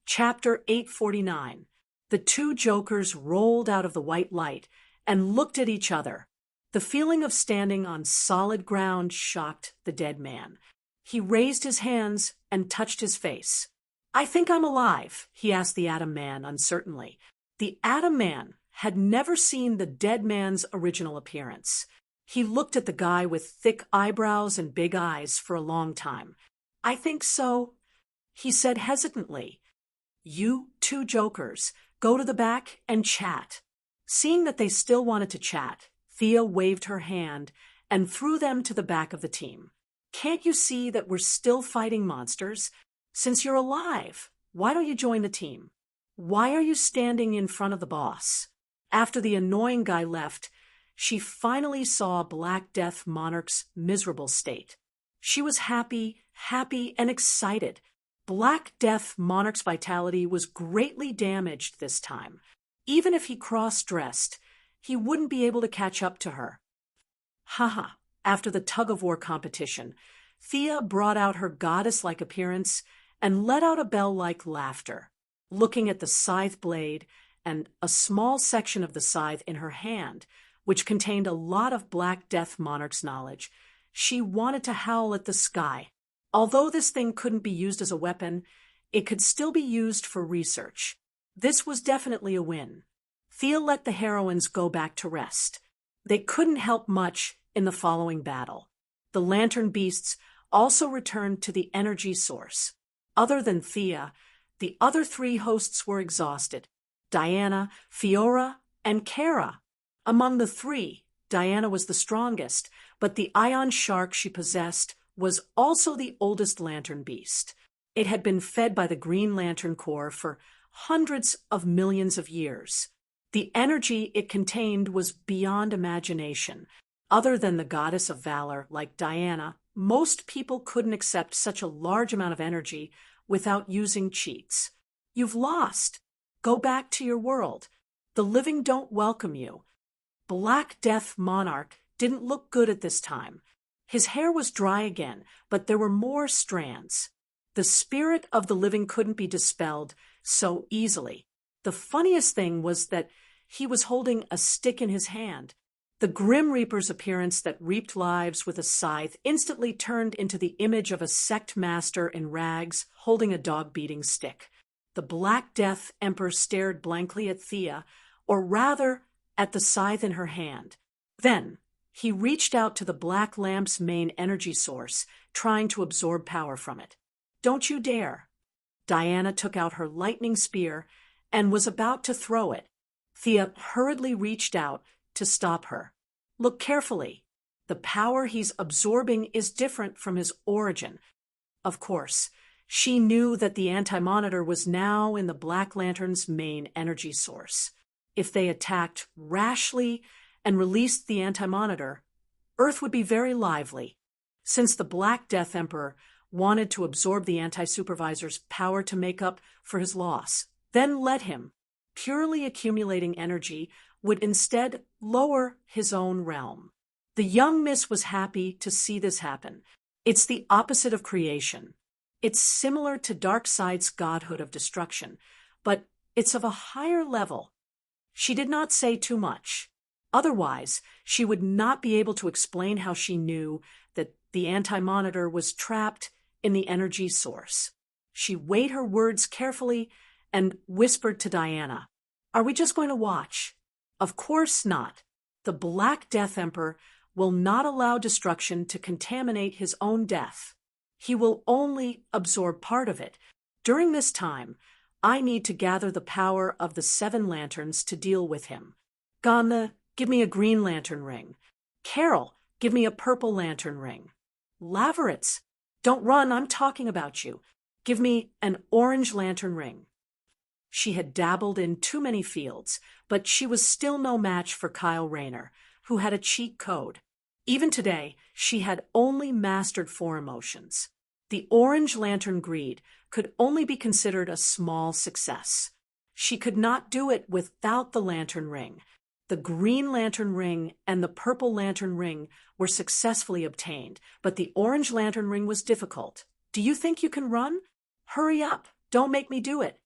Chapter 849. The two jokers rolled out of the white light and looked at each other. The feeling of standing on solid ground shocked the dead man. He raised his hands and touched his face. "I think I'm alive," he asked the Atom Man uncertainly. The Atom Man had never seen the dead man's original appearance. He looked at the guy with thick eyebrows and big eyes for a long time. "I think so," he said hesitantly. "You two jokers, go to the back and chat." Seeing that they still wanted to chat, Thea waved her hand and threw them to the back of the team. "Can't you see that we're still fighting monsters? Since you're alive, why don't you join the team? Why are you standing in front of the boss?" After the annoying guy left, she finally saw Black Death Monarch's miserable state. She was happy and excited. Black Death Monarch's vitality was greatly damaged this time. Even if he cross-dressed, he wouldn't be able to catch up to her. Haha, after the tug-of-war competition, Thea brought out her goddess-like appearance and let out a bell-like laughter. Looking at the scythe blade and a small section of the scythe in her hand, which contained a lot of Black Death Monarch's knowledge, she wanted to howl at the sky. Although this thing couldn't be used as a weapon, it could still be used for research. This was definitely a win. Thea let the heroines go back to rest. They couldn't help much in the following battle. The lantern beasts also returned to the energy source. Other than Thea, the other three hosts were exhausted: Diana, Fiora, and Kara. Among the three, Diana was the strongest, but the ion shark she possessed was also the oldest lantern beast. It had been fed by the Green Lantern Corps for hundreds of millions of years. The energy it contained was beyond imagination. Other than the goddess of valor like Diana, most people couldn't accept such a large amount of energy without using cheats. "You've lost. Go back to your world. The living don't welcome you." Black Death Monarch didn't look good at this time. His hair was dry again, but there were more strands. The spirit of the living couldn't be dispelled so easily. The funniest thing was that he was holding a stick in his hand. The Grim Reaper's appearance that reaped lives with a scythe instantly turned into the image of a sect master in rags holding a dog-beating stick. The Black Death Emperor stared blankly at Thea, or rather at the scythe in her hand. Then he reached out to the black lamp's main energy source, trying to absorb power from it. "Don't you dare." Diana took out her lightning spear and was about to throw it. Thea hurriedly reached out to stop her. "Look carefully. The power he's absorbing is different from his origin." Of course, she knew that the anti-monitor was now in the Black Lantern's main energy source. If they attacked rashly and released the anti-monitor, Earth would be very lively. Since the Black Death Emperor wanted to absorb the anti-supervisor's power to make up for his loss, then let him, purely accumulating energy would instead lower his own realm. The young miss was happy to see this happen. It's the opposite of creation. It's similar to Darkseid's godhood of destruction, but it's of a higher level. She did not say too much. Otherwise, she would not be able to explain how she knew that the anti-monitor was trapped in the energy source. She weighed her words carefully and whispered to Diana, "Are we just going to watch?" "Of course not. The Black Death Emperor will not allow destruction to contaminate his own death. He will only absorb part of it. During this time, I need to gather the power of the 7 lanterns to deal with him. Ganda, give me a green lantern ring. Carol, give me a purple lantern ring. Laveritz, don't run, I'm talking about you. Give me an orange lantern ring." She had dabbled in too many fields, but she was still no match for Kyle Rayner, who had a cheat code. Even today, she had only mastered 4 emotions. The orange lantern greed could only be considered a small success. She could not do it without the lantern ring. The green lantern ring and the purple lantern ring were successfully obtained, but the orange lantern ring was difficult. "Do you think you can run? Hurry up, don't make me do it."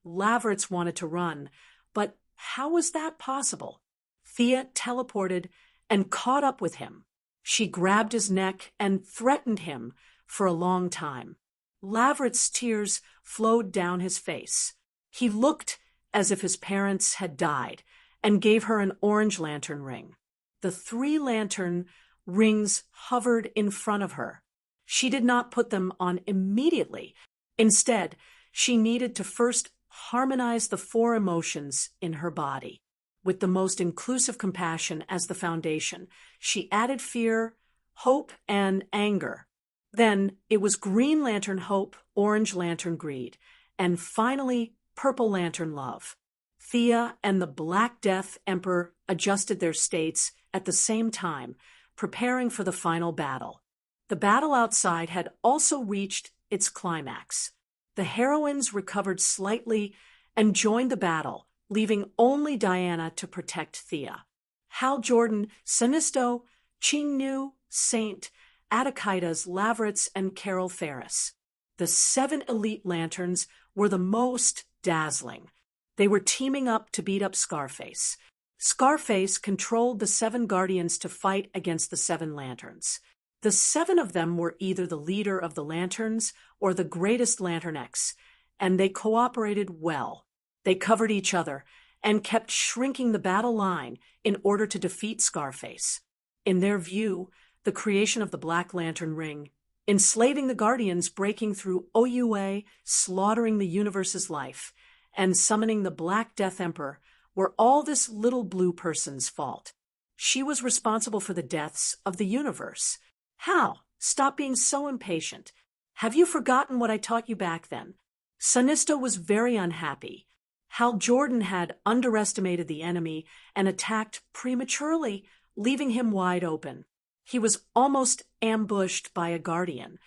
Laveritz wanted to run, but how was that possible? Thea teleported and caught up with him. She grabbed his neck and threatened him for a long time. Laveritz's tears flowed down his face. He looked as if his parents had died and gave her an orange lantern ring. The 3 lantern rings hovered in front of her. She did not put them on immediately. Instead, she needed to first harmonize the 4 emotions in her body. With the most inclusive compassion as the foundation, she added fear, hope, and anger. Then it was green lantern hope, orange lantern greed, and finally purple lantern love. Thea and the Black Death Emperor adjusted their states at the same time, preparing for the final battle. The battle outside had also reached its climax. The heroines recovered slightly and joined the battle, leaving only Diana to protect Thea. Hal Jordan, Sinisto, Ching-Nu, Saint, Attikitas, Laveritz, and Carol Ferris. The 7 elite lanterns were the most dazzling. They were teaming up to beat up Scarface. Scarface controlled the 7 guardians to fight against the 7 lanterns. The 7 of them were either the leader of the lanterns or the greatest Lantern X, and they cooperated well. They covered each other and kept shrinking the battle line in order to defeat Scarface. In their view, the creation of the Black Lantern Ring, enslaving the Guardians, breaking through OUA, slaughtering the universe's life, and summoning the Black Death Emperor were all this little blue person's fault. She was responsible for the deaths of the universe. Hal, stop being so impatient. Have you forgotten what I taught you back then? Sinisto was very unhappy. Hal Jordan had underestimated the enemy and attacked prematurely, leaving him wide open. He was almost ambushed by a guardian.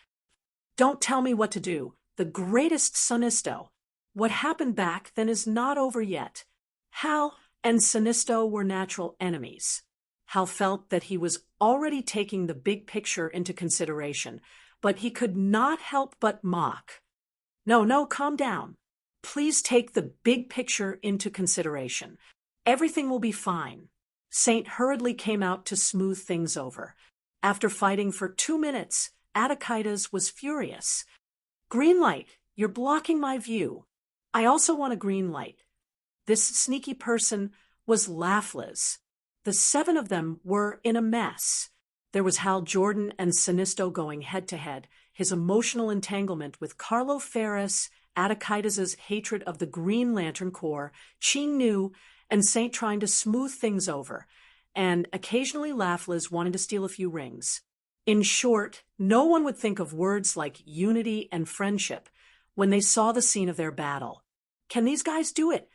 Don't tell me what to do. The greatest Sinisto. What happened back then is not over yet. Hal and Sinisto were natural enemies. Hal felt that he was already taking the big picture into consideration, but he could not help but mock. No, calm down. Please take the big picture into consideration. Everything will be fine. Saint hurriedly came out to smooth things over. After fighting for 2 minutes, Attikitas was furious. Green light, you're blocking my view. I also want a green light. This sneaky person was Laughless. The 7 of them were in a mess. There was Hal Jordan and Sinisto going head-to-head, his emotional entanglement with Carlo Ferris, Attikitas' hatred of the Green Lantern Corps, Ching-Nu, and Saint trying to smooth things over, and occasionally Laughless wanting to steal a few rings. In short, no one would think of words like unity and friendship when they saw the scene of their battle. Can these guys do it?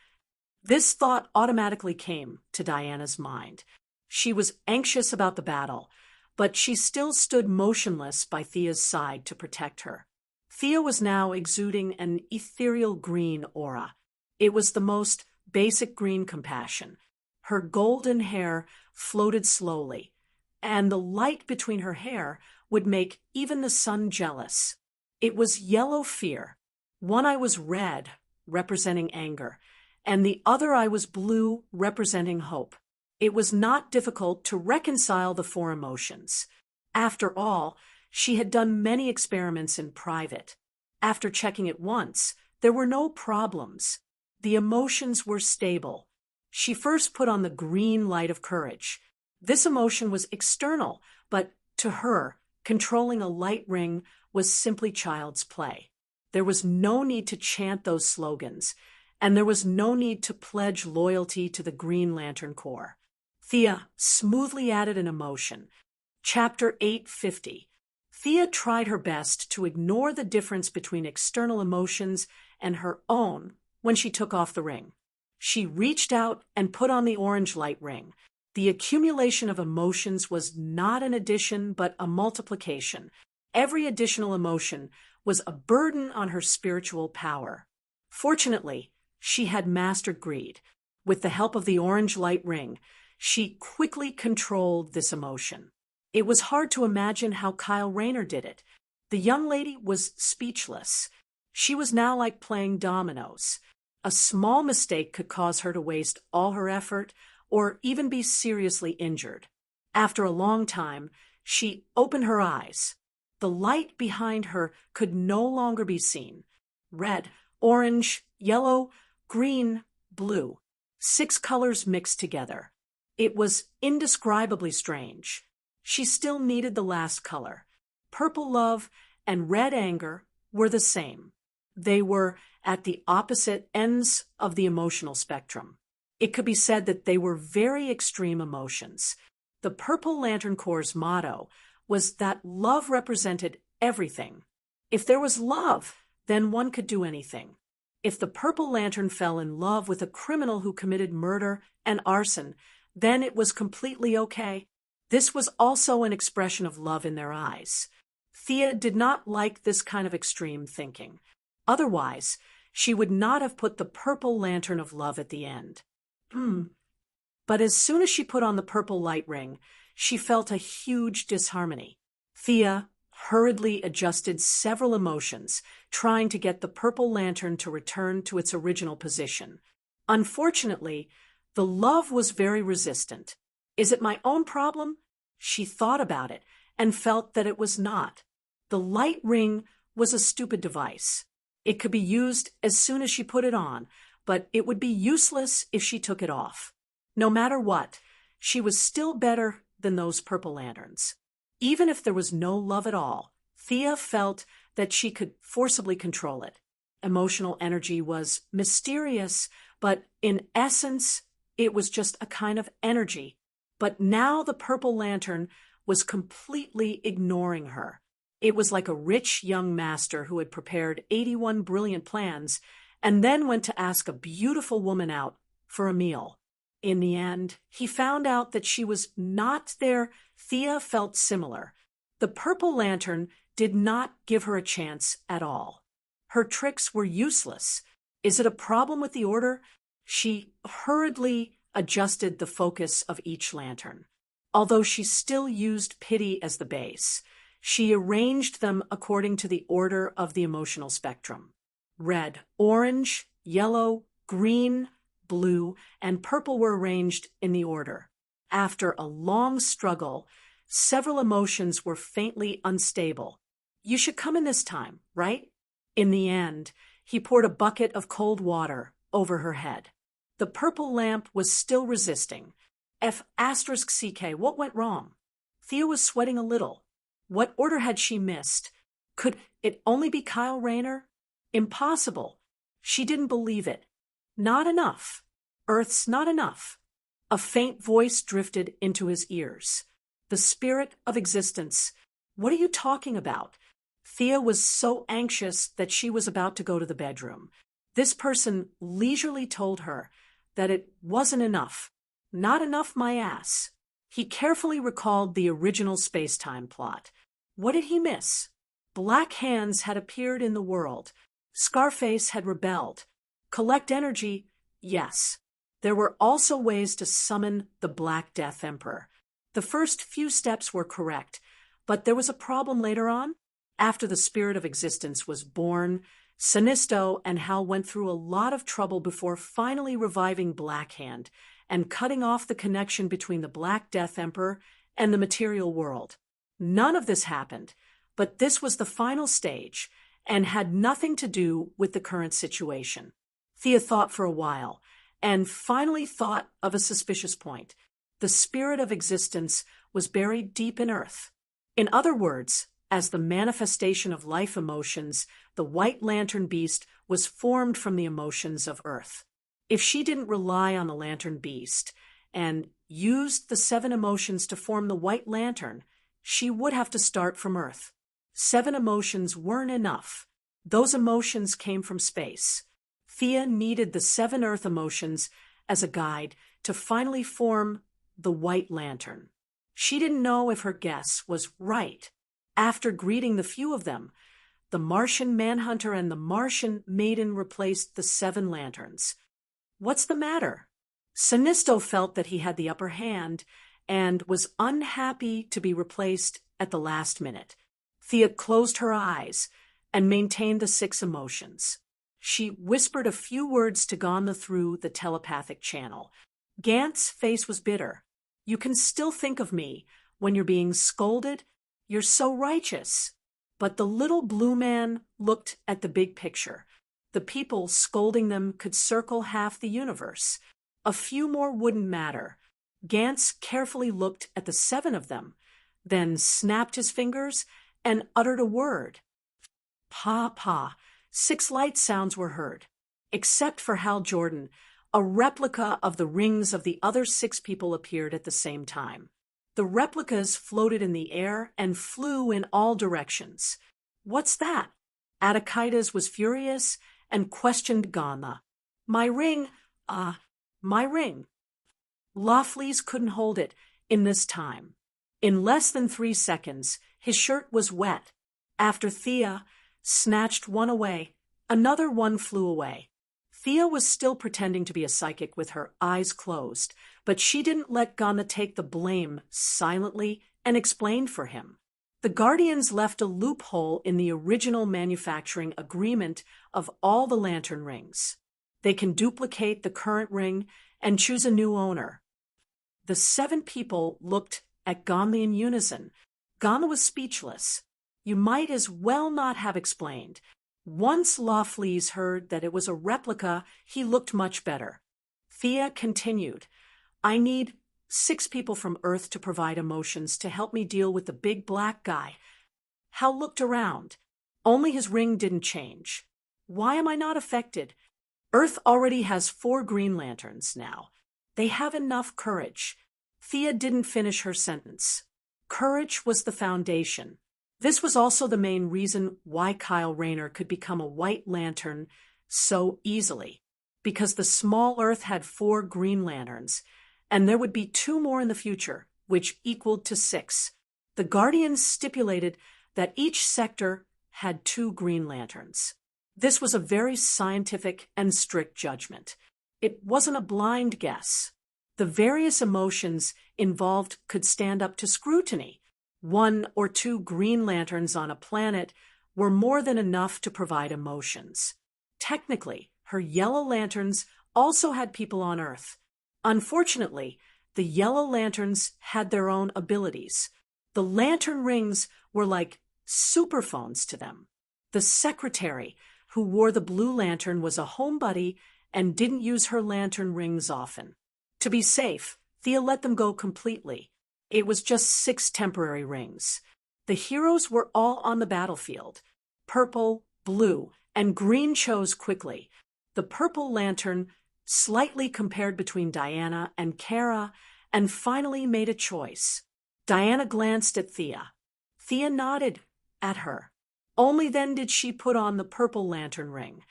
This thought automatically came to Diana's mind. She was anxious about the battle, but she still stood motionless by Thea's side to protect her. Thea was now exuding an ethereal green aura. It was the most basic green compassion. Her golden hair floated slowly, and the light between her hair would make even the sun jealous. It was yellow fear. One eye was red, representing anger, and the other eye was blue, representing hope. It was not difficult to reconcile the 4 emotions. After all, she had done many experiments in private. After checking it once, there were no problems. The emotions were stable. She first put on the green light of courage. This emotion was external, but to her, controlling a light ring was simply child's play. There was no need to chant those slogans, and there was no need to pledge loyalty to the Green Lantern Corps. Thea smoothly added an emotion. Chapter 850. Thea tried her best to ignore the difference between external emotions and her own when she took off the ring. She reached out and put on the orange light ring. The accumulation of emotions was not an addition but a multiplication. Every additional emotion was a burden on her spiritual power. Fortunately, she had mastered greed. With the help of the orange light ring, she quickly controlled this emotion. It was hard to imagine how Kyle Rayner did it. The young lady was speechless. She was now like playing dominoes. A small mistake could cause her to waste all her effort or even be seriously injured. After a long time, she opened her eyes. The light behind her could no longer be seen. Red, orange, yellow, green, blue. 6 colors mixed together. It was indescribably strange. She still needed the last color. Purple love and red anger were the same. They were at the opposite ends of the emotional spectrum. It could be said that they were very extreme emotions. The Purple Lantern Corps' motto was that love represented everything. If there was love, then one could do anything. If the Purple Lantern fell in love with a criminal who committed murder and arson, then it was completely okay. This was also an expression of love in their eyes. Thea did not like this kind of extreme thinking. Otherwise, she would not have put the purple lantern of love at the end. But as soon as she put on the purple light ring, she felt a huge disharmony. Thea hurriedly adjusted several emotions, trying to get the purple lantern to return to its original position. Unfortunately, the love was very resistant. Is it my own problem? She thought about it and felt that it was not. The light ring was a stupid device. It could be used as soon as she put it on, but it would be useless if she took it off. No matter what, she was still better than those purple lanterns. Even if there was no love at all, Thea felt that she could forcibly control it. Emotional energy was mysterious, but in essence, it was just a kind of energy. But now the purple lantern was completely ignoring her. It was like a rich young master who had prepared 81 brilliant plans and then went to ask a beautiful woman out for a meal. In the end, he found out that she was not there. Thea felt similar. The purple lantern did not give her a chance at all. Her tricks were useless. Is it a problem with the order? She hurriedly adjusted the focus of each lantern. Although she still used pity as the base, she arranged them according to the order of the emotional spectrum. Red, orange, yellow, green, blue, and purple were arranged in the order. After a long struggle, several emotions were faintly unstable. You should come in this time, right? In the end, he poured a bucket of cold water over her head. The purple lamp was still resisting. F***CK, what went wrong? Thea was sweating a little. What order had she missed? Could it only be Kyle Rayner? Impossible. She didn't believe it. Not enough. Earth's not enough. A faint voice drifted into his ears. The spirit of existence. What are you talking about? Thea was so anxious that she was about to go to the bedroom. This person leisurely told her that it wasn't enough. Not enough, my ass. He carefully recalled the original space-time plot. What did he miss? Black hands had appeared in the world. Scarface had rebelled. Collect energy? Yes. There were also ways to summon the Black Death Emperor. The first few steps were correct, but there was a problem later on. After the spirit of existence was born, Sinisto and Hal went through a lot of trouble before finally reviving Blackhand and cutting off the connection between the Black Death Emperor and the material world. None of this happened, but this was the final stage and had nothing to do with the current situation. Thea thought for a while and finally thought of a suspicious point. The spirit of existence was buried deep in Earth. In other words, as the manifestation of life emotions, the White Lantern Beast was formed from the emotions of Earth. If she didn't rely on the Lantern Beast and used the 7 emotions to form the White Lantern, she would have to start from Earth. 7 emotions weren't enough. Those emotions came from space. Thea needed the 7 Earth emotions as a guide to finally form the White Lantern. She didn't know if her guess was right. After greeting the few of them, the Martian Manhunter and the Martian Maiden replaced the 7 lanterns. What's the matter? Sinisto felt that he had the upper hand and was unhappy to be replaced at the last minute. Thea closed her eyes and maintained the 6 emotions. She whispered a few words to Gantha through the telepathic channel. Gant's face was bitter. You can still think of me when you're being scolded? You're so righteous. But the little blue man looked at the big picture. The people scolding them could circle half the universe. A few more wouldn't matter. Gantz carefully looked at the 7 of them, then snapped his fingers and uttered a word. Pa, pa. 6 light sounds were heard. Except for Hal Jordan, a replica of the rings of the other 6 people appeared at the same time. The replicas floated in the air and flew in all directions. What's that? Attikides was furious and questioned Gantha. My ring, my ring. Loveles couldn't hold it in this time. In less than 3 seconds, his shirt was wet. After Thea snatched one away, another one flew away. Thea was still pretending to be a psychic with her eyes closed, but she didn't let Gantha take the blame silently and explained for him. The Guardians left a loophole in the original manufacturing agreement of all the lantern rings. They can duplicate the current ring and choose a new owner. The 7 people looked at Gantha in unison. Gantha was speechless. You might as well not have explained. Once Loveles heard that it was a replica, he looked much better. Thea continued, I need 6 people from Earth to provide emotions to help me deal with the big black guy. Hal looked around. Only his ring didn't change. Why am I not affected? Earth already has 4 Green Lanterns now. They have enough courage. Thea didn't finish her sentence. Courage was the foundation. This was also the main reason why Kyle Rayner could become a White Lantern so easily. Because the small Earth had 4 Green Lanterns, and there would be 2 more in the future, which equaled to 6. The Guardians stipulated that each sector had 2 Green Lanterns. This was a very scientific and strict judgment. It wasn't a blind guess. The various emotions involved could stand up to scrutiny. 1 or 2 Green Lanterns on a planet were more than enough to provide emotions. Technically, her Yellow Lanterns also had people on Earth. Unfortunately, the Yellow Lanterns had their own abilities. The lantern rings were like superphones to them. The secretary, who wore the Blue Lantern, was a homebody and didn't use her lantern rings often. To be safe, Thea let them go completely. It was just 6 temporary rings. The heroes were all on the battlefield. Purple, blue, and green chose quickly. The Purple Lantern slightly compared between Diana and Kara and finally made a choice. Diana glanced at Thea. Thea nodded at her. Only then did she put on the Purple Lantern ring.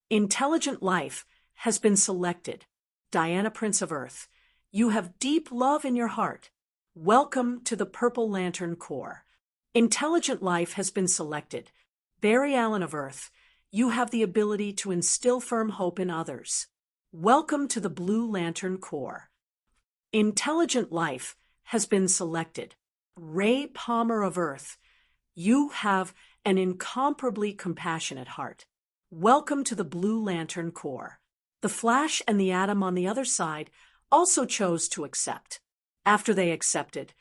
Intelligent life has been selected. Diana, Prince of Earth, you have deep love in your heart. Welcome to the Purple Lantern Corps. Intelligent life has been selected. Barry Allen of Earth, you have the ability to instill firm hope in others. Welcome to the Blue Lantern Corps. Intelligent life has been selected. Ray Palmer of Earth, you have an incomparably compassionate heart. Welcome to the Blue Lantern Corps. The Flash and the Atom on the other side also chose to accept. After they accepted,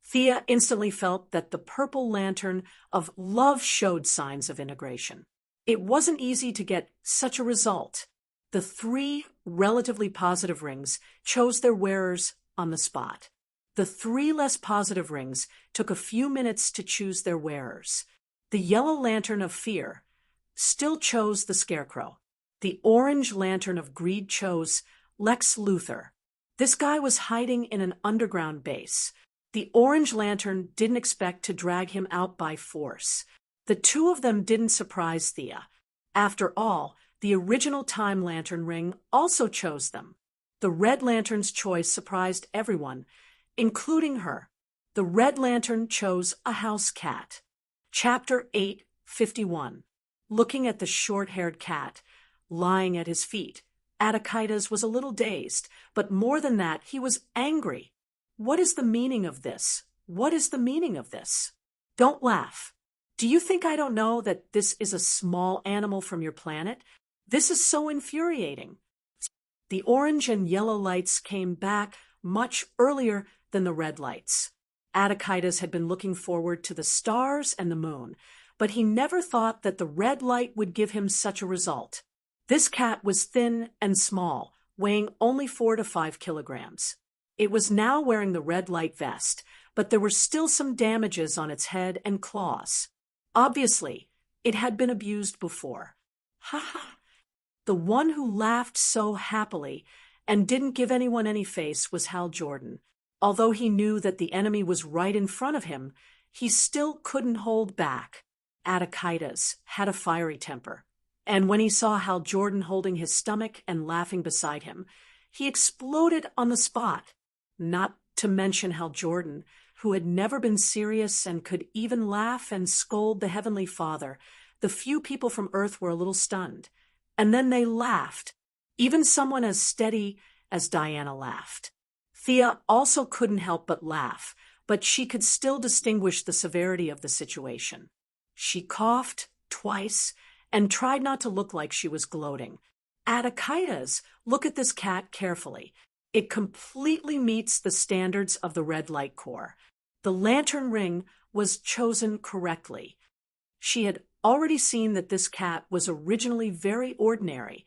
Thea instantly felt that the Purple Lantern of love showed signs of integration. It wasn't easy to get such a result. The 3 relatively positive rings chose their wearers on the spot. The 3 less positive rings took a few minutes to choose their wearers. The Yellow Lantern of Fear still chose the Scarecrow. The Orange Lantern of Greed chose Lex Luthor. This guy was hiding in an underground base. The Orange Lantern didn't expect to drag him out by force. The 2 of them didn't surprise Thea. After all, the original Time Lantern ring also chose them. The Red Lantern's choice surprised everyone, including her. The Red Lantern chose a house cat. Chapter 851. Looking at the short-haired cat lying at his feet, Attikides was a little dazed, but more than that, he was angry. What is the meaning of this? What is the meaning of this? Don't laugh. Do you think I don't know that this is a small animal from your planet? This is so infuriating. The orange and yellow lights came back much earlier than the red lights. Adachitas had been looking forward to the stars and the moon, but he never thought that the red light would give him such a result. This cat was thin and small, weighing only 4 to 5 kilograms. It was now wearing the red light vest, but there were still some damages on its head and claws. Obviously, it had been abused before. Ha ha! The one who laughed so happily and didn't give anyone any face was Hal Jordan. Although he knew that the enemy was right in front of him, he still couldn't hold back. Adachitas had a fiery temper, and when he saw Hal Jordan holding his stomach and laughing beside him, he exploded on the spot. Not to mention Hal Jordan, who had never been serious and could even laugh and scold the Heavenly Father. The few people from Earth were a little stunned. And then they laughed. Even someone as steady as Diana laughed. Thea also couldn't help but laugh, but she could still distinguish the severity of the situation. She coughed twice and tried not to look like she was gloating. Adachitas, look at this cat carefully. It completely meets the standards of the red light core. The lantern ring was chosen correctly. She had already seen that this cat was originally very ordinary,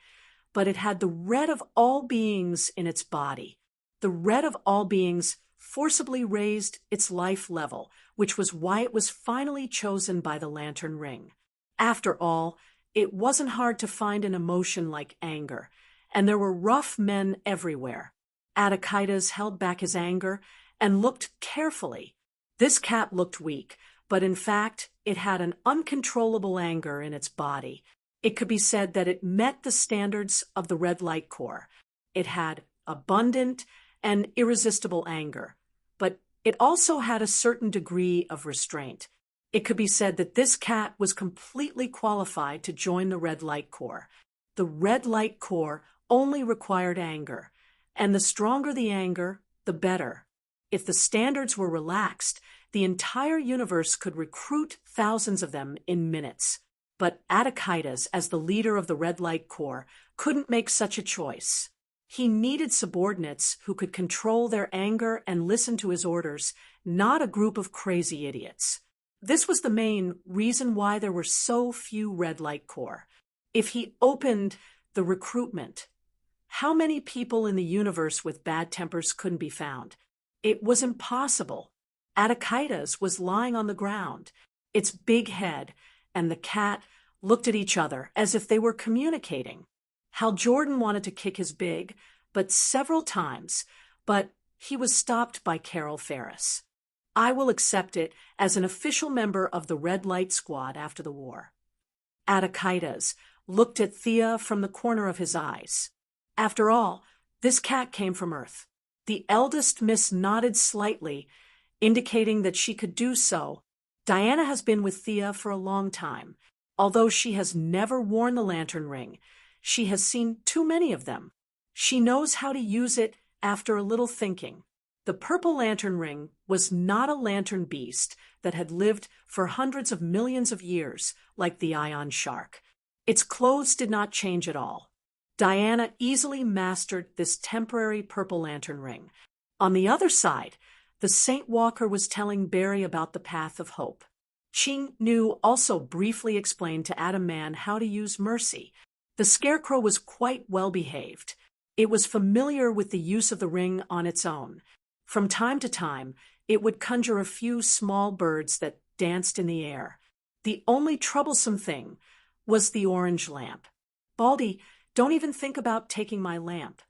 but it had the red of all beings in its body. The red of all beings forcibly raised its life level, which was why it was finally chosen by the lantern ring. After all, it wasn't hard to find an emotion like anger, and there were rough men everywhere. Adachitas held back his anger and looked carefully. This cat looked weak, but in fact, it had an uncontrollable anger in its body. It could be said that it met the standards of the red light core. It had abundant and irresistible anger, but it also had a certain degree of restraint. It could be said that this cat was completely qualified to join the red light core. The red light core only required anger, and the stronger the anger, the better. If the standards were relaxed, the entire universe could recruit thousands of them in minutes. But Adachitas, as the leader of the red light core, couldn't make such a choice. He needed subordinates who could control their anger and listen to his orders, not a group of crazy idiots. This was the main reason why there were so few red light core. If he opened the recruitment, how many people in the universe with bad tempers couldn't be found? It was impossible. Adachitas was lying on the ground, its big head, and the cat looked at each other as if they were communicating. Hal Jordan wanted to kick his big, but several times, but he was stopped by Carol Ferris. I will accept it as an official member of the Red Light Squad after the war. Adachitas looked at Thea from the corner of his eyes. After all, this cat came from Earth. The eldest miss nodded slightly, indicating that she could do so. Diana has been with Thea for a long time. Although she has never worn the lantern ring, she has seen too many of them. She knows how to use it after a little thinking. The purple lantern ring was not a lantern beast that had lived for hundreds of millions of years like the ion shark. Its clothes did not change at all. Diana easily mastered this temporary purple lantern ring. On the other side, the Saint Walker was telling Barry about the path of hope. Ching Nu also briefly explained to Adam Man how to use mercy. The scarecrow was quite well behaved. It was familiar with the use of the ring on its own. From time to time, it would conjure a few small birds that danced in the air. The only troublesome thing was the orange lamp. Baldy, don't even think about taking my lamp.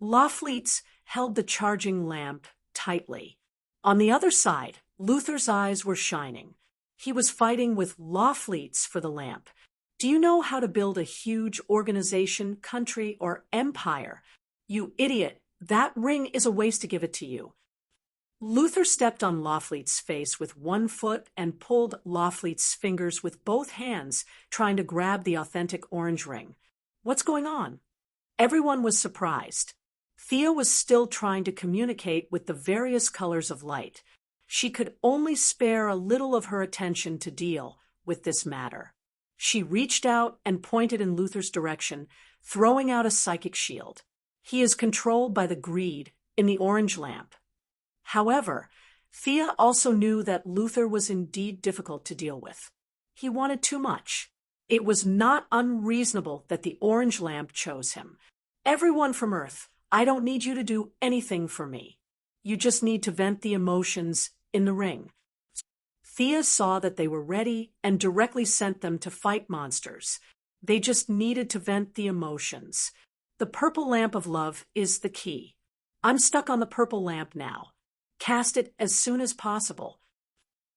Lawfleets held the charging lamp tightly. On the other side, Luther's eyes were shining. He was fighting with Lawfleets for the lamp. Do you know how to build a huge organization, country, or empire? You idiot, that ring is a waste to give it to you. Luther stepped on Lawfleet's face with one foot and pulled Lawfleet's fingers with both hands, trying to grab the authentic orange ring. What's going on? Everyone was surprised. Thea was still trying to communicate with the various colors of light. She could only spare a little of her attention to deal with this matter. She reached out and pointed in Luther's direction, throwing out a psychic shield. He is controlled by the greed in the orange lamp. However, Thea also knew that Luther was indeed difficult to deal with. He wanted too much. It was not unreasonable that the orange lamp chose him. Everyone from Earth, I don't need you to do anything for me. You just need to vent the emotions in the ring. Thea saw that they were ready and directly sent them to fight monsters. They just needed to vent the emotions. The purple lamp of love is the key. I'm stuck on the purple lamp now. Cast it as soon as possible.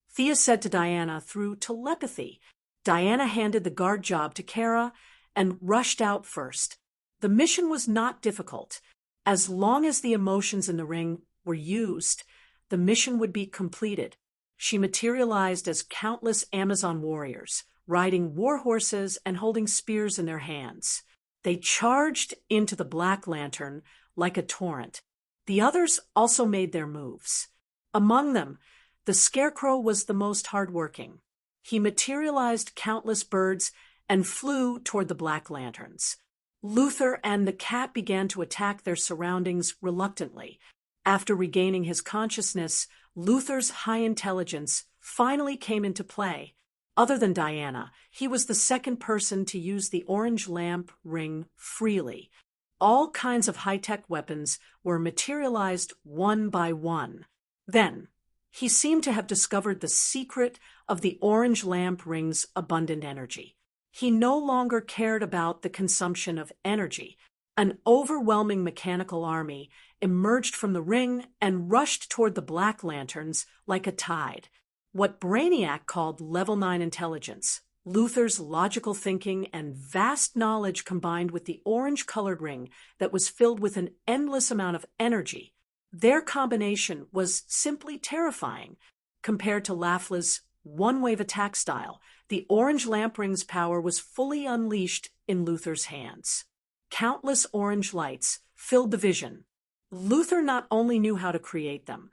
Thea said to Diana through telepathy. Diana handed the guard job to Kara and rushed out first. The mission was not difficult. As long as the emotions in the ring were used, the mission would be completed. She materialized as countless Amazon warriors, riding war horses and holding spears in their hands. They charged into the Black Lantern like a torrent. The others also made their moves. Among them, the Scarecrow was the most hardworking. He materialized countless birds and flew toward the Black Lanterns. Luther and the cat began to attack their surroundings reluctantly. After regaining his consciousness, Luther's high intelligence finally came into play. Other than Diana, he was the second person to use the orange lamp ring freely. All kinds of high-tech weapons were materialized one by one. Then, he seemed to have discovered the secret of the orange lamp ring's abundant energy. He no longer cared about the consumption of energy. An overwhelming mechanical army emerged from the ring and rushed toward the Black Lanterns like a tide. What Brainiac called Level 9 intelligence, Luther's logical thinking and vast knowledge combined with the orange-colored ring that was filled with an endless amount of energy. Their combination was simply terrifying. Compared to Lafla's one-wave attack style, the orange lamp ring's power was fully unleashed in Luther's hands. Countless orange lights filled the vision. Luther not only knew how to create them,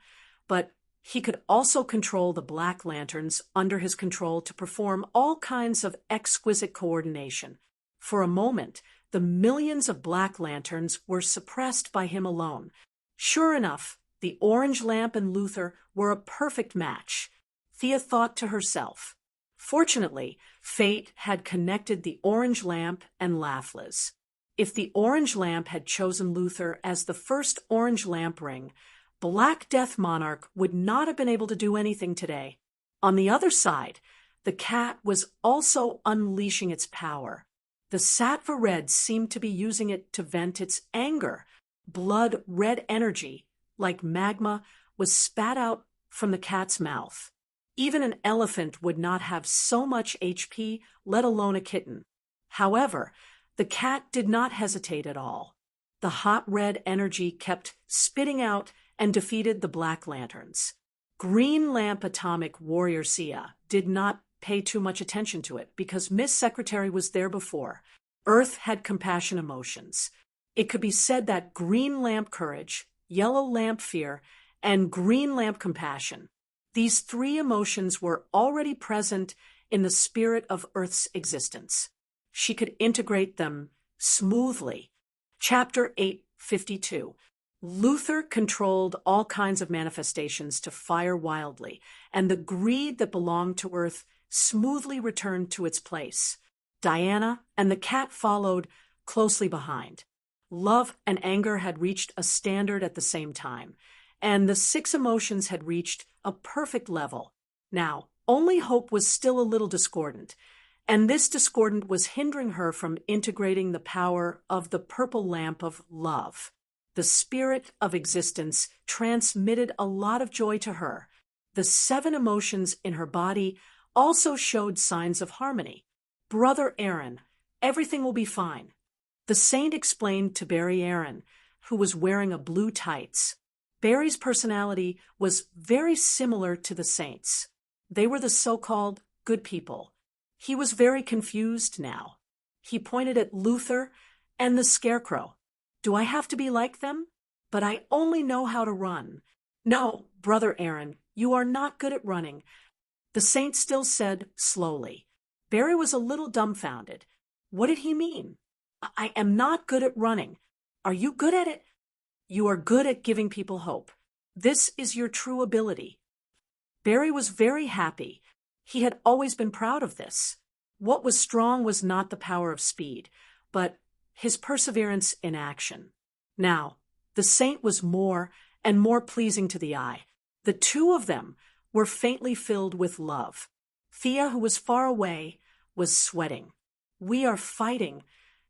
but he could also control the Black Lanterns under his control to perform all kinds of exquisite coordination. For a moment, the millions of Black Lanterns were suppressed by him alone. Sure enough, the orange lamp and Luther were a perfect match. Thea thought to herself. Fortunately, fate had connected the orange lamp and Lafla's. If the orange lamp had chosen Luther as the first orange lamp ring, Black Death Monarch would not have been able to do anything today. On the other side, the cat was also unleashing its power. The Sattva Red seemed to be using it to vent its anger. Blood red energy, like magma, was spat out from the cat's mouth. Even an elephant would not have so much HP, let alone a kitten. However, the cat did not hesitate at all. The hot red energy kept spitting out and defeated the Black Lanterns. Green Lamp Atomic Warrior Sia did not pay too much attention to it because Miss Secretary was there before. Earth had compassion emotions. It could be said that Green Lamp Courage, Yellow Lamp Fear, and Green Lamp Compassion, these three emotions were already present in the spirit of Earth's existence. She could integrate them smoothly. Chapter 852. Luther controlled all kinds of manifestations to fire wildly, and the greed that belonged to Earth smoothly returned to its place. Diana and the cat followed closely behind. Love and anger had reached a standard at the same time, and the 6 emotions had reached a perfect level. Now, only hope was still a little discordant, and this discordant was hindering her from integrating the power of the purple lamp of love. The spirit of existence transmitted a lot of joy to her. The 7 emotions in her body also showed signs of harmony. Brother Aaron, everything will be fine. The saint explained to Barry Aaron, who was wearing a blue tights. Barry's personality was very similar to the saint's. They were the so-called good people. He was very confused now. He pointed at Luther and the Scarecrow. Do I have to be like them? But I only know how to run. No, Brother Aaron, you are not good at running. The saint still said slowly. Barry was a little dumbfounded. What did he mean? I am not good at running. Are you good at it? You are good at giving people hope. This is your true ability. Barry was very happy. He had always been proud of this. What was strong was not the power of speed, but his perseverance in action. Now, the saint was more and more pleasing to the eye. The two of them were faintly filled with love. Thea, who was far away, was sweating. We are fighting.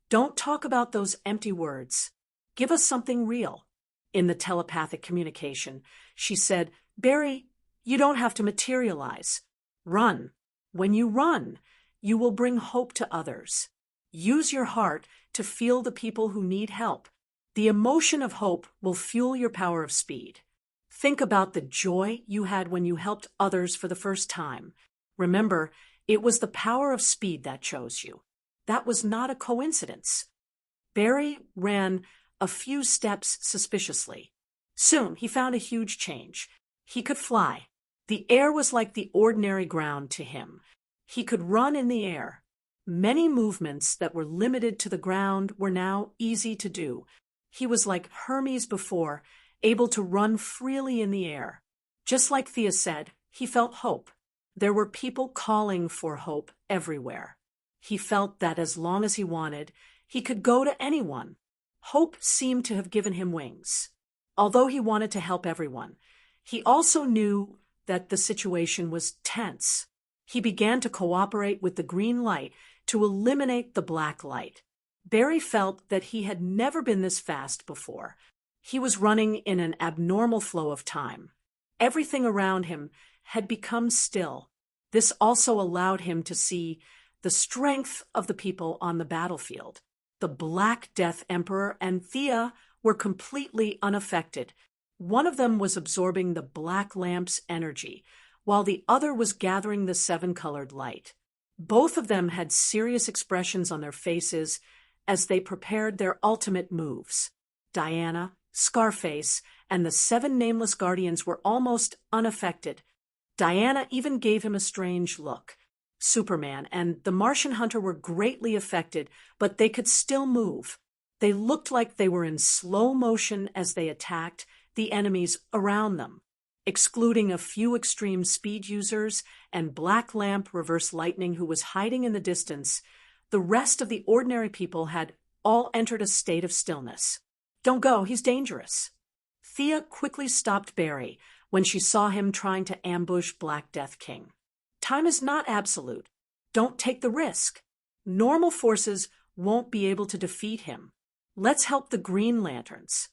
Don't talk about those empty words. Give us something real. In the telepathic communication, she said, Barry, you don't have to materialize. Run. When you run, you will bring hope to others. Use your heart to feel the people who need help. The emotion of hope will fuel your power of speed. Think about the joy you had when you helped others for the first time. Remember, it was the power of speed that chose you. That was not a coincidence. Barry ran a few steps suspiciously. Soon he found a huge change. He could fly. The air was like the ordinary ground to him. He could run in the air. Many movements that were limited to the ground were now easy to do. He was like Hermes before, able to run freely in the air. Just like Thea said, he felt hope. There were people calling for hope everywhere. He felt that as long as he wanted, he could go to anyone. Hope seemed to have given him wings. Although he wanted to help everyone, he also knew that the situation was tense. He began to cooperate with the green light to eliminate the black light. Barry felt that he had never been this fast before. He was running in an abnormal flow of time. Everything around him had become still. This also allowed him to see the strength of the people on the battlefield. The Black Death Emperor and Thea were completely unaffected. One of them was absorbing the black lamp's energy, while the other was gathering the seven-colored light. Both of them had serious expressions on their faces as they prepared their ultimate moves. Diana, Scarface, and the seven nameless guardians were almost unaffected. Diana even gave him a strange look. Superman and the Martian hunter were greatly affected, but they could still move. They looked like they were in slow motion as they attacked the enemies around them. Excluding a few extreme speed users and Black Lamp Reverse Lightning who was hiding in the distance, the rest of the ordinary people had all entered a state of stillness. Don't go, he's dangerous. Thea quickly stopped Barry when she saw him trying to ambush Black Death King. Time is not absolute. Don't take the risk. Normal forces won't be able to defeat him. Let's help the Green Lanterns.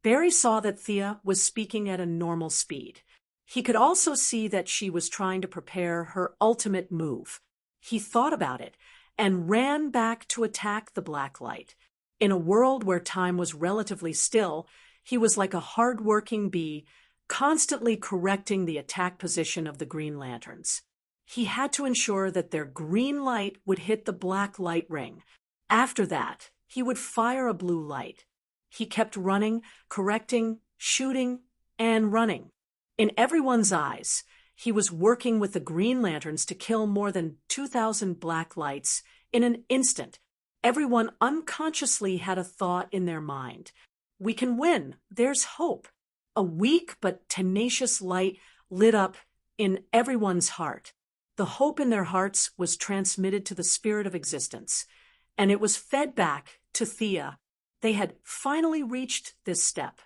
Barry saw that Thea was speaking at a normal speed. He could also see that she was trying to prepare her ultimate move. He thought about it and ran back to attack the black light. In a world where time was relatively still, he was like a hard-working bee, constantly correcting the attack position of the Green Lanterns. He had to ensure that their green light would hit the black light ring. After that, he would fire a blue light. He kept running, correcting, shooting, and running. In everyone's eyes, he was working with the Green Lanterns to kill more than 2,000 black lights in an instant. Everyone unconsciously had a thought in their mind. We can win. There's hope. A weak but tenacious light lit up in everyone's heart. The hope in their hearts was transmitted to the spirit of existence, and it was fed back to Thea. They had finally reached this step.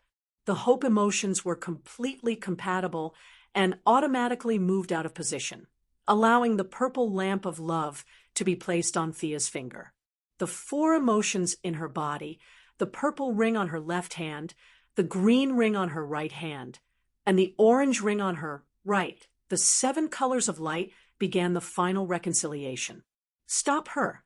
The hope emotions were completely compatible and automatically moved out of position, allowing the purple lamp of love to be placed on Thea's finger. The four emotions in her body, the purple ring on her left hand, the green ring on her right hand, and the orange ring on her right, the seven colors of light, began the final reconciliation. Stop her.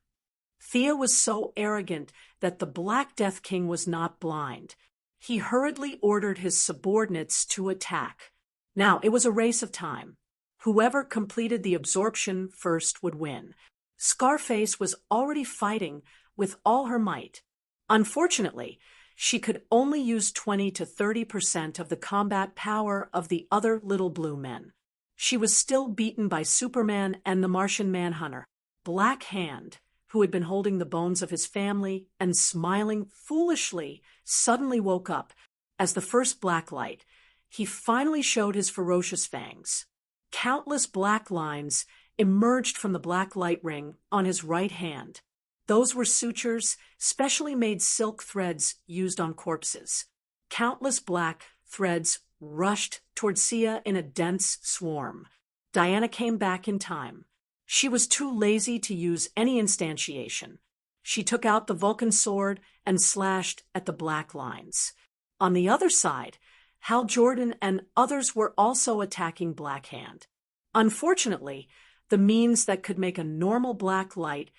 Thea was so arrogant that the Black Death King was not blind. He hurriedly ordered his subordinates to attack. Now, it was a race of time. Whoever completed the absorption first would win. Scarface was already fighting with all her might. Unfortunately, she could only use 20 to 30% of the combat power of the other little blue men. She was still beaten by Superman and the Martian Manhunter. Black Hand, who had been holding the bones of his family and smiling foolishly, suddenly woke up. As the first black light, he finally showed his ferocious fangs. Countless black lines emerged from the black light ring on his right hand. Those were sutures, specially made silk threads used on corpses. Countless black threads rushed toward Sia in a dense swarm. Diana came back in time. She was too lazy to use any instantiation. She took out the Vulcan sword and slashed at the black lines. On the other side, Hal Jordan and others were also attacking Black Hand. Unfortunately, the means that could make a normal black light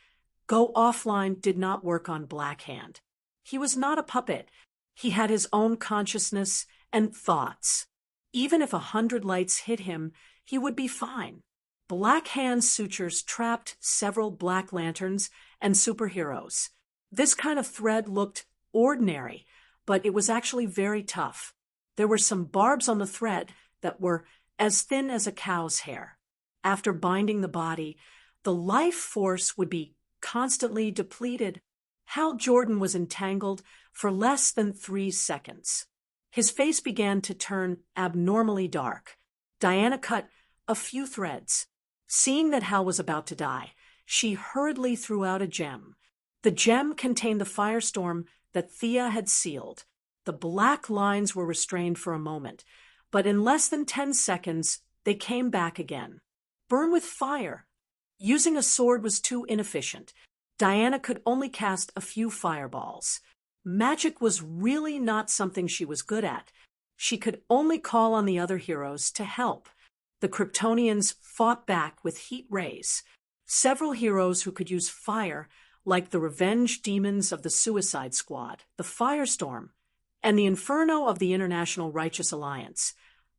go offline did not work on Black Hand. He was not a puppet. He had his own consciousness and thoughts. Even if 100 lights hit him, he would be fine. Black Hand's sutures trapped several Black Lanterns and superheroes. This kind of thread looked ordinary, but it was actually very tough. There were some barbs on the thread that were as thin as a cow's hair. After binding the body, the life force would be constantly depleted. Hal Jordan was entangled for less than 3 seconds. His face began to turn abnormally dark. Diana cut a few threads. Seeing that Hal was about to die, she hurriedly threw out a gem. The gem contained the firestorm that Thea had sealed. The black lines were restrained for a moment, but in less than 10 seconds, they came back again. Burn with fire. Using a sword was too inefficient. Diana could only cast a few fireballs. Magic was really not something she was good at. She could only call on the other heroes to help. The Kryptonians fought back with heat rays. Several heroes who could use fire, like the Revenge Demons of the Suicide Squad, the Firestorm, and the Inferno of the International Righteous Alliance,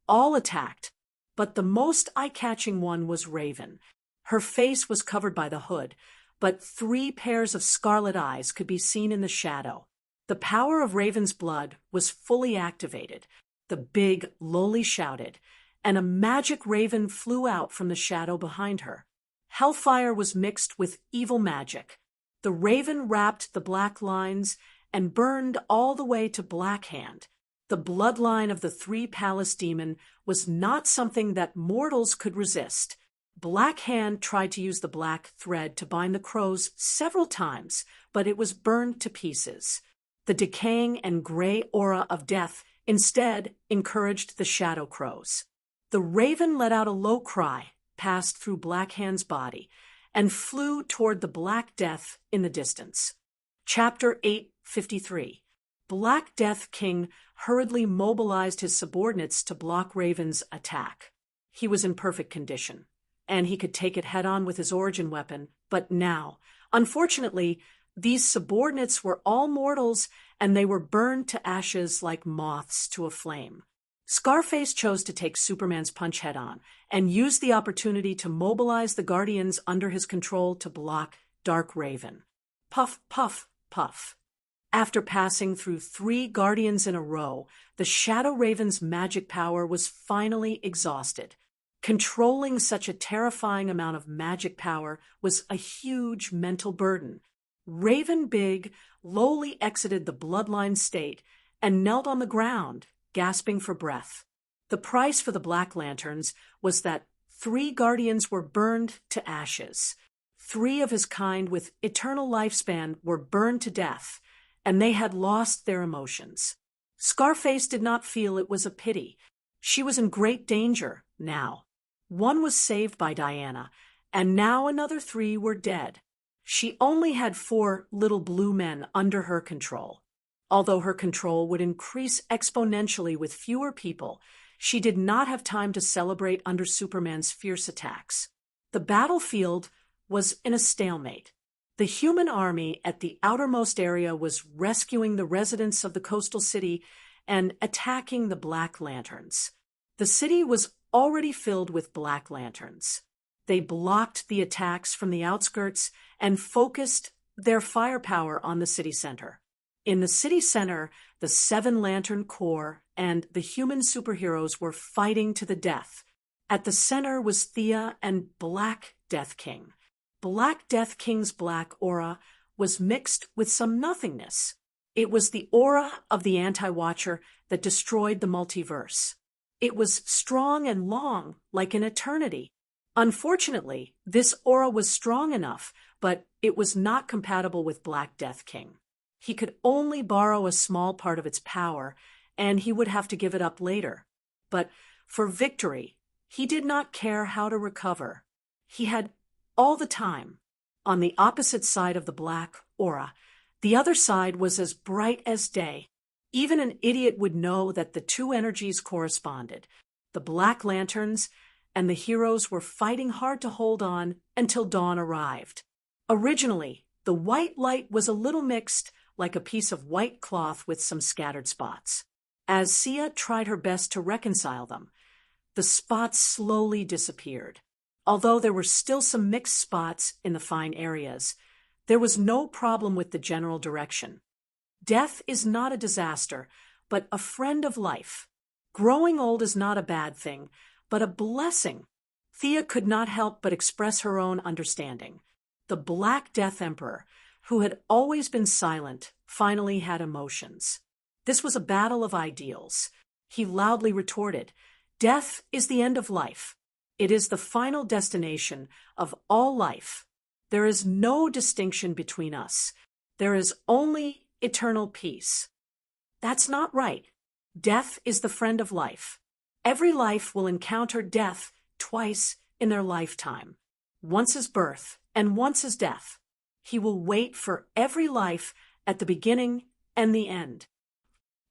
all attacked. But the most eye-catching one was Raven. Her face was covered by the hood, but 3 pairs of scarlet eyes could be seen in the shadow. The power of Raven's blood was fully activated. The big Loli shouted, and a magic raven flew out from the shadow behind her. Hellfire was mixed with evil magic. The raven wrapped the black lines and burned all the way to Black Hand. The bloodline of the 3 Palace Demon was not something that mortals could resist. Black Hand tried to use the black thread to bind the crows several times, but it was burned to pieces. The decaying and gray aura of death instead encouraged the shadow crows. The raven let out a low cry, passed through Black Hand's body, and flew toward the Black Death in the distance. Chapter 853. Black Death King hurriedly mobilized his subordinates to block Raven's attack. He was in perfect condition, and he could take it head-on with his origin weapon, but now, unfortunately, these subordinates were all mortals, and they were burned to ashes like moths to a flame. Scarface chose to take Superman's punch head-on and used the opportunity to mobilize the Guardians under his control to block Dark Raven. Puff, puff, puff. After passing through 3 Guardians in a row, the Shadow Raven's magic power was finally exhausted. Controlling such a terrifying amount of magic power was a huge mental burden. Raven Big lowly exited the bloodline state and knelt on the ground, gasping for breath. The price for the Black Lanterns was that 3 Guardians were burned to ashes. 3 of his kind with eternal lifespan were burned to death, and they had lost their emotions. Scarface did not feel it was a pity. She was in great danger now. 1 was saved by Diana, and now another 3 were dead. She only had 4 little blue men under her control. Although her control would increase exponentially with fewer people, she did not have time to celebrate under Superman's fierce attacks. The battlefield was in a stalemate. The human army at the outermost area was rescuing the residents of the coastal city and attacking the Black Lanterns. The city was already filled with Black Lanterns. They blocked the attacks from the outskirts and focused their firepower on the city center. In the city center, the 7 Lantern Corps and the human superheroes were fighting to the death. At the center was Thea and Black Death King. Black Death King's black aura was mixed with some nothingness. It was the aura of the anti-watcher that destroyed the multiverse. It was strong and long, like an eternity. Unfortunately, this aura was strong enough, but it was not compatible with Black Death King. He could only borrow a small part of its power, and he would have to give it up later. But for victory, he did not care how to recover. He had all the time. On the opposite side of the black aura, the other side was as bright as day. Even an idiot would know that the two energies corresponded. The Black Lanterns and the heroes were fighting hard to hold on until dawn arrived. Originally, the white light was a little mixed, like a piece of white cloth with some scattered spots. As Sia tried her best to reconcile them, the spots slowly disappeared. Although there were still some mixed spots in the fine areas, there was no problem with the general direction. Death is not a disaster, but a friend of life. Growing old is not a bad thing, but a blessing. Thea could not help but express her own understanding. The Black Death Emperor, who had always been silent, finally had emotions. This was a battle of ideals. He loudly retorted, "Death is the end of life. It is the final destination of all life. There is no distinction between us. There is only eternal peace." That's not right. Death is the friend of life. Every life will encounter death twice in their lifetime. Once is birth, and once is death. He will wait for every life at the beginning and the end.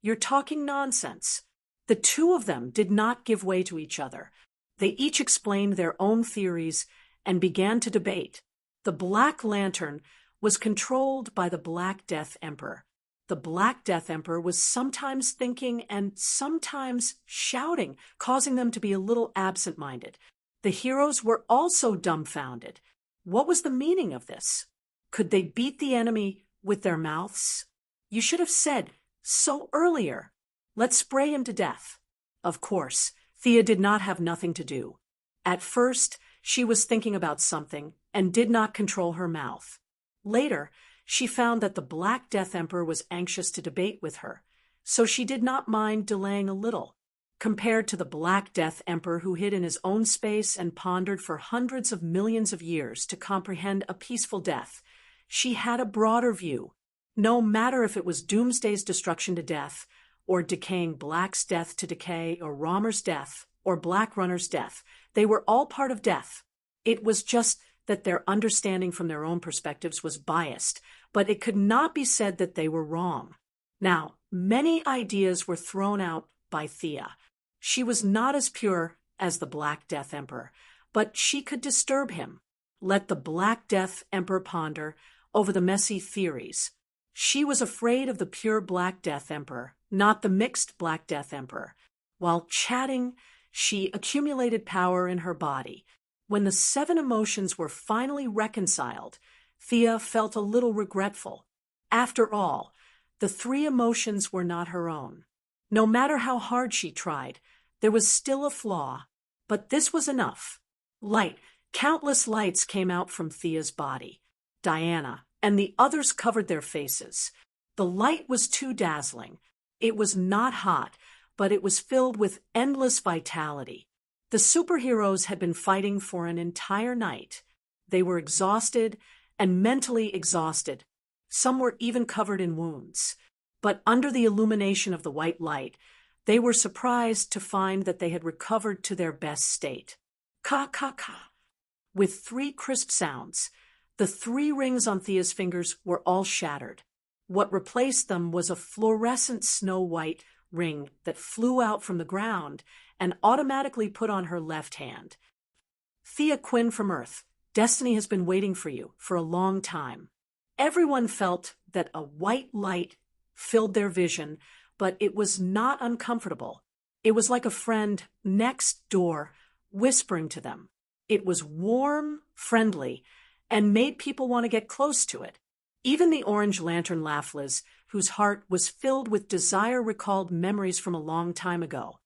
You're talking nonsense. The two of them did not give way to each other. They each explained their own theories and began to debate. The Black Lantern was controlled by the Black Death Emperor. The Black Death Emperor was sometimes thinking and sometimes shouting, causing them to be a little absent-minded. The heroes were also dumbfounded. What was the meaning of this? Could they beat the enemy with their mouths? You should have said so earlier. Let's spray him to death. Of course, Thea did not have nothing to do. At first, she was thinking about something and did not control her mouth. Later, she found that the Black Death Emperor was anxious to debate with her, so she did not mind delaying a little. Compared to the Black Death Emperor who hid in his own space and pondered for hundreds of millions of years to comprehend a peaceful death, she had a broader view. No matter if it was Doomsday's destruction to death, or decaying Black's death to decay, or Romer's death, or Black Runner's death, they were all part of death. It was just that their understanding from their own perspectives was biased, but it could not be said that they were wrong. Now, many ideas were thrown out by Thea. She was not as pure as the Black Death Emperor, but she could disturb him. Let the Black Death Emperor ponder over the messy theories. She was afraid of the pure Black Death Emperor, not the mixed Black Death Emperor. While chatting, she accumulated power in her body. When the 7 emotions were finally reconciled, Thea felt a little regretful. After all, the 3 emotions were not her own. No matter how hard she tried, there was still a flaw. But this was enough. Countless lights came out from Thea's body. Diana and the others covered their faces. The light was too dazzling. It was not hot, but it was filled with endless vitality. The superheroes had been fighting for an entire night. They were exhausted and mentally exhausted. Some were even covered in wounds. But under the illumination of the white light, they were surprised to find that they had recovered to their best state. Ka-ka-ka. With 3 crisp sounds, the 3 rings on Thea's fingers were all shattered. What replaced them was a fluorescent snow-white ring that flew out from the ground and automatically put on her left hand. "Thea Quinn from Earth, destiny has been waiting for you for a long time." Everyone felt that a white light filled their vision, but it was not uncomfortable. It was like a friend next door whispering to them. It was warm, friendly, and made people want to get close to it. Even the Orange Lantern Laughless, whose heart was filled with desire, recalled memories from a long time ago.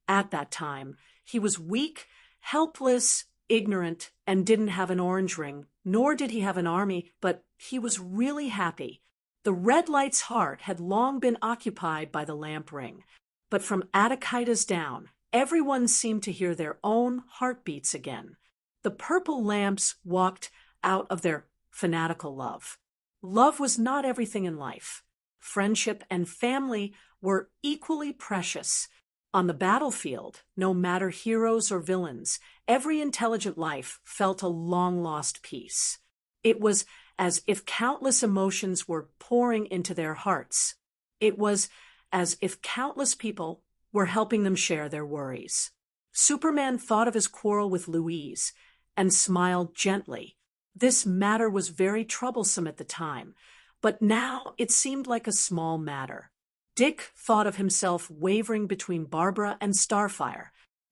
At that time, he was weak, helpless, ignorant and didn't have an orange ring, nor did he have an army, but he was really happy. The red light's heart had long been occupied by the lamp ring, but from Attikitas down, everyone seemed to hear their own heartbeats again. The purple lamps walked out of their fanatical love. Love was not everything in life. Friendship and family were equally precious. On the battlefield, no matter heroes or villains, every intelligent life felt a long-lost peace. It was as if countless emotions were pouring into their hearts. It was as if countless people were helping them share their worries. Superman thought of his quarrel with Louise and smiled gently. This matter was very troublesome at the time, but now it seemed like a small matter. Dick thought of himself wavering between Barbara and Starfire.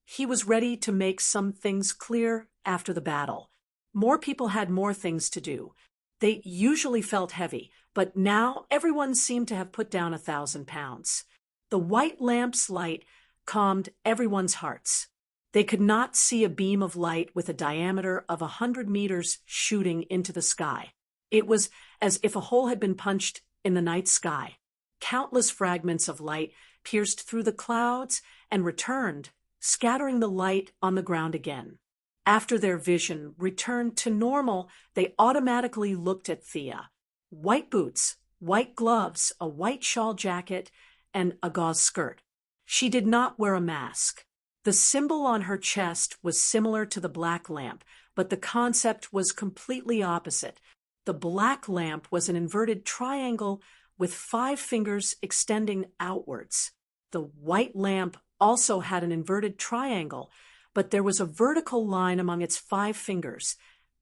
He was ready to make some things clear after the battle. More people had more things to do. They usually felt heavy, but now everyone seemed to have put down 1,000 pounds. The white lamp's light calmed everyone's hearts. They could not see a beam of light with a diameter of 100 meters shooting into the sky. It was as if a hole had been punched in the night sky. Countless fragments of light pierced through the clouds and returned, scattering the light on the ground again. After their vision returned to normal, they automatically looked at Thea. White boots, white gloves, a white shawl jacket, and a gauze skirt. She did not wear a mask. The symbol on her chest was similar to the black lamp, but the concept was completely opposite. The black lamp was an inverted triangle with 5 fingers extending outwards. The white lamp also had an inverted triangle, but there was a vertical line among its 5 fingers,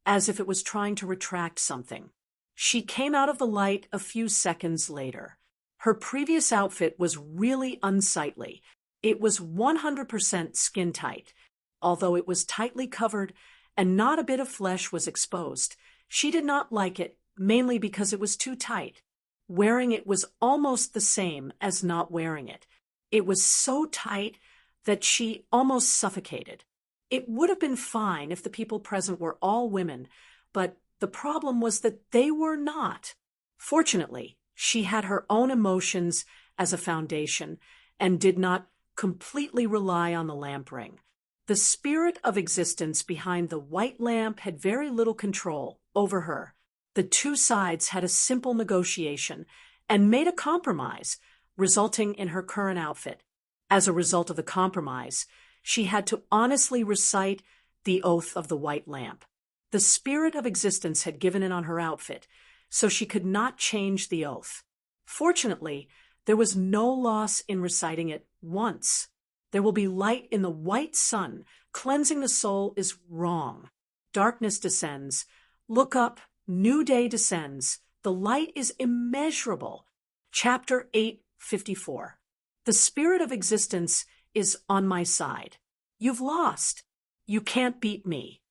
as if it was trying to retract something. She came out of the light a few seconds later. Her previous outfit was really unsightly. It was 100% skin tight. Although it was tightly covered and not a bit of flesh was exposed, she did not like it, mainly because it was too tight. Wearing it was almost the same as not wearing it. It was so tight that she almost suffocated. It would have been fine if the people present were all women, but the problem was that they were not. Fortunately, she had her own emotions as a foundation and did not completely rely on the lamp ring. The spirit of existence behind the white lamp had very little control over her. The two sides had a simple negotiation and made a compromise, resulting in her current outfit. As a result of the compromise, she had to honestly recite the oath of the white lamp. The spirit of existence had given in on her outfit, so she could not change the oath. Fortunately, there was no loss in reciting it once. There will be light in the white sun. Cleansing the soul is wrong. Darkness descends. Look up. New day descends. The light is immeasurable. Chapter 8:54. The spirit of existence is on my side. You've lost. You can't beat me.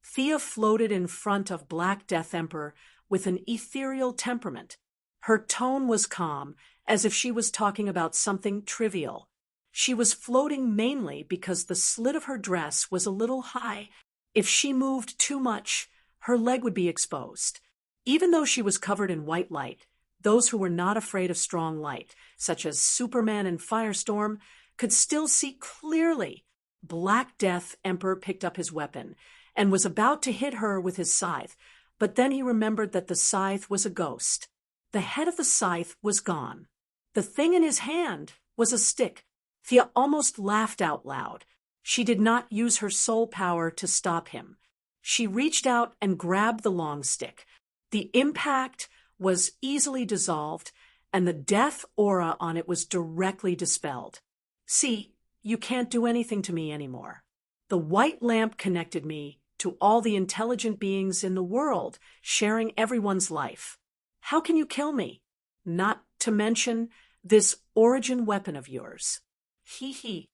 Thea floated in front of Black Death Emperor with an ethereal temperament. Her tone was calm, as if she was talking about something trivial. She was floating mainly because the slit of her dress was a little high. If she moved too much, her leg would be exposed. Even though she was covered in white light, those who were not afraid of strong light, such as Superman and Firestorm, could still see clearly. Black Death Emperor picked up his weapon and was about to hit her with his scythe, but then he remembered that the scythe was a ghost. The head of the scythe was gone. The thing in his hand was a stick. Thea almost laughed out loud. She did not use her soul power to stop him. She reached out and grabbed the long stick. The impact was easily dissolved, and the death aura on it was directly dispelled. See, you can't do anything to me anymore. The white lamp connected me to all the intelligent beings in the world, sharing everyone's life. How can you kill me? Not to mention this origin weapon of yours. Hee hee.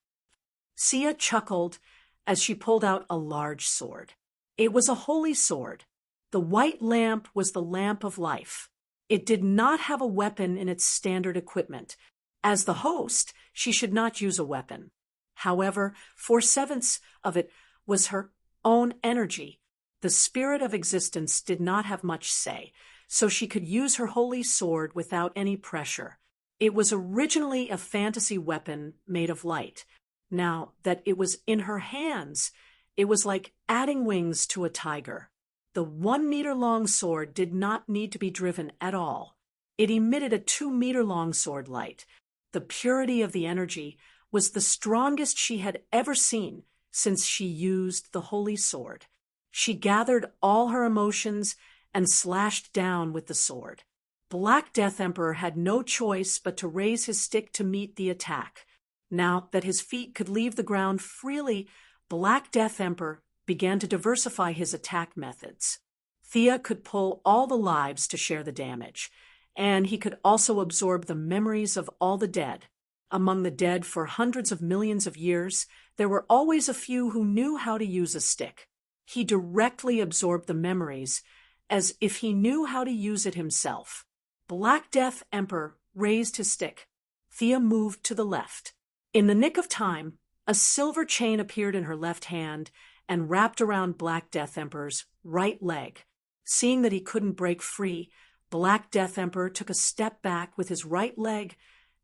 Sia chuckled as she pulled out a large sword. It was a holy sword. The white lamp was the lamp of life. It did not have a weapon in its standard equipment. As the host, she should not use a weapon. However, 4/7 of it was her own energy. The spirit of existence did not have much say, so she could use her holy sword without any pressure. It was originally a fantasy weapon made of light. Now that it was in her hands, it was like adding wings to a tiger. The 1-meter-long sword did not need to be driven at all. It emitted a 2-meter-long sword light. The purity of the energy was the strongest she had ever seen since she used the holy sword. She gathered all her emotions and slashed down with the sword. Black Death Emperor had no choice but to raise his stick to meet the attack. Now that his feet could leave the ground freely, Black Death Emperor began to diversify his attack methods. Thea could pull all the lives to share the damage, and he could also absorb the memories of all the dead. Among the dead for hundreds of millions of years, there were always a few who knew how to use a stick. He directly absorbed the memories, as if he knew how to use it himself. Black Death Emperor raised his stick. Thea moved to the left. In the nick of time, a silver chain appeared in her left hand and wrapped around Black Death Emperor's right leg. Seeing that he couldn't break free, Black Death Emperor took a step back with his right leg,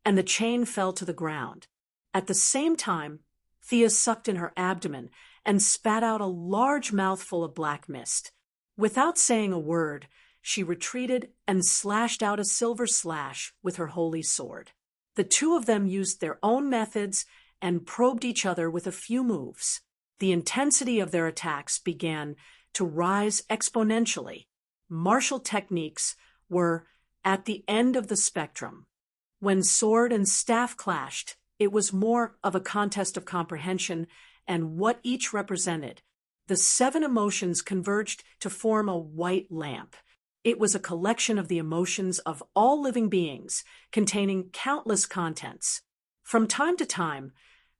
and the chain fell to the ground. At the same time, Thea sucked in her abdomen and spat out a large mouthful of black mist. Without saying a word, she retreated and slashed out a silver slash with her holy sword. The two of them used their own methods and probed each other with a few moves. The intensity of their attacks began to rise exponentially. Martial techniques were at the end of the spectrum. When sword and staff clashed, it was more of a contest of comprehension and what each represented. The 7 emotions converged to form a white lamp. It was a collection of the emotions of all living beings, containing countless contents. From time to time,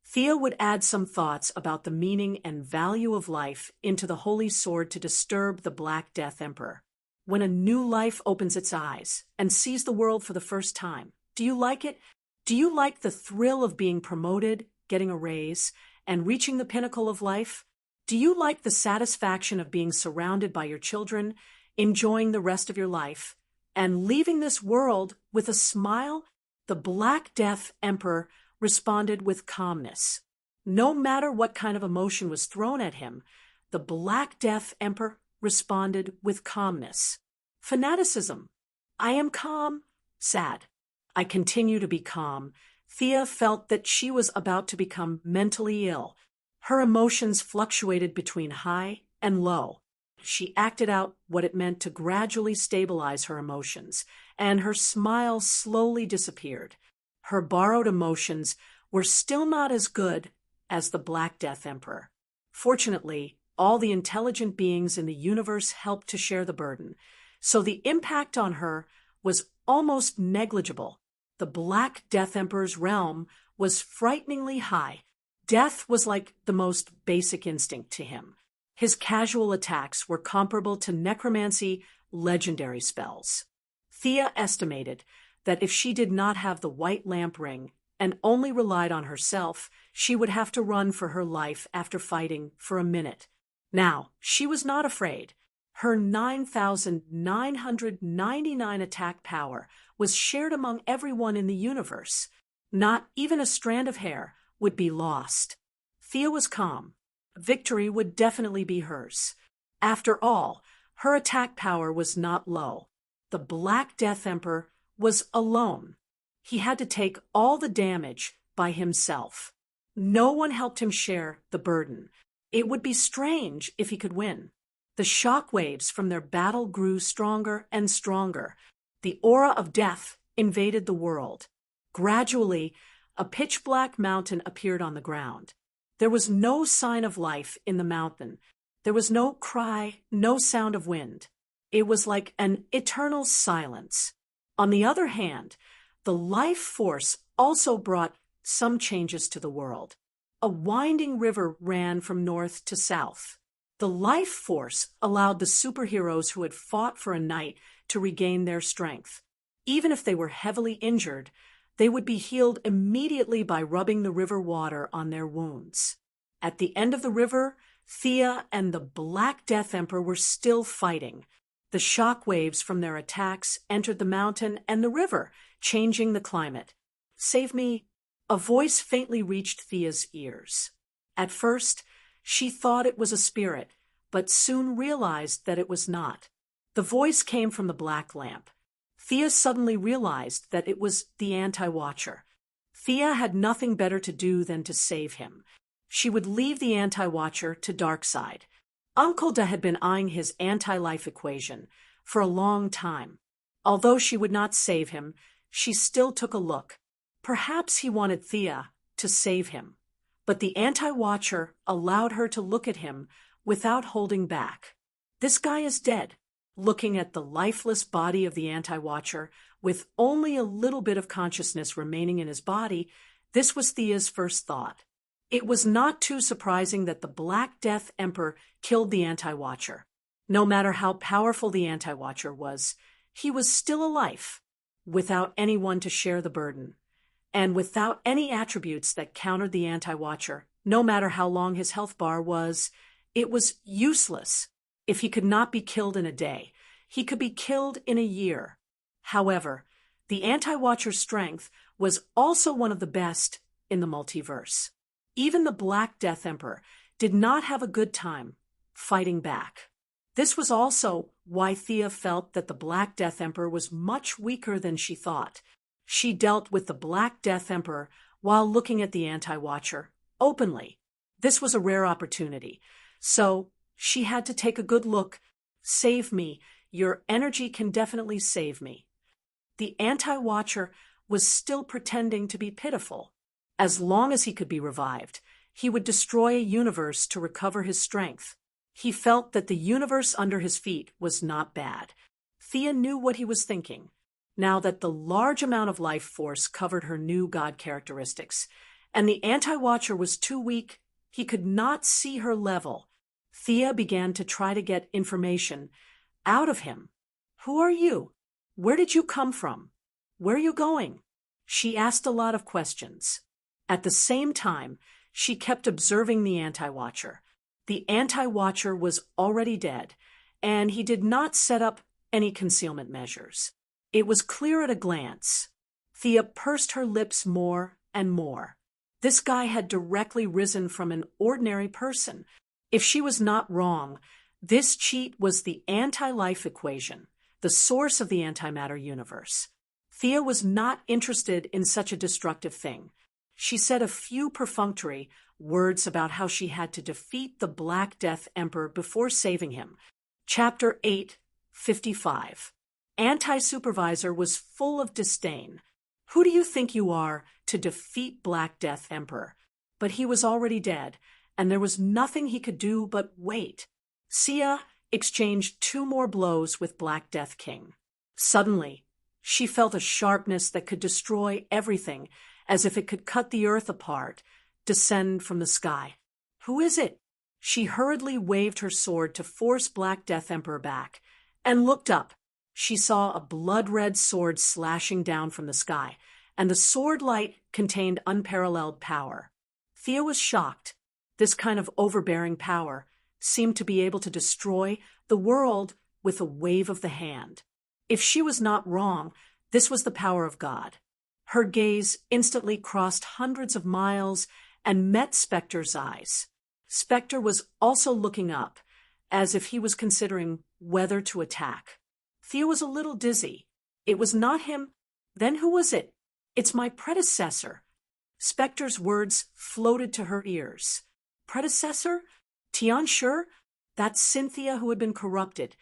Thea would add some thoughts about the meaning and value of life into the holy sword to disturb the Black Death Emperor. When a new life opens its eyes and sees the world for the first time, do you like it? Do you like the thrill of being promoted, getting a raise, and reaching the pinnacle of life? Do you like the satisfaction of being surrounded by your children, enjoying the rest of your life, and leaving this world with a smile? The Black Death Emperor responded with calmness. No matter what kind of emotion was thrown at him, the Black Death Emperor responded with calmness. Fanaticism. I am calm. Sad. I continue to be calm. Thea felt that she was about to become mentally ill. Her emotions fluctuated between high and low. She acted out what it meant to gradually stabilize her emotions, and her smile slowly disappeared. Her borrowed emotions were still not as good as the Black Death Emperor. Fortunately, all the intelligent beings in the universe helped to share the burden, so the impact on her was almost negligible. The Black Death Emperor's realm was frighteningly high. Death was like the most basic instinct to him. His casual attacks were comparable to necromancy legendary spells. Thea estimated that if she did not have the white lamp ring and only relied on herself, she would have to run for her life after fighting for a minute. Now, she was not afraid. Her 9,999 attack power was shared among everyone in the universe. Not even a strand of hair would be lost. Thea was calm. Victory would definitely be hers. After all, her attack power was not low. The Black Death Emperor was alone. He had to take all the damage by himself. No one helped him share the burden. It would be strange if he could win. The shock waves from their battle grew stronger and stronger. The aura of death invaded the world. Gradually, a pitch-black mountain appeared on the ground. There was no sign of life in the mountain. There was no cry, no sound of wind. It was like an eternal silence. On the other hand, the life force also brought some changes to the world. A winding river ran from north to south. The life force allowed the superheroes who had fought for a night to regain their strength. Even if they were heavily injured, they would be healed immediately by rubbing the river water on their wounds. At the end of the river, Thea and the Black Death Emperor were still fighting. The shock waves from their attacks entered the mountain and the river, changing the climate. "Save me," a voice faintly reached Thea's ears. At first, she thought it was a spirit, but soon realized that it was not. The voice came from the black lamp. Thea suddenly realized that it was the Anti-Watcher. Thea had nothing better to do than to save him. She would leave the Anti-Watcher to Darkside. Uncle Da had been eyeing his anti-life equation for a long time. Although she would not save him, she still took a look. Perhaps he wanted Thea to save him. But the Anti-Watcher allowed her to look at him without holding back. "This guy is dead." Looking at the lifeless body of the Anti-Watcher, with only a little bit of consciousness remaining in his body, this was Thea's first thought. It was not too surprising that the Black Death Emperor killed the Anti-Watcher. No matter how powerful the Anti-Watcher was, he was still alive, without anyone to share the burden, and without any attributes that countered the Anti-Watcher. No matter how long his health bar was, it was useless. If he could not be killed in a day, he could be killed in a year. However, the Anti-Watcher's strength was also one of the best in the multiverse. Even the Black Death Emperor did not have a good time fighting back. This was also why Thea felt that the Black Death Emperor was much weaker than she thought. She dealt with the Black Death Emperor while looking at the Anti-Watcher openly. This was a rare opportunity, so she had to take a good look. "Save me. Your energy can definitely save me." The Anti-Watcher was still pretending to be pitiful. As long as he could be revived, he would destroy a universe to recover his strength. He felt that the universe under his feet was not bad. Thea knew what he was thinking. Now that the large amount of life force covered her new god characteristics, and the Anti-Watcher was too weak, he could not see her level. Thea began to try to get information out of him. "Who are you? Where did you come from? Where are you going?" She asked a lot of questions. At the same time, she kept observing the Anti-Watcher. The Anti-Watcher was already dead, and he did not set up any concealment measures. It was clear at a glance. Thea pursed her lips more and more. This guy had directly risen from an ordinary person. If she was not wrong, this cheat was the anti-life equation, the source of the antimatter universe. Thea was not interested in such a destructive thing. She said a few perfunctory words about how she had to defeat the Black Death Emperor before saving him. Chapter 8:55. Anti-Supervisor was full of disdain. "Who do you think you are to defeat Black Death Emperor?" But he was already dead, and there was nothing he could do but wait. Thea exchanged 2 more blows with Black Death King. Suddenly, she felt a sharpness that could destroy everything, as if it could cut the earth apart, descend from the sky. "Who is it?" She hurriedly waved her sword to force Black Death Emperor back, and looked up. She saw a blood-red sword slashing down from the sky, and the sword light contained unparalleled power. Thea was shocked. This kind of overbearing power seemed to be able to destroy the world with a wave of the hand. If she was not wrong, this was the power of God. Her gaze instantly crossed hundreds of miles and met Spectre's eyes. Spectre was also looking up, as if he was considering whether to attack. Thea was a little dizzy. It was not him. Then who was it? "It's my predecessor." Spectre's words floated to her ears. Predecessor? Tian Sure? That's Cynthia who had been corrupted.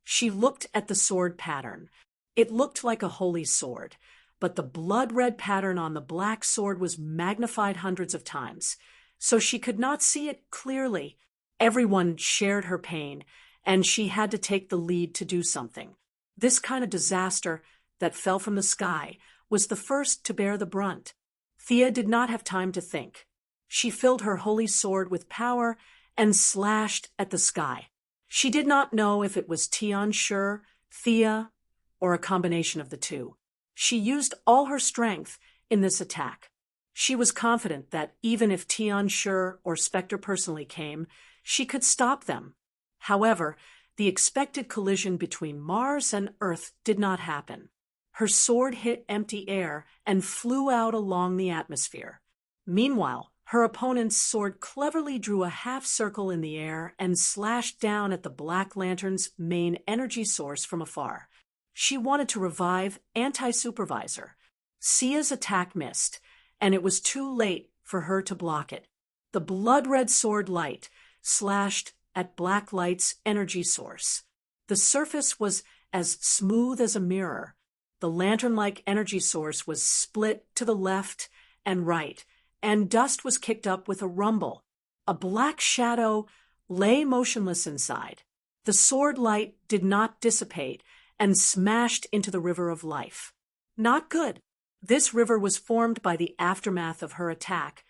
She looked at the sword pattern. It looked like a holy sword, but the blood-red pattern on the black sword was magnified hundreds of times, so she could not see it clearly. Everyone shared her pain, and she had to take the lead to do something. This kind of disaster that fell from the sky was the first to bear the brunt. Thea did not have time to think. She filled her holy sword with power and slashed at the sky. She did not know if it was Tian Sure, Thea, or a combination of the two. She used all her strength in this attack. She was confident that even if Tian Sure or Spectre personally came, she could stop them. However, the expected collision between Mars and Earth did not happen. Her sword hit empty air and flew out along the atmosphere. Meanwhile, her opponent's sword cleverly drew a half circle in the air and slashed down at the Black Lantern's main energy source from afar. She wanted to revive Anti-Supervisor. Sia's attack missed, and it was too late for her to block it. The blood-red sword light slashed at Black Light's energy source. The surface was as smooth as a mirror. The lantern-like energy source was split to the left and right, and dust was kicked up with a rumble. A black shadow lay motionless inside. The sword light did not dissipate and smashed into the river of life. Not good. This river was formed by the aftermath of her attack,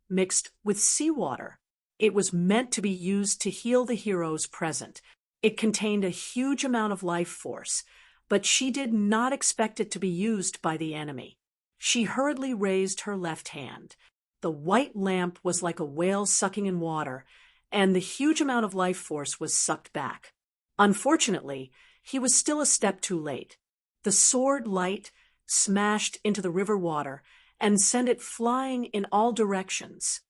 mixed with seawater. It was meant to be used to heal the heroes present. It contained a huge amount of life force, but she did not expect it to be used by the enemy. She hurriedly raised her left hand. The white lamp was like a whale sucking in water, and the huge amount of life force was sucked back. Unfortunately, he was still a step too late. The sword light smashed into the river water and sent it flying in all directions.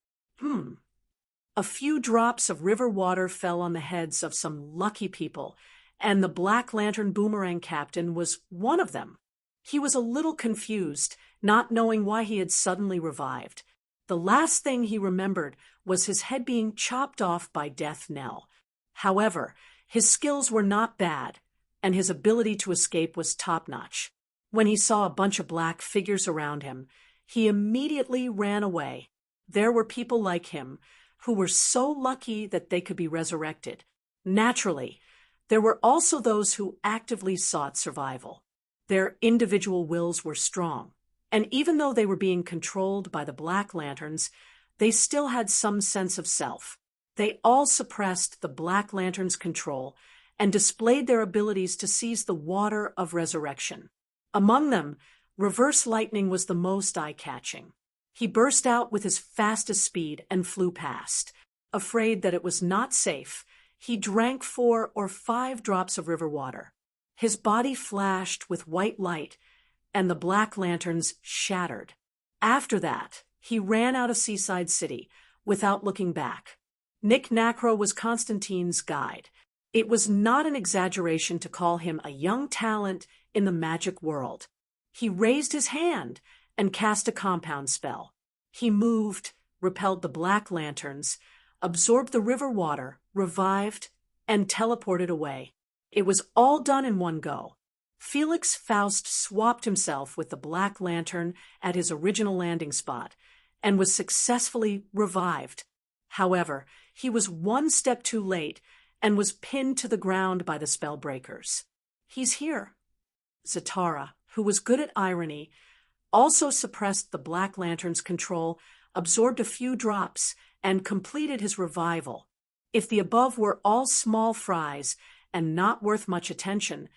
A few drops of river water fell on the heads of some lucky people, and the Black Lantern Boomerang Captain was one of them. He was a little confused, not knowing why he had suddenly revived. The last thing he remembered was his head being chopped off by Death Knell. However, his skills were not bad, and his ability to escape was top-notch. When he saw a bunch of black figures around him, he immediately ran away. There were people like him who were so lucky that they could be resurrected. Naturally, there were also those who actively sought survival. Their individual wills were strong, and even though they were being controlled by the Black Lanterns, they still had some sense of self. They all suppressed the Black Lantern's control and displayed their abilities to seize the water of resurrection. Among them, Reverse Lightning was the most eye-catching. He burst out with his fastest speed and flew past. Afraid that it was not safe, he drank 4 or 5 drops of river water. His body flashed with white light, and the Black Lanterns shattered. After that, he ran out of Seaside City without looking back. Nick Nacro was Constantine's guide. It was not an exaggeration to call him a young talent in the magic world. He raised his hand and cast a compound spell. He moved, repelled the Black Lanterns, absorbed the river water, revived, and teleported away. It was all done in one go. Felix Faust swapped himself with the Black Lantern at his original landing spot and was successfully revived. However, he was one step too late and was pinned to the ground by the Spellbreakers. He's here. Zatara, who was good at irony, also suppressed the Black Lantern's control, absorbed a few drops, and completed his revival. If the above were all small fries and not worth much attention,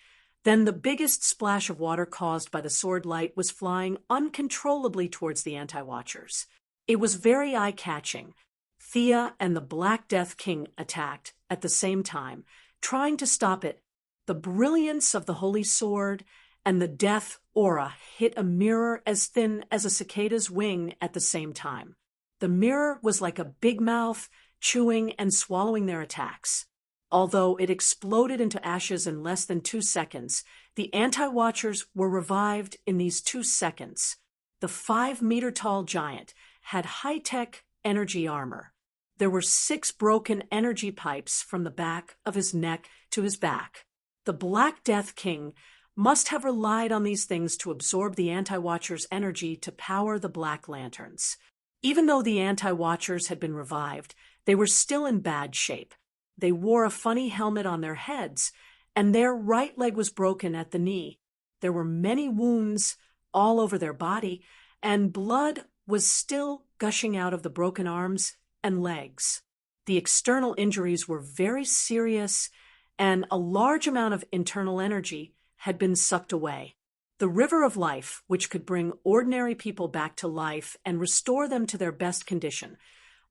then the biggest splash of water caused by the sword light was flying uncontrollably towards the Anti-Watchers. It was very eye-catching. Thea and the Black Death King attacked at the same time, trying to stop it. The brilliance of the Holy Sword and the death aura hit a mirror as thin as a cicada's wing at the same time. The mirror was like a big mouth, chewing and swallowing their attacks. Although it exploded into ashes in less than 2 seconds, the Anti-Watchers were revived in these 2 seconds. The 5-meter-tall giant had high-tech energy armor. There were 6 broken energy pipes from the back of his neck to his back. The Black Death King must have relied on these things to absorb the Anti-Watchers' energy to power the Black Lanterns. Even though the Anti-Watchers had been revived, they were still in bad shape. They wore a funny helmet on their heads, and their right leg was broken at the knee. There were many wounds all over their body, and blood was still gushing out of the broken arms and legs. The external injuries were very serious, and a large amount of internal energy had been sucked away. The river of life, which could bring ordinary people back to life and restore them to their best condition,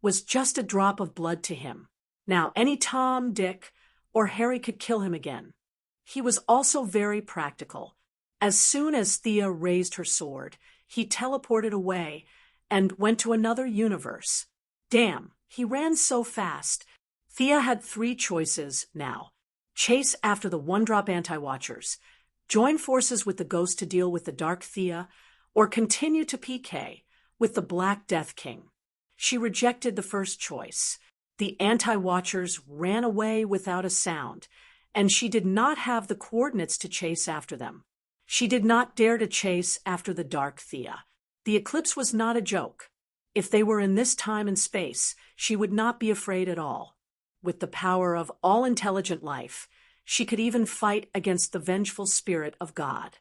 was just a drop of blood to him. Now, any Tom, Dick, or Harry could kill him again. He was also very practical. As soon as Thea raised her sword, he teleported away and went to another universe. Damn, he ran so fast. Thea had 3 choices now. Chase after the one-drop anti-watchers, join forces with the ghost to deal with the Dark Thea, or continue to PK with the Black Death King. She rejected the first choice. The anti-watchers ran away without a sound, and she did not have the coordinates to chase after them. She did not dare to chase after the Dark Thea. The eclipse was not a joke. If they were in this time and space, she would not be afraid at all. With the power of all-intelligent life, she could even fight against the vengeful spirit of God.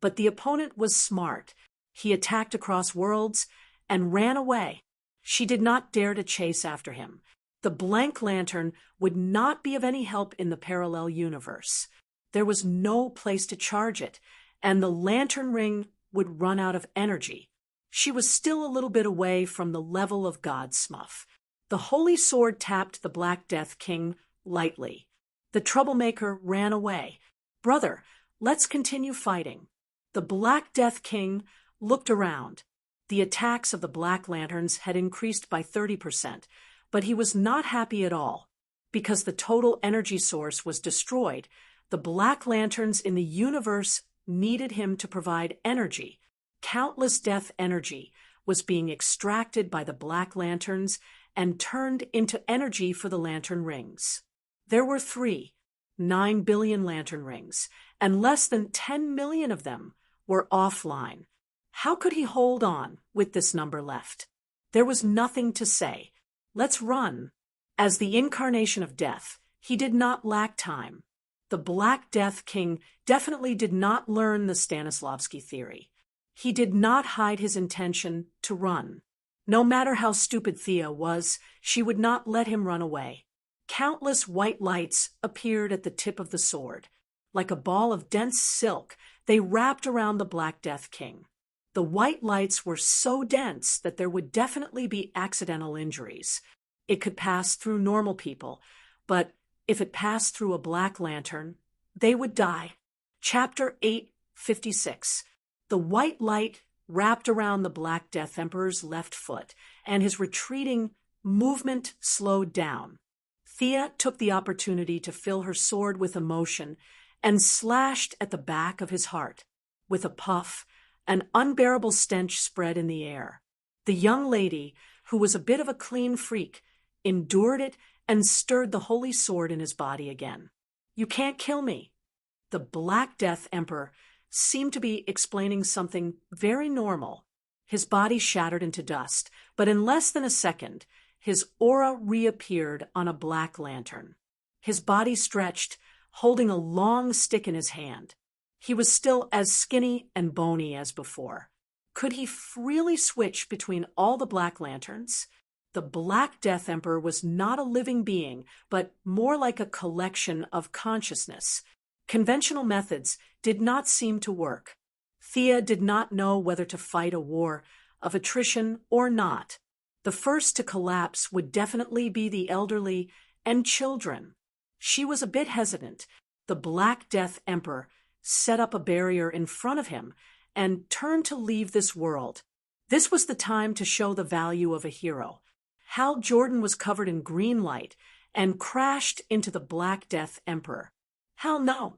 But the opponent was smart. He attacked across worlds and ran away. She did not dare to chase after him. The blank lantern would not be of any help in the parallel universe. There was no place to charge it, and the lantern ring would run out of energy. She was still a little bit away from the level of Godsmuff. The holy sword tapped the Black Death King lightly. The troublemaker ran away. Brother, let's continue fighting. The Black Death King looked around. The attacks of the Black Lanterns had increased by 30%, but he was not happy at all. Because the total energy source was destroyed, the Black Lanterns in the universe needed him to provide energy. Countless death energy was being extracted by the Black Lanterns and turned into energy for the lantern rings. There were 9 billion lantern rings, and less than 10 million of them were offline. How could he hold on with this number left? There was nothing to say. Let's run. As the incarnation of death, he did not lack time. The Black Death King definitely did not learn the Stanislavski theory. He did not hide his intention to run. No matter how stupid Thea was, she would not let him run away. Countless white lights appeared at the tip of the sword. Like a ball of dense silk, they wrapped around the Black Death King. The white lights were so dense that there would definitely be accidental injuries. It could pass through normal people, but if it passed through a Black Lantern, they would die. Chapter 856. The white light wrapped around the Black Death Emperor's left foot, and his retreating movement slowed down. Thea took the opportunity to fill her sword with emotion and slashed at the back of his heart. With a puff, an unbearable stench spread in the air. The young lady, who was a bit of a clean freak, endured it and stirred the holy sword in his body again. You can't kill me. The Black Death Emperor seemed to be explaining something very normal. His body shattered into dust, but in less than a second, his aura reappeared on a Black Lantern. His body stretched, holding a long stick in his hand. He was still as skinny and bony as before. Could he freely switch between all the Black Lanterns? The Black Death Emperor was not a living being, but more like a collection of consciousness. Conventional methods did not seem to work. Thea did not know whether to fight a war of attrition or not. The first to collapse would definitely be the elderly and children. She was a bit hesitant. The Black Death Emperor set up a barrier in front of him and turned to leave this world. This was the time to show the value of a hero. Hal Jordan was covered in green light and crashed into the Black Death Emperor. Hell no.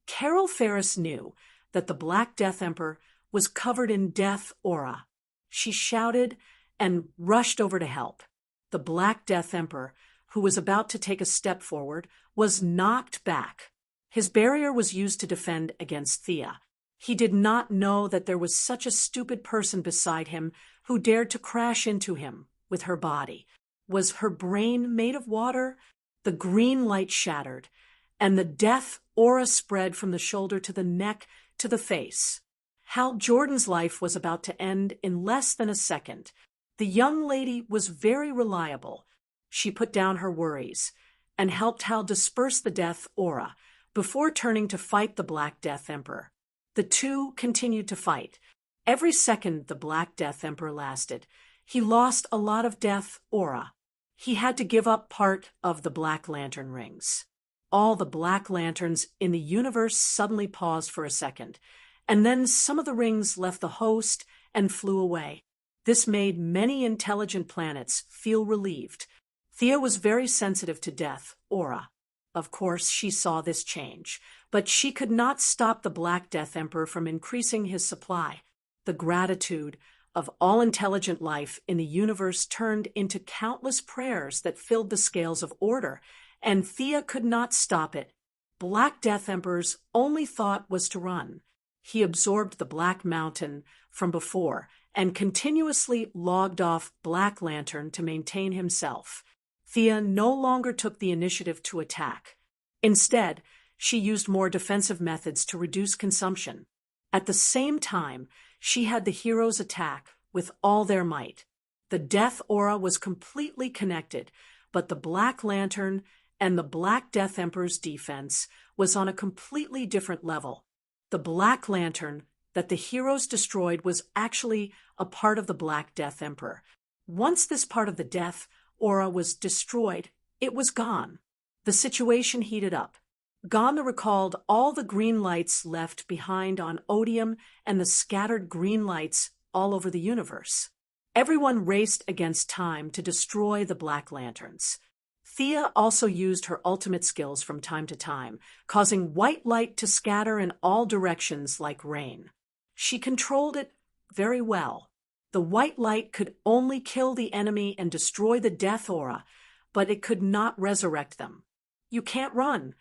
Carol Ferris knew that the Black Death Emperor was covered in death aura. She shouted and rushed over to help. The Black Death Emperor, who was about to take a step forward, was knocked back. His barrier was used to defend against Thea. He did not know that there was such a stupid person beside him who dared to crash into him with her body. Was her brain made of water? The green light shattered, and the death aura spread from the shoulder to the neck to the face. Hal Jordan's life was about to end in less than a second. The young lady was very reliable. She put down her worries and helped Hal disperse the death aura before turning to fight the Black Death Emperor. The two continued to fight. Every second the Black Death Emperor lasted, he lost a lot of death aura. he had to give up part of the Black Lantern rings. All the Black Lanterns in the universe suddenly paused for a second, and then some of the rings left the host and flew away. This made many intelligent planets feel relieved. Thea was very sensitive to death, aura. Of course, she saw this change, but she could not stop the Black Death Emperor from increasing his supply. The gratitude of all intelligent life in the universe turned into countless prayers that filled the scales of order, and Thea could not stop it. Black Death Emperor's only thought was to run. He absorbed the Black Mountain from before and continuously logged off Black Lantern to maintain himself. Thea no longer took the initiative to attack. Instead, she used more defensive methods to reduce consumption. At the same time, she had the heroes attack with all their might. The death aura was completely connected, but the Black Lantern and the Black Death Emperor's defense was on a completely different level. The Black Lantern that the heroes destroyed was actually a part of the Black Death Emperor. Once this part of the death aura was destroyed, it was gone. The situation heated up. Ganda recalled all the green lights left behind on Odium and the scattered green lights all over the universe. Everyone raced against time to destroy the Black Lanterns. Thea also used her ultimate skills from time to time, causing white light to scatter in all directions like rain. She controlled it very well. The white light could only kill the enemy and destroy the death aura, but it could not resurrect them. You can't run.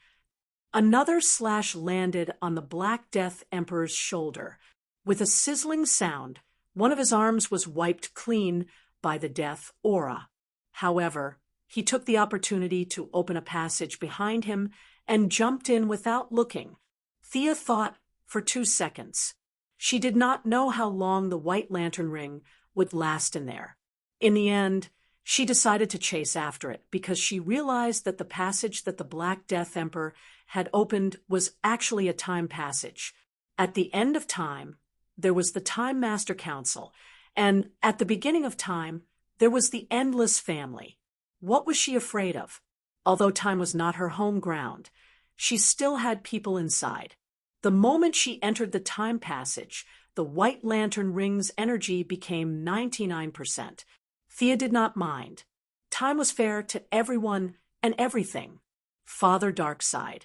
Another slash landed on the Black Death Emperor's shoulder. With a sizzling sound, one of his arms was wiped clean by the death aura. However, he took the opportunity to open a passage behind him and jumped in without looking. Thea thought for 2 seconds. She did not know how long the White Lantern ring would last in there. In the end, she decided to chase after it because she realized that the passage that the Black Death Emperor had opened was actually a time passage. At the end of time, there was the Time Master Council, and at the beginning of time, there was the Endless Family. What was she afraid of? Although time was not her home ground, she still had people inside. The moment she entered the time passage, the White Lantern ring's energy became 99%. Thea did not mind. Time was fair to everyone and everything. Father Darkseid.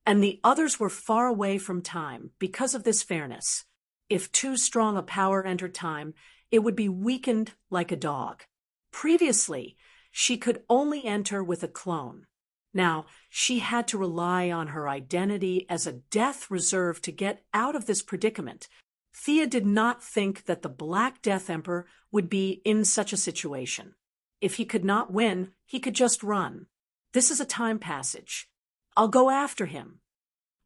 And the others were far away from time because of this fairness. If too strong a power entered time, it would be weakened like a dog. Previously, she could only enter with a clone. Now, she had to rely on her identity as a death reserve to get out of this predicament. Thea did not think that the Black Death Emperor would be in such a situation. If he could not win, he could just run. This is a time passage. I'll go after him.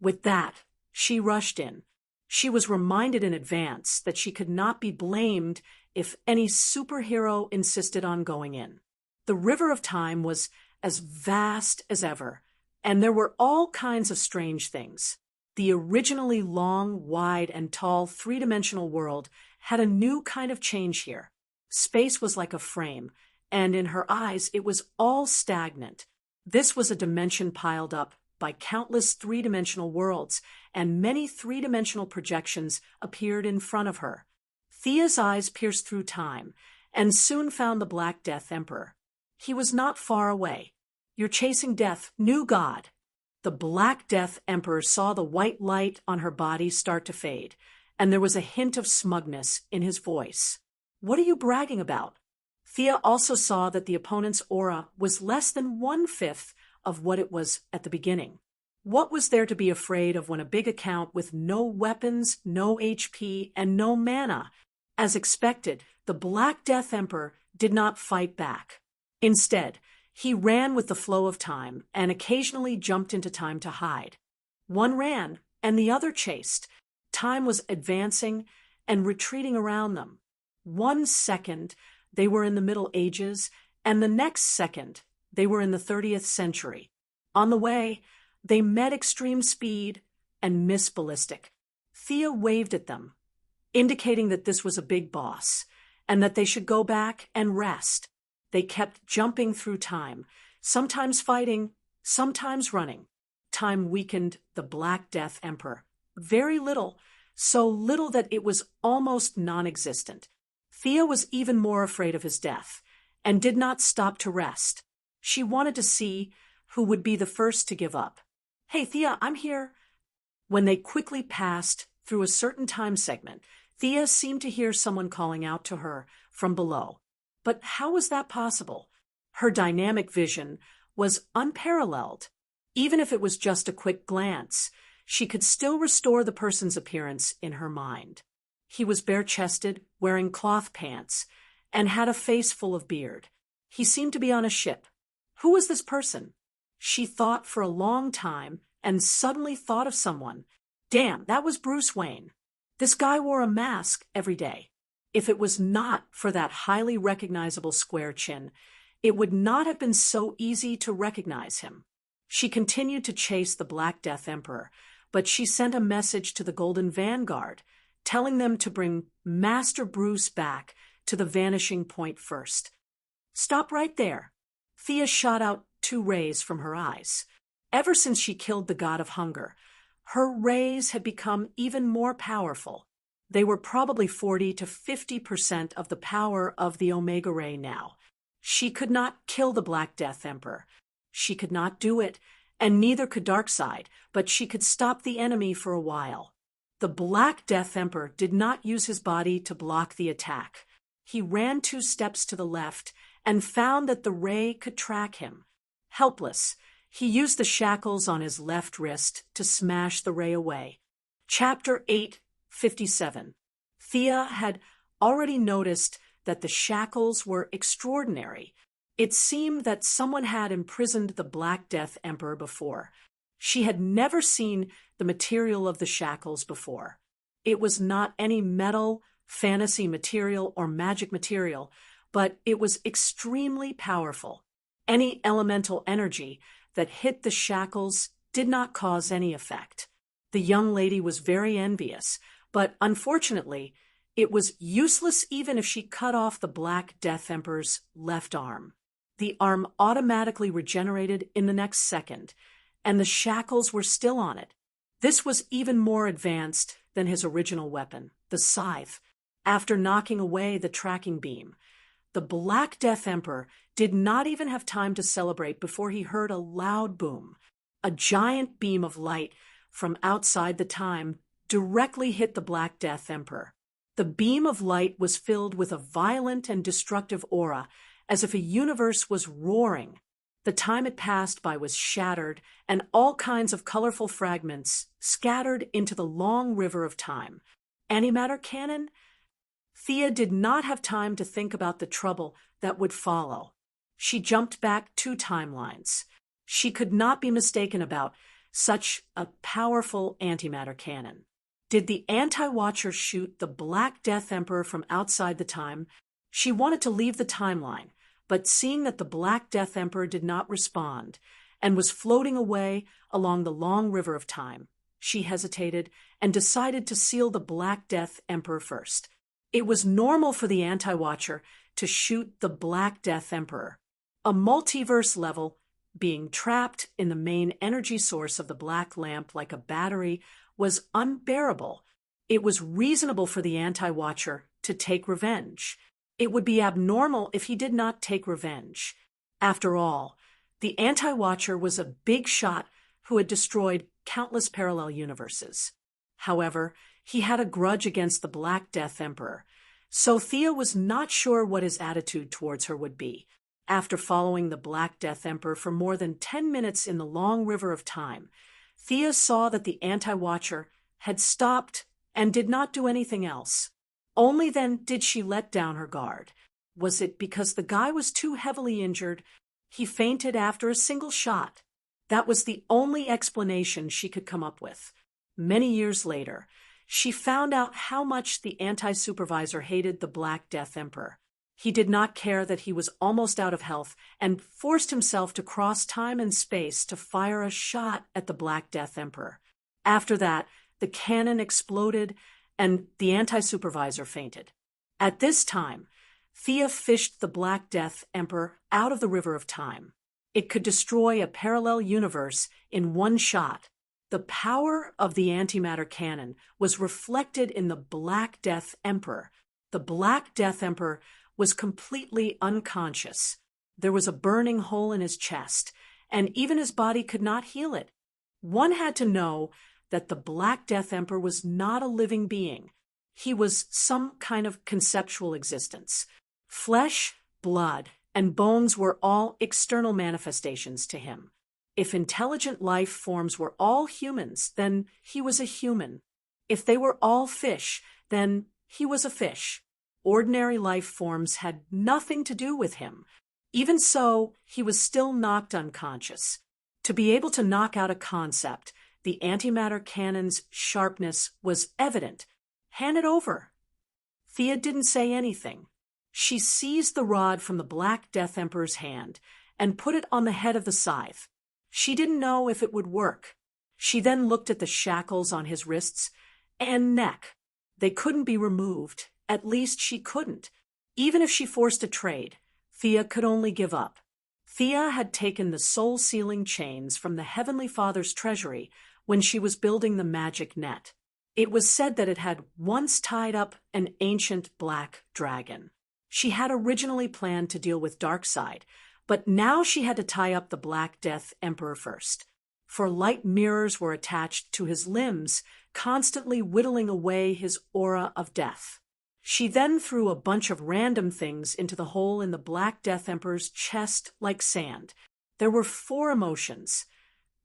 With that, she rushed in. She was reminded in advance that she could not be blamed if any superhero insisted on going in. The River of Time was as vast as ever, and there were all kinds of strange things. The originally long, wide, and tall three-dimensional world had a new kind of change here. Space was like a frame, and in her eyes it was all stagnant. This was a dimension piled up by countless three-dimensional worlds, and many three-dimensional projections appeared in front of her. Thea's eyes pierced through time, and soon found the Black Death Emperor. He was not far away. You're chasing death, new god. The Black Death Emperor saw the white light on her body start to fade, and there was a hint of smugness in his voice. What are you bragging about? Thea also saw that the opponent's aura was less than 1/5 of what it was at the beginning. What was there to be afraid of when a big account with no weapons, no HP, and no mana? As expected, the Black Death Emperor did not fight back. Instead, he ran with the flow of time and occasionally jumped into time to hide. One ran, and the other chased. Time was advancing and retreating around them. 1 second, they were in the Middle Ages, and the next second, they were in the 30th century. On the way, they met extreme speed and missed ballistic. Thea waved at them, indicating that this was a big boss, and that they should go back and rest. They kept jumping through time, sometimes fighting, sometimes running. Time weakened the Black Death Emperor. Very little, so little that it was almost non-existent. Thea was even more afraid of his death, and did not stop to rest. She wanted to see who would be the first to give up. "Hey, Thea, I'm here." When they quickly passed through a certain time segment, Thea seemed to hear someone calling out to her from below. But how was that possible? Her dynamic vision was unparalleled. Even if it was just a quick glance, she could still restore the person's appearance in her mind. He was bare-chested, wearing cloth pants, and had a face full of beard. He seemed to be on a ship. Who was this person? She thought for a long time and suddenly thought of someone. Damn, that was Bruce Wayne. This guy wore a mask every day. If it was not for that highly recognizable square chin, it would not have been so easy to recognize him. She continued to chase the Black Death Emperor, but she sent a message to the Golden Vanguard, telling them to bring Master Bruce back to the vanishing point first. "Stop right there." Thea shot out 2 rays from her eyes. Ever since she killed the god of hunger, her rays had become even more powerful. They were probably 40 to 50% of the power of the Omega Ray now. She could not kill the Black Death Emperor. She could not do it, and neither could Darkseid, but she could stop the enemy for a while. The Black Death Emperor did not use his body to block the attack. He ran 2 steps to the left and found that the ray could track him. Helpless, he used the shackles on his left wrist to smash the ray away. Chapter 8:57. Thea had already noticed that the shackles were extraordinary. It seemed that someone had imprisoned the Black Death Emperor before. She had never seen the material of the shackles before. It was not any metal, fantasy material, or magic material, but it was extremely powerful. Any elemental energy that hit the shackles did not cause any effect. The young lady was very envious, but unfortunately, it was useless even if she cut off the Black Death Emperor's left arm. The arm automatically regenerated in the next second, and the shackles were still on it. This was even more advanced than his original weapon, the scythe. After knocking away the tracking beam, the Black Death Emperor did not even have time to celebrate before he heard a loud boom. A giant beam of light from outside the time directly hit the Black Death Emperor. The beam of light was filled with a violent and destructive aura, as if a universe was roaring. The time it passed by was shattered, and all kinds of colorful fragments scattered into the long river of time. Antimatter cannon? Thea did not have time to think about the trouble that would follow. She jumped back 2 timelines. She could not be mistaken about such a powerful antimatter cannon. Did the Anti-Watcher shoot the Black Death Emperor from outside the time? She wanted to leave the timeline, but seeing that the Black Death Emperor did not respond and was floating away along the long river of time, she hesitated and decided to seal the Black Death Emperor first. It was normal for the Anti-Watcher to shoot the Black Death Emperor. A multiverse level, being trapped in the main energy source of the black lamp like a battery, was unbearable. It was reasonable for the Anti-Watcher to take revenge. It would be abnormal if he did not take revenge. After all, the Anti-Watcher was a big shot who had destroyed countless parallel universes. However, he had a grudge against the Black Death Emperor, so Thea was not sure what his attitude towards her would be. After following the Black Death Emperor for more than 10 minutes in the long river of time, Thea saw that the Anti-Watcher had stopped and did not do anything else. Only then did she let down her guard. Was it because the guy was too heavily injured? He fainted after a single shot. That was the only explanation she could come up with. Many years later, she found out how much the anti-supervisor hated the Black Death Emperor. He did not care that he was almost out of health and forced himself to cross time and space to fire a shot at the Black Death Emperor. After that, the cannon exploded and the anti-supervisor fainted. At this time, Thea fished the Black Death Emperor out of the River of Time. It could destroy a parallel universe in one shot. The power of the antimatter cannon was reflected in the Black Death Emperor. The Black Death Emperor was completely unconscious. There was a burning hole in his chest, and even his body could not heal it. One had to know that the Black Death Emperor was not a living being. He was some kind of conceptual existence. Flesh, blood, and bones were all external manifestations to him. If intelligent life forms were all humans, then he was a human. If they were all fish, then he was a fish. Ordinary life forms had nothing to do with him. Even so, he was still knocked unconscious. To be able to knock out a concept, the antimatter cannon's sharpness was evident. Hand it over. Thea didn't say anything. She seized the rod from the Black Death Emperor's hand and put it on the head of the scythe. She didn't know if it would work. She then looked at the shackles on his wrists and neck. They couldn't be removed. At least she couldn't. Even if she forced a trade, Thea could only give up. Thea had taken the soul-sealing chains from the Heavenly Father's treasury when she was building the magic net. It was said that it had once tied up an ancient black dragon. She had originally planned to deal with Darkseid, but now she had to tie up the Black Death Emperor first. For light mirrors were attached to his limbs, constantly whittling away his aura of death. She then threw a bunch of random things into the hole in the Black Death Emperor's chest like sand. There were 4 emotions: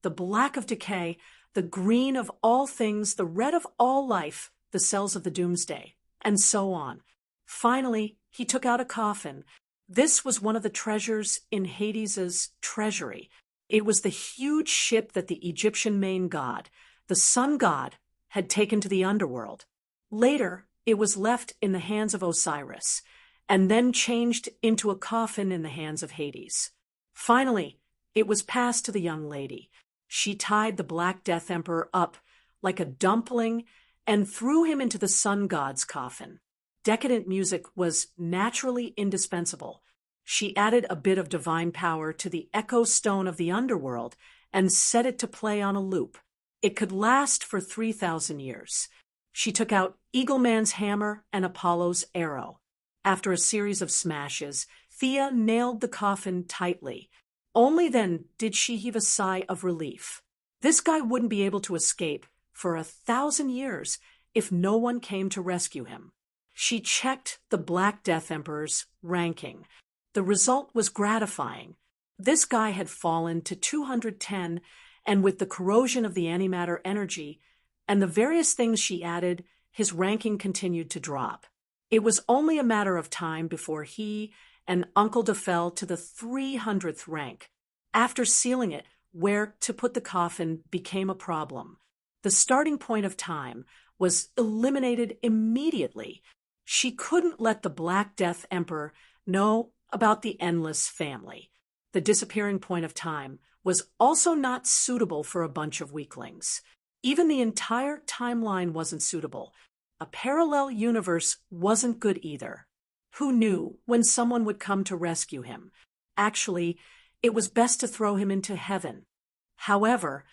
the black of decay, the green of all things, the red of all life, the cells of the doomsday, and so on. Finally, he took out a coffin. This was one of the treasures in Hades's treasury. It was the huge ship that the Egyptian main god, the sun god, had taken to the underworld. Later, it was left in the hands of Osiris, and then changed into a coffin in the hands of Hades. Finally, it was passed to the young lady. She tied the Black Death Emperor up like a dumpling and threw him into the sun god's coffin. Decadent music was naturally indispensable. She added a bit of divine power to the echo stone of the underworld and set it to play on a loop. It could last for 3,000 years. She took out Eagleman's hammer and Apollo's arrow. After a series of smashes, Thea nailed the coffin tightly. Only then did she heave a sigh of relief. This guy wouldn't be able to escape for 1,000 years if no one came to rescue him. She checked the Black Death Emperor's ranking. The result was gratifying. This guy had fallen to 210, and with the corrosion of the antimatter energy and the various things she added, his ranking continued to drop. It was only a matter of time before he and Uncle Da fell to the 300th rank. After sealing it, where to put the coffin became a problem. The starting point of time was eliminated immediately. She couldn't let the Black Death Emperor know about the Endless family. The disappearing point of time was also not suitable for a bunch of weaklings. Even the entire timeline wasn't suitable. A parallel universe wasn't good either. Who knew when someone would come to rescue him? Actually, it was best to throw him into heaven. However,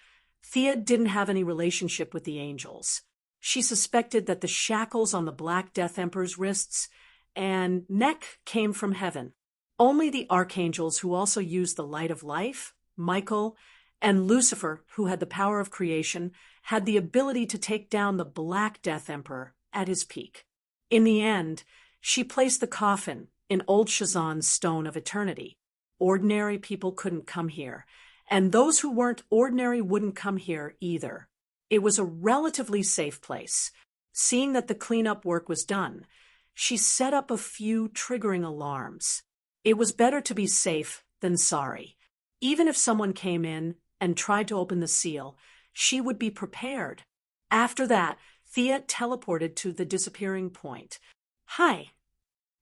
Thea didn't have any relationship with the angels. She suspected that the shackles on the Black Death Emperor's wrists and neck came from heaven. Only the archangels, who also used the light of life, Michael, and Lucifer, who had the power of creation, had the ability to take down the Black Death Emperor at his peak. In the end, she placed the coffin in old Shazan's Stone of Eternity. Ordinary people couldn't come here, and those who weren't ordinary wouldn't come here either. It was a relatively safe place. Seeing that the cleanup work was done, she set up a few triggering alarms. It was better to be safe than sorry. Even if someone came in and tried to open the seal, she would be prepared. After that, Thea teleported to the disappearing point. Hi.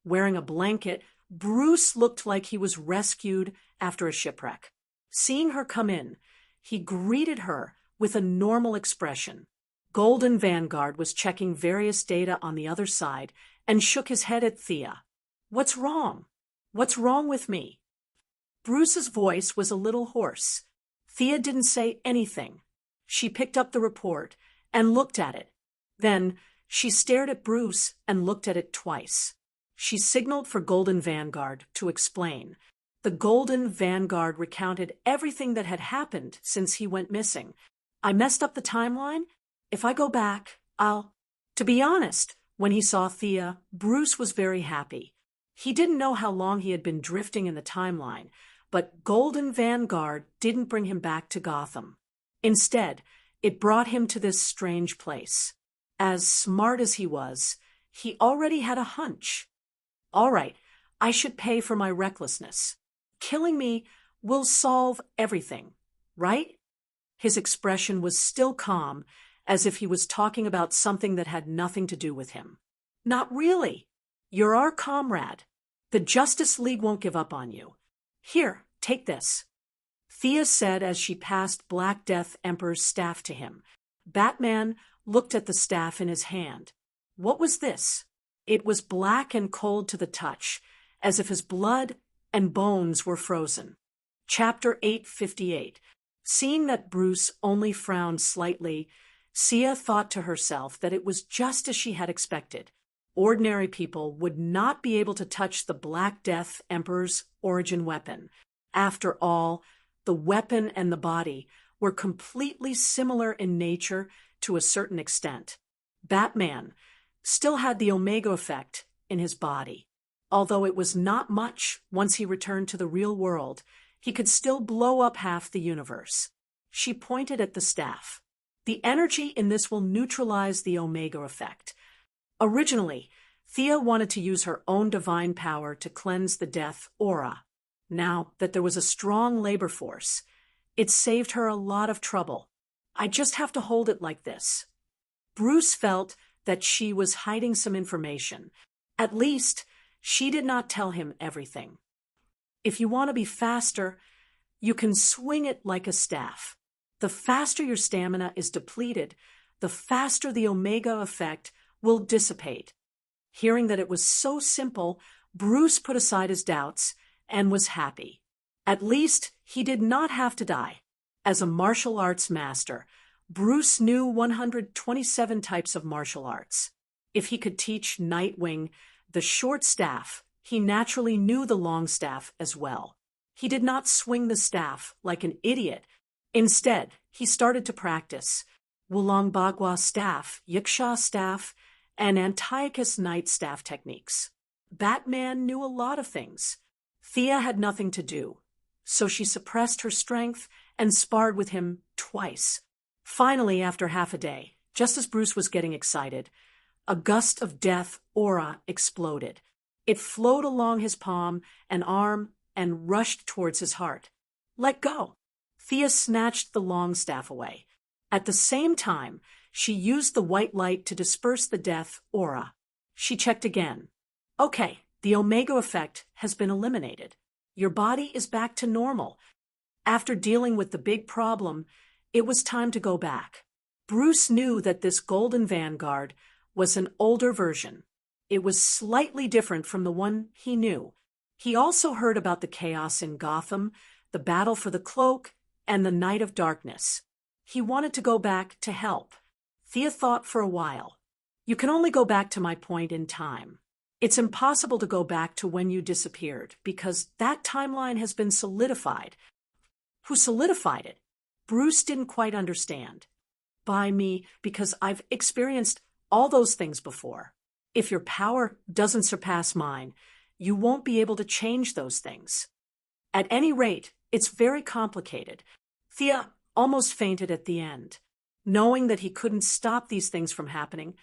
Wearing a blanket, Bruce looked like he was rescued after a shipwreck. Seeing her come in, he greeted her with a normal expression. Golden Vanguard was checking various data on the other side and shook his head at Thea. What's wrong? What's wrong with me? Bruce's voice was a little hoarse. Thea didn't say anything. She picked up the report and looked at it. Then she stared at Bruce and looked at it twice. She signaled for Golden Vanguard to explain. The Golden Vanguard recounted everything that had happened since he went missing. I messed up the timeline? If I go back, I'll… To be honest, when he saw Thea, Bruce was very happy. He didn't know how long he had been drifting in the timeline, but Golden Vanguard didn't bring him back to Gotham. Instead, it brought him to this strange place. As smart as he was, he already had a hunch. All right, I should pay for my recklessness. Killing me will solve everything, right? His expression was still calm, as if he was talking about something that had nothing to do with him. Not really. You're our comrade. The Justice League won't give up on you. Here, take this. Thea said as she passed Black Death Emperor's staff to him. Batman looked at the staff in his hand. What was this? It was black and cold to the touch, as if his blood and bones were frozen. Chapter 858. Seeing that Bruce only frowned slightly, Sia thought to herself that it was just as she had expected. Ordinary people would not be able to touch the Black Death Emperor's origin weapon. After all, the weapon and the body were completely similar in nature to a certain extent. Batman still had the Omega effect in his body. Although it was not much once he returned to the real world, he could still blow up half the universe. She pointed at the staff. The energy in this will neutralize the Omega effect. Originally, Thea wanted to use her own divine power to cleanse the death aura. Now that there was a strong labor force, it saved her a lot of trouble. I just have to hold it like this. Bruce felt that she was hiding some information. At least, she did not tell him everything. If you want to be faster, you can swing it like a staff. The faster your stamina is depleted, the faster the Omega effect will dissipate. Hearing that it was so simple, Bruce put aside his doubts and was happy. At least he did not have to die. As a martial arts master, Bruce knew 127 types of martial arts. If he could teach Nightwing the short staff, he naturally knew the long staff as well. He did not swing the staff like an idiot. Instead, he started to practice Wulong Bagua staff, Yiksha staff, and Antiochus Knight staff techniques. Batman knew a lot of things. Thea had nothing to do, so she suppressed her strength and sparred with him twice. Finally, after half a day, just as Bruce was getting excited, a gust of death aura exploded. It flowed along his palm and arm and rushed towards his heart. Let go. Thea snatched the long staff away. At the same time, she used the white light to disperse the death aura. She checked again. Okay, the Omega effect has been eliminated. Your body is back to normal. After dealing with the big problem, it was time to go back. Bruce knew that this Golden Vanguard was an older version. It was slightly different from the one he knew. He also heard about the chaos in Gotham, the battle for the cloak, and the Night of Darkness. He wanted to go back to help. Thea thought for a while. You can only go back to my point in time. It's impossible to go back to when you disappeared, because that timeline has been solidified. Who solidified it? Bruce didn't quite understand. By me, because I've experienced all those things before. If your power doesn't surpass mine, you won't be able to change those things. At any rate, it's very complicated. Thea almost fainted at the end. Knowing that he couldn't stop these things from happening,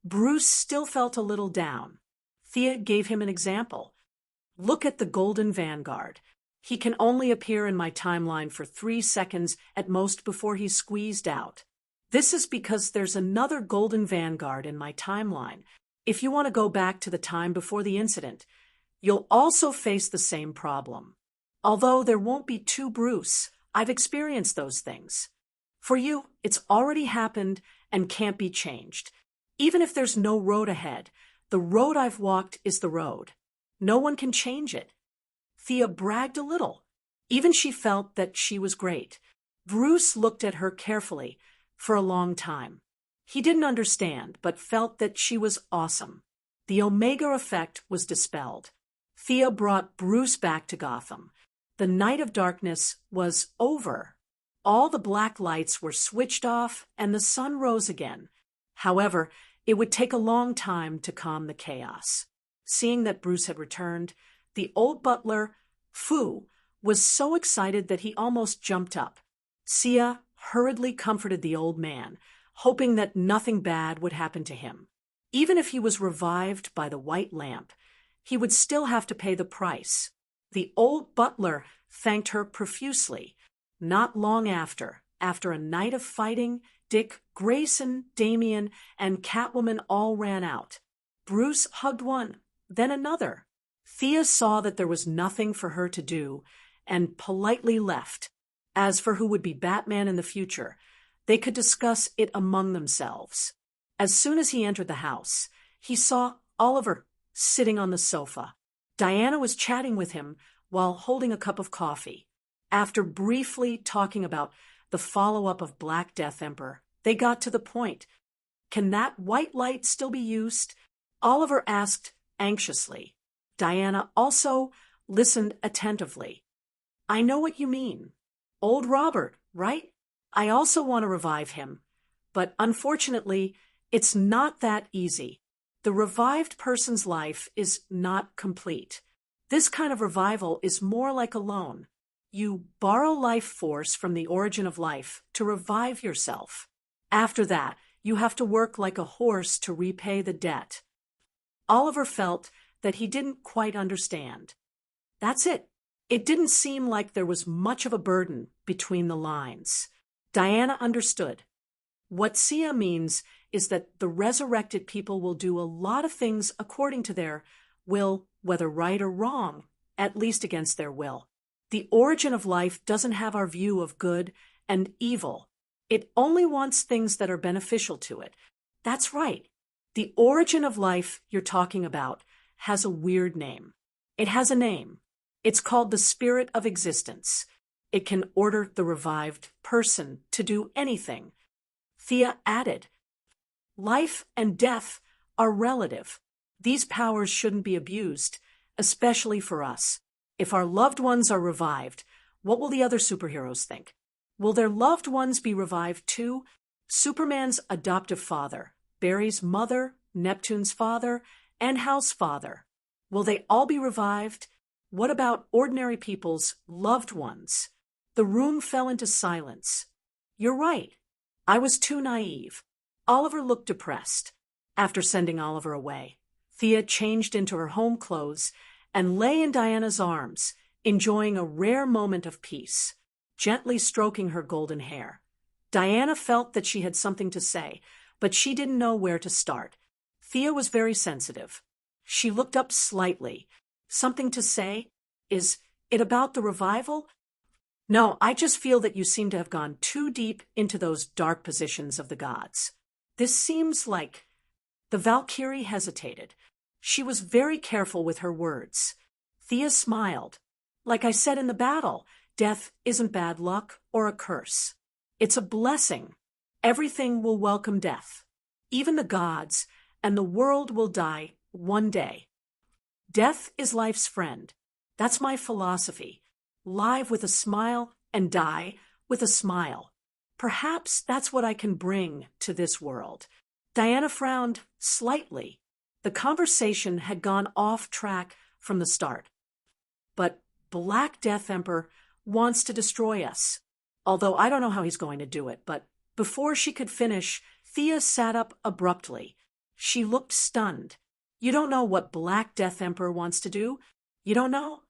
Bruce still felt a little down. Thea gave him an example. Look at the Golden Vanguard. He can only appear in my timeline for 3 seconds at most before he's squeezed out. This is because there's another Golden Vanguard in my timeline. If you want to go back to the time before the incident, you'll also face the same problem. Although there won't be two Bruce, I've experienced those things. For you, it's already happened and can't be changed. Even if there's no road ahead, the road I've walked is the road. No one can change it. Thea bragged a little. Even she felt that she was great. Bruce looked at her carefully for a long time. He didn't understand, but felt that she was awesome. The Omega effect was dispelled. Thea brought Bruce back to Gotham. The night of darkness was over. All the black lights were switched off and the sun rose again. However, it would take a long time to calm the chaos. Seeing that Bruce had returned, the old butler, Fu, was so excited that he almost jumped up. Sia hurriedly comforted the old man, hoping that nothing bad would happen to him. Even if he was revived by the white lamp, he would still have to pay the price. The old butler thanked her profusely. Not long after a night of fighting, Dick, Grayson, Damien, and Catwoman all ran out. Bruce hugged one, then another. Thea saw that there was nothing for her to do and politely left. As for who would be Batman in the future, they could discuss it among themselves. As soon as he entered the house, he saw Oliver sitting on the sofa. Diana was chatting with him while holding a cup of coffee. After briefly talking about the follow-up of Black Death Emperor, they got to the point. Can that white light still be used? Oliver asked anxiously. Diana also listened attentively. I know what you mean. Old Robert, right? I also want to revive him. But unfortunately, it's not that easy. The revived person's life is not complete. This kind of revival is more like a loan. You borrow life force from the origin of life to revive yourself. After that, you have to work like a horse to repay the debt. Oliver felt that he didn't quite understand. That's it. It didn't seem like there was much of a burden between the lines. Diana understood. What Sia means is that the resurrected people will do a lot of things according to their will, whether right or wrong, at least against their will. The origin of life doesn't have our view of good and evil. It only wants things that are beneficial to it. That's right. The origin of life you're talking about has a weird name. It has a name. It's called the spirit of existence. It can order the revived person to do anything. Thea added, life and death are relative. These powers shouldn't be abused, especially for us. If our loved ones are revived, what will the other superheroes think? Will their loved ones be revived too? Superman's adoptive father, Barry's mother, Neptune's father, and Hal's father. Will they all be revived? What about ordinary people's loved ones? The room fell into silence. You're right. I was too naive. Oliver looked depressed. After sending Oliver away, Thea changed into her home clothes and lay in Diana's arms, enjoying a rare moment of peace, gently stroking her golden hair. Diana felt that she had something to say, but she didn't know where to start. Thea was very sensitive. She looked up slightly. Something to say? Is it about the revival? No, I just feel that you seem to have gone too deep into those dark positions of the gods. This seems like... The Valkyrie hesitated. She was very careful with her words. Thea smiled. Like I said in the battle, death isn't bad luck or a curse. It's a blessing. Everything will welcome death. Even the gods, and the world will die one day. Death is life's friend. That's my philosophy. Live with a smile and die with a smile. Perhaps that's what I can bring to this world. Diana frowned slightly. The conversation had gone off track from the start. But Black Death Emperor wants to destroy us. Although I don't know how he's going to do it, but before she could finish, Thea sat up abruptly. She looked stunned. You don't know what Black Death Emperor wants to do? You don't know?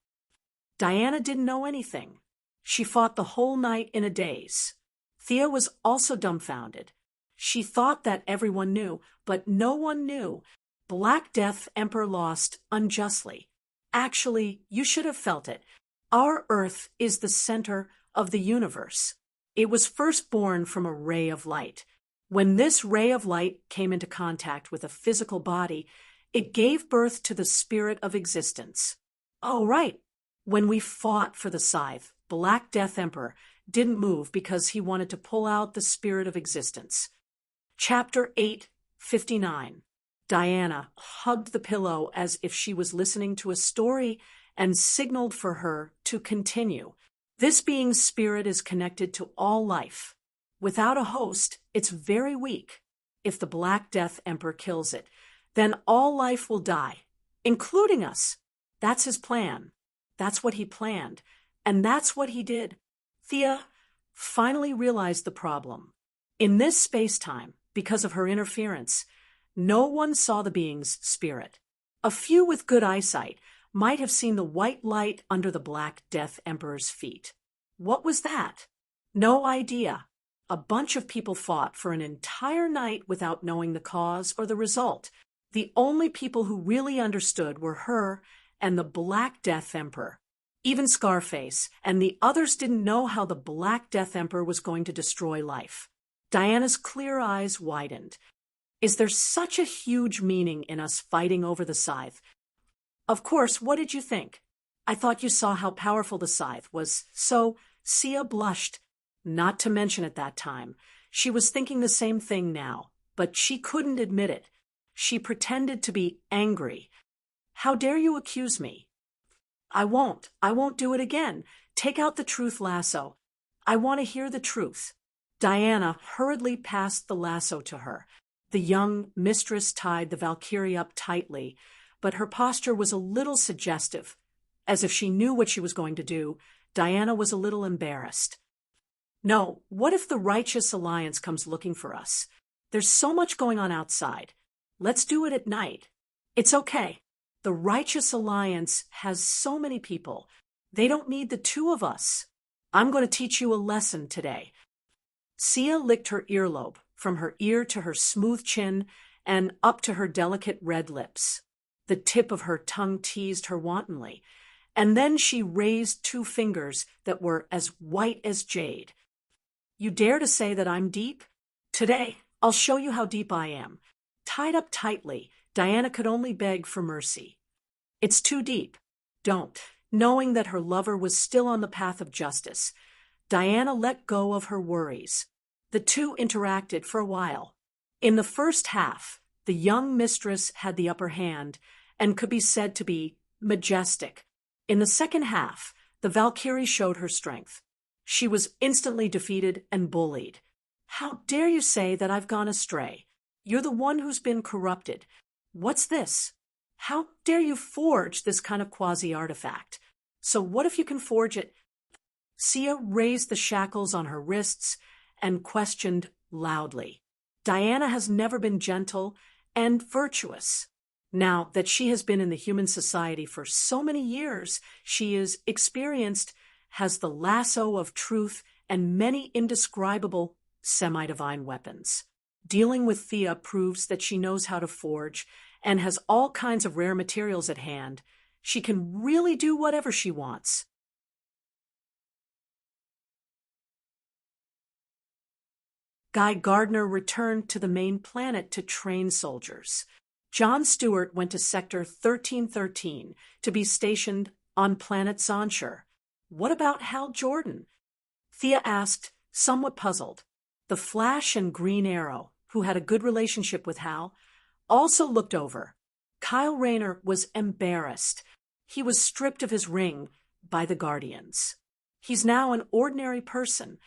Diana didn't know anything. She fought the whole night in a daze. Thea was also dumbfounded. She thought that everyone knew, but no one knew. Black Death Emperor lost unjustly. Actually, you should have felt it. Our Earth is the center of the universe. It was first born from a ray of light. When this ray of light came into contact with a physical body, It gave birth to the spirit of existence. Oh, right. When we fought for the scythe, Black Death Emperor didn't move because he wanted to pull out the spirit of existence. Chapter 8:59. Diana hugged the pillow as if she was listening to a story and signaled for her to continue. This being's spirit is connected to all life. Without a host, it's very weak. If the Black Death Emperor kills it, then all life will die, including us. That's his plan. That's what he planned. And that's what he did. Thea finally realized the problem. In this space-time, because of her interference, no one saw the being's spirit. A few with good eyesight might have seen the white light under the Black Death Emperor's feet. What was that? No idea. A bunch of people fought for an entire night without knowing the cause or the result. The only people who really understood were her and the Black Death Emperor. Even Scarface and the others didn't know how the Black Death Emperor was going to destroy life. Diana's clear eyes widened. Is there such a huge meaning in us fighting over the scythe? Of course, what did you think? I thought you saw how powerful the scythe was, so Sia blushed. Not to mention at that time, she was thinking the same thing now, but she couldn't admit it. She pretended to be angry. How dare you accuse me? I won't do it again. Take out the truth lasso. I want to hear the truth. Diana hurriedly passed the lasso to her. The young mistress tied the Valkyrie up tightly, but her posture was a little suggestive. As if she knew what she was going to do, Diana was a little embarrassed. No, what if the Righteous Alliance comes looking for us? There's so much going on outside. Let's do it at night. It's okay. The Righteous Alliance has so many people. They don't need the two of us. I'm going to teach you a lesson today. Sia licked her earlobe, from her ear to her smooth chin and up to her delicate red lips. The tip of her tongue teased her wantonly, and then she raised two fingers that were as white as jade. You dare to say that I'm deep? Today, I'll show you how deep I am. Tied up tightly, Diana could only beg for mercy. It's too deep. Don't. Knowing that her lover was still on the path of justice, Diana let go of her worries. The two interacted for a while. In the first half, the young mistress had the upper hand and could be said to be majestic. In the second half, the Valkyrie showed her strength. She was instantly defeated and bullied. How dare you say that I've gone astray? You're the one who's been corrupted. What's this? How dare you forge this kind of quasi-artifact? So what if you can forge it? Sia raised the shackles on her wrists and questioned loudly. Diana has never been gentle and virtuous. Now that she has been in the human society for so many years, she is experienced, has the lasso of truth and many indescribable semi-divine weapons. Dealing with Thea proves that she knows how to forge and has all kinds of rare materials at hand. She can really do whatever she wants. Guy Gardner returned to the main planet to train soldiers. Jon Stewart went to Sector 1313 to be stationed on planet Zonshur. What about Hal Jordan? Thea asked, somewhat puzzled. The Flash and Green Arrow, who had a good relationship with Hal, also looked over. Kyle Rayner was embarrassed. He was stripped of his ring by the Guardians. He's now an ordinary person.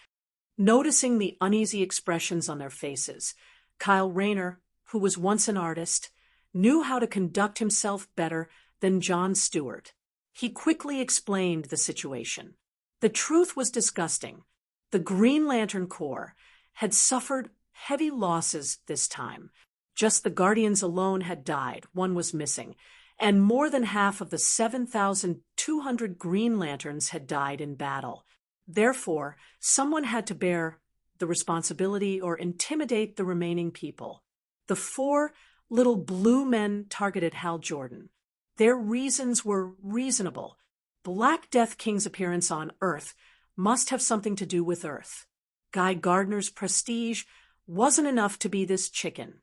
Noticing the uneasy expressions on their faces, Kyle Rayner, who was once an artist, knew how to conduct himself better than Jon Stewart. He quickly explained the situation. The truth was disgusting. The Green Lantern Corps had suffered heavy losses this time. Just the Guardians alone had died, one was missing, and more than half of the 7,200 Green Lanterns had died in battle. Therefore, someone had to bear the responsibility or intimidate the remaining people. The 4 little blue men targeted Hal Jordan. Their reasons were reasonable. Black Death King's appearance on Earth must have something to do with Earth. Guy Gardner's prestige wasn't enough to be this chicken.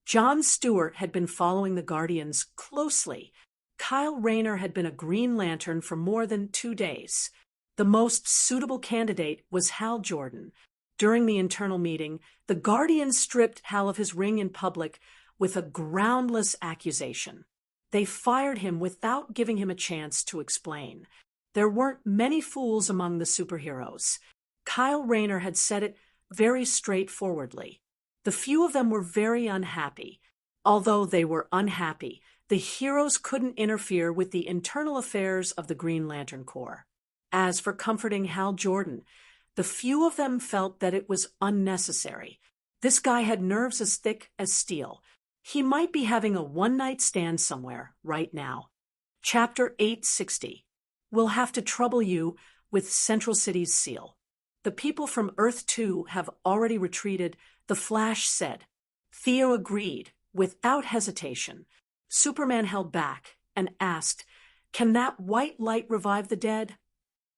Jon Stewart had been following the Guardians closely. Kyle Rayner had been a Green Lantern for more than 2 days. The most suitable candidate was Hal Jordan. During the internal meeting, the Guardians stripped Hal of his ring in public with a groundless accusation. They fired him without giving him a chance to explain. There weren't many fools among the superheroes. Kyle Rayner had said it very straightforwardly. The few of them were very unhappy. Although they were unhappy, the heroes couldn't interfere with the internal affairs of the Green Lantern Corps. As for comforting Hal Jordan, the few of them felt that it was unnecessary. This guy had nerves as thick as steel. He might be having a one-night stand somewhere right now. Chapter 860. We'll have to trouble you with Central City's seal. The people from Earth 2 have already retreated, the Flash said. Theo agreed, without hesitation. Superman held back and asked, "Can that white light revive the dead?"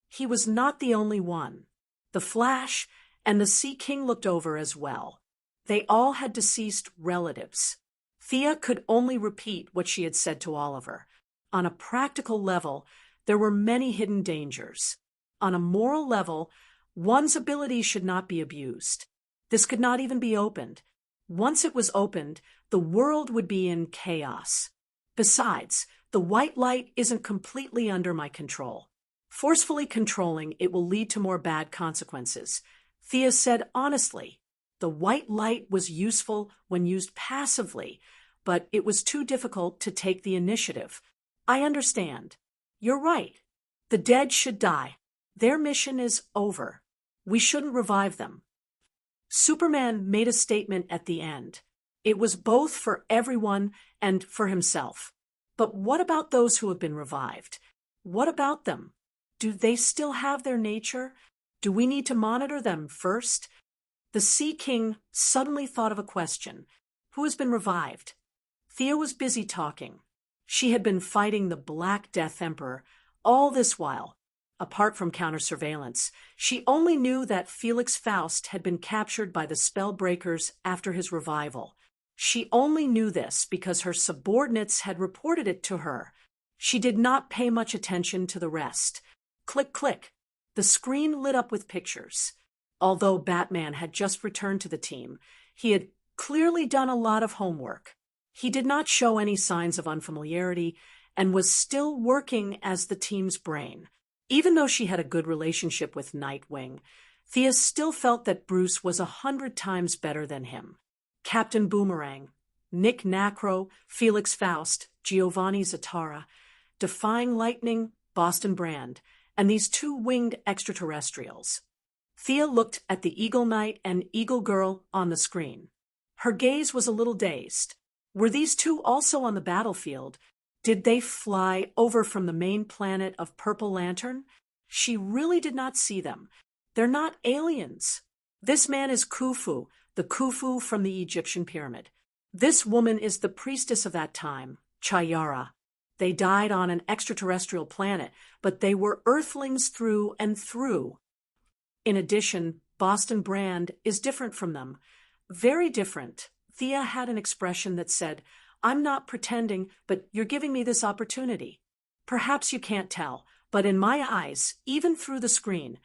He was not the only one. The Flash and the Sea King looked over as well. They all had deceased relatives. Thea could only repeat what she had said to Oliver. On a practical level, there were many hidden dangers. On a moral level, one's ability should not be abused. This could not even be opened. Once it was opened, the world would be in chaos. Besides, the white light isn't completely under my control. Forcefully controlling it will lead to more bad consequences. Thea said honestly. The white light was useful when used passively, but it was too difficult to take the initiative. I understand. You're right. The dead should die. Their mission is over. We shouldn't revive them. Superman made a statement at the end. It was both for everyone and for himself. But what about those who have been revived? What about them? Do they still have their nature? Do we need to monitor them first? The Sea King suddenly thought of a question. Who has been revived? Thea was busy talking. She had been fighting the Black Death Emperor all this while. Apart from counter-surveillance, she only knew that Felix Faust had been captured by the Spellbreakers after his revival. She only knew this because her subordinates had reported it to her. She did not pay much attention to the rest. Click, click. The screen lit up with pictures. Although Batman had just returned to the team, he had clearly done a lot of homework. He did not show any signs of unfamiliarity and was still working as the team's brain. Even though she had a good relationship with Nightwing, Thea still felt that Bruce was 100 times better than him. Captain Boomerang, Nick Nacro, Felix Faust, Giovanni Zatara, Defying Lightning, Boston Brand, and these 2 winged extraterrestrials. Thea looked at the Eagle Knight and Eagle Girl on the screen. Her gaze was a little dazed. Were these 2 also on the battlefield? Did they fly over from the main planet of Purple Lantern? She really did not see them. They're not aliens. This man is Khufu, the Khufu from the Egyptian pyramid. This woman is the priestess of that time, Chayara. They died on an extraterrestrial planet, but they were Earthlings through and through. In addition, Boston Brand is different from them. Very different. Thea had an expression that said, "I'm not pretending, but you're giving me this opportunity." Perhaps you can't tell, but in my eyes, even through the screen,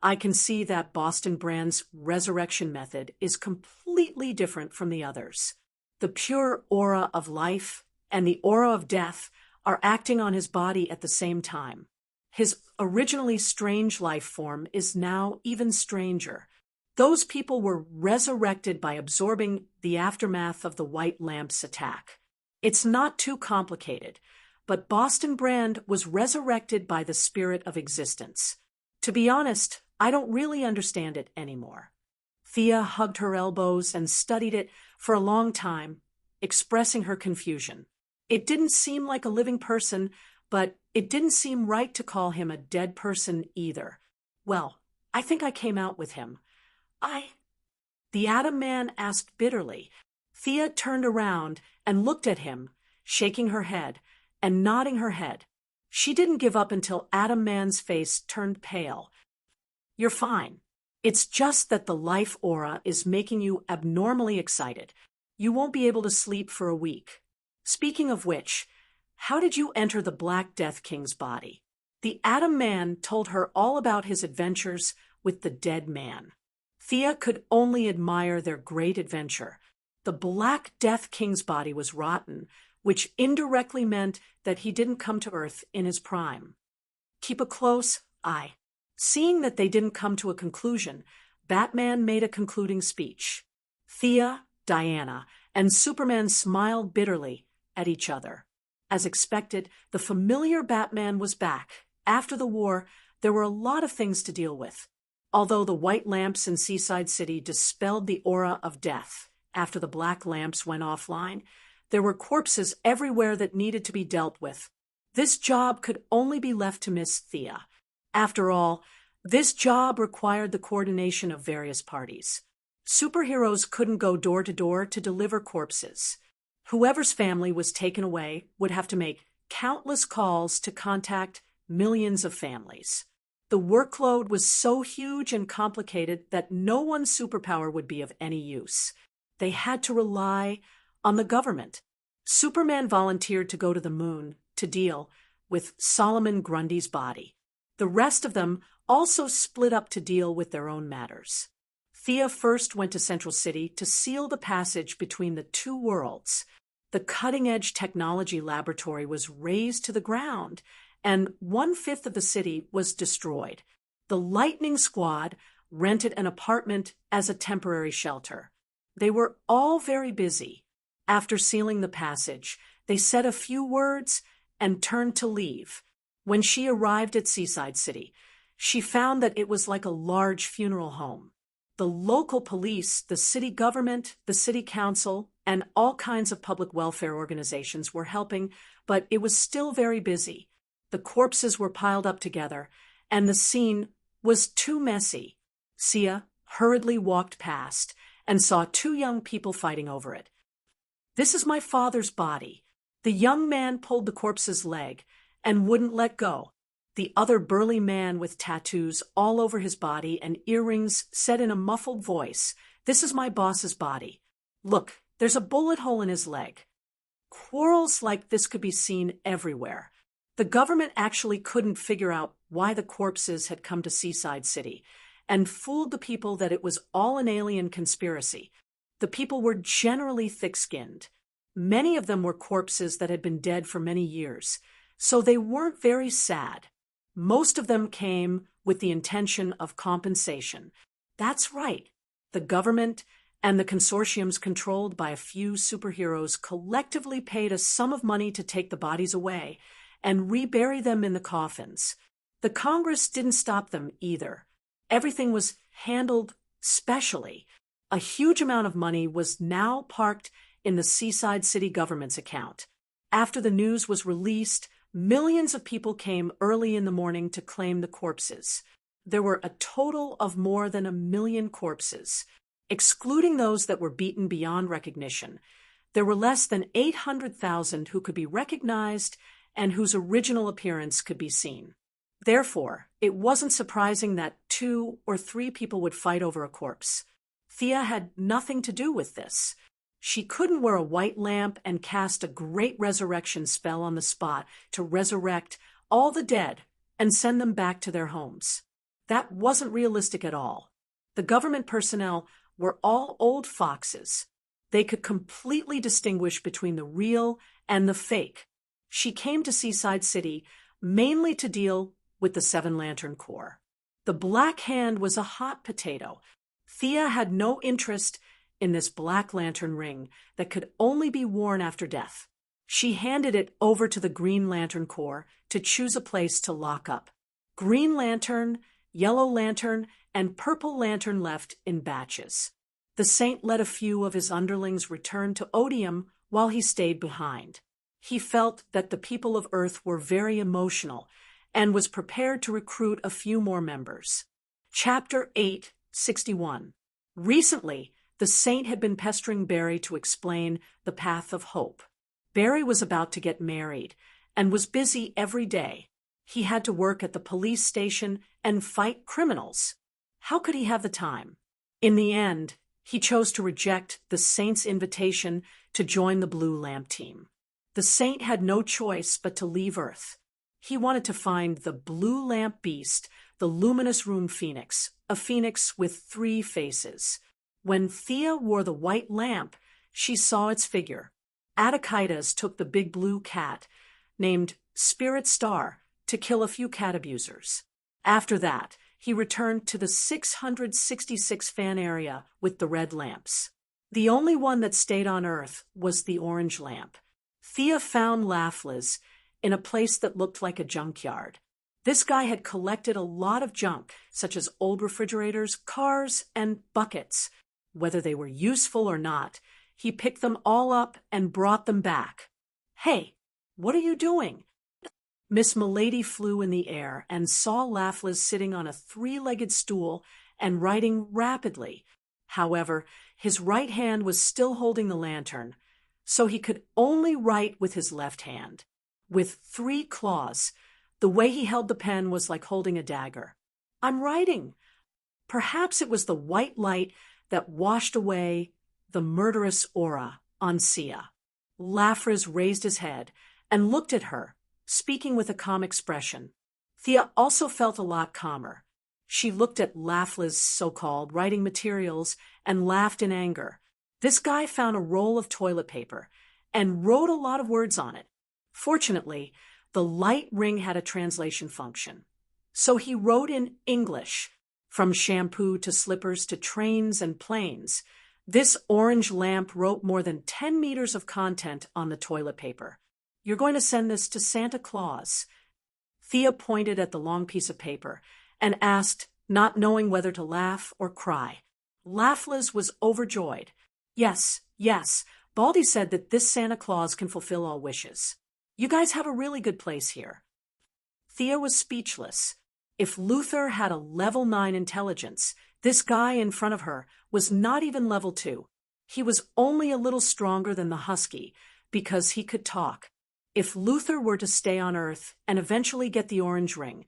I can see that Boston Brand's resurrection method is completely different from the others. The pure aura of life and the aura of death are acting on his body at the same time. His originally strange life form is now even stranger. Those people were resurrected by absorbing the aftermath of the White Lamp's attack. It's not too complicated, but Boston Brand was resurrected by the spirit of existence. To be honest, I don't really understand it anymore. Thea hugged her elbows and studied it for a long time, expressing her confusion. It didn't seem like a living person, but it didn't seem right to call him a dead person either. Well, I think I came out with him. The Atom Man asked bitterly. Thea turned around and looked at him, shaking her head and nodding her head. She didn't give up until Atom Man's face turned pale. "You're fine. It's just that the life aura is making you abnormally excited. You won't be able to sleep for a week. Speaking of which, how did you enter the Black Death King's body?" The Atom Man told her all about his adventures with the dead man. Thea could only admire their great adventure. The Black Death King's body was rotten, which indirectly meant that he didn't come to Earth in his prime. Keep a close eye. Seeing that they didn't come to a conclusion, Batman made a concluding speech. Thea, Diana, and Superman smiled bitterly at each other. As expected, the familiar Batman was back. After the war, there were a lot of things to deal with. Although the white lamps in Seaside City dispelled the aura of death after the black lamps went offline, there were corpses everywhere that needed to be dealt with. This job could only be left to Miss Thea. After all, this job required the coordination of various parties. Superheroes couldn't go door to door to deliver corpses. Whoever's family was taken away would have to make countless calls to contact millions of families. The workload was so huge and complicated that no one superpower would be of any use. They had to rely on the government. Superman volunteered to go to the moon to deal with Solomon Grundy's body. The rest of them also split up to deal with their own matters. Thea first went to Central City to seal the passage between the two worlds. The cutting-edge technology laboratory was razed to the ground, and 1/5 of the city was destroyed. The Lightning Squad rented an apartment as a temporary shelter. They were all very busy. After sealing the passage, they said a few words and turned to leave. When she arrived at Seaside City, she found that it was like a large funeral home. The local police, the city government, the city council, and all kinds of public welfare organizations were helping, but it was still very busy. The corpses were piled up together, and the scene was too messy. Sia hurriedly walked past and saw two young people fighting over it. "This is my father's body." The young man pulled the corpse's leg and wouldn't let go. The other burly man with tattoos all over his body and earrings said in a muffled voice, "This is my boss's body. Look, there's a bullet hole in his leg." Quarrels like this could be seen everywhere. The government actually couldn't figure out why the corpses had come to Seaside City and fooled the people that it was all an alien conspiracy. The people were generally thick-skinned. Many of them were corpses that had been dead for many years, so they weren't very sad. Most of them came with the intention of compensation. That's right. The government and the consortiums controlled by a few superheroes collectively paid a sum of money to take the bodies away and rebury them in the coffins. The Congress didn't stop them either. Everything was handled specially. A huge amount of money was now parked in the Seaside City government's account. After the news was released, millions of people came early in the morning to claim the corpses. There were a total of more than 1 million corpses. Excluding those that were beaten beyond recognition, there were less than 800,000 who could be recognized and whose original appearance could be seen. Therefore, it wasn't surprising that 2 or 3 people would fight over a corpse. Thea had nothing to do with this. She couldn't wear a white lamp and cast a great resurrection spell on the spot to resurrect all the dead and send them back to their homes. That wasn't realistic at all. The government personnel were all old foxes. They could completely distinguish between the real and the fake. She came to Seaside City mainly to deal with the Seven Lantern Corps. The Black Hand was a hot potato. Thea had no interest in this Black Lantern ring that could only be worn after death. She handed it over to the Green Lantern Corps to choose a place to lock up. Green Lantern, Yellow Lantern, and Purple Lantern left in batches. The Saint let a few of his underlings return to Odium while he stayed behind. He felt that the people of Earth were very emotional and was prepared to recruit a few more members. Chapter 861. Recently, the Saint had been pestering Barry to explain the path of hope. Barry was about to get married and was busy every day. He had to work at the police station and fight criminals. How could he have the time? In the end, He chose to reject the saint's invitation to join the blue lamp team. The saint had no choice but to leave Earth. He wanted to find the blue lamp beast, the luminous room phoenix, a phoenix with 3 faces. When Thea wore the white lamp, she saw its figure. Attikitas took the big blue cat, named Spirit Star, to kill a few cat abusers. After that, he returned to the 666 fan area with the red lamps. The only one that stayed on Earth was the orange lamp. Thea found LoveLore in a place that looked like a junkyard. This guy had collected a lot of junk, such as old refrigerators, cars, and buckets. Whether they were useful or not, he picked them all up and brought them back. "Hey, what are you doing?" Miss Milady flew in the air and saw LoveLore sitting on a 3-legged stool and writing rapidly. However, his right hand was still holding the lantern, so he could only write with his left hand. With 3 claws, the way he held the pen was like holding a dagger. "I'm writing." Perhaps it was the white light that washed away the murderous aura on Sia. LoveLore raised his head and looked at her, speaking with a calm expression. Thea also felt a lot calmer. She looked at LoveLore's so-called writing materials and laughed in anger. This guy found a roll of toilet paper and wrote a lot of words on it. Fortunately, the light ring had a translation function. So he wrote in English, from shampoo to slippers to trains and planes. This orange lamp wrote more than 10 meters of content on the toilet paper. "You're going to send this to Santa Claus." Thea pointed at the long piece of paper and asked, not knowing whether to laugh or cry. LoveLore was overjoyed. Yes. Baldy said that this Santa Claus can fulfill all wishes. You guys have a really good place here." Thea was speechless. If Luther had a level 9 intelligence, this guy in front of her was not even level 2. He was only a little stronger than the husky because he could talk. If Luther were to stay on Earth and eventually get the orange ring,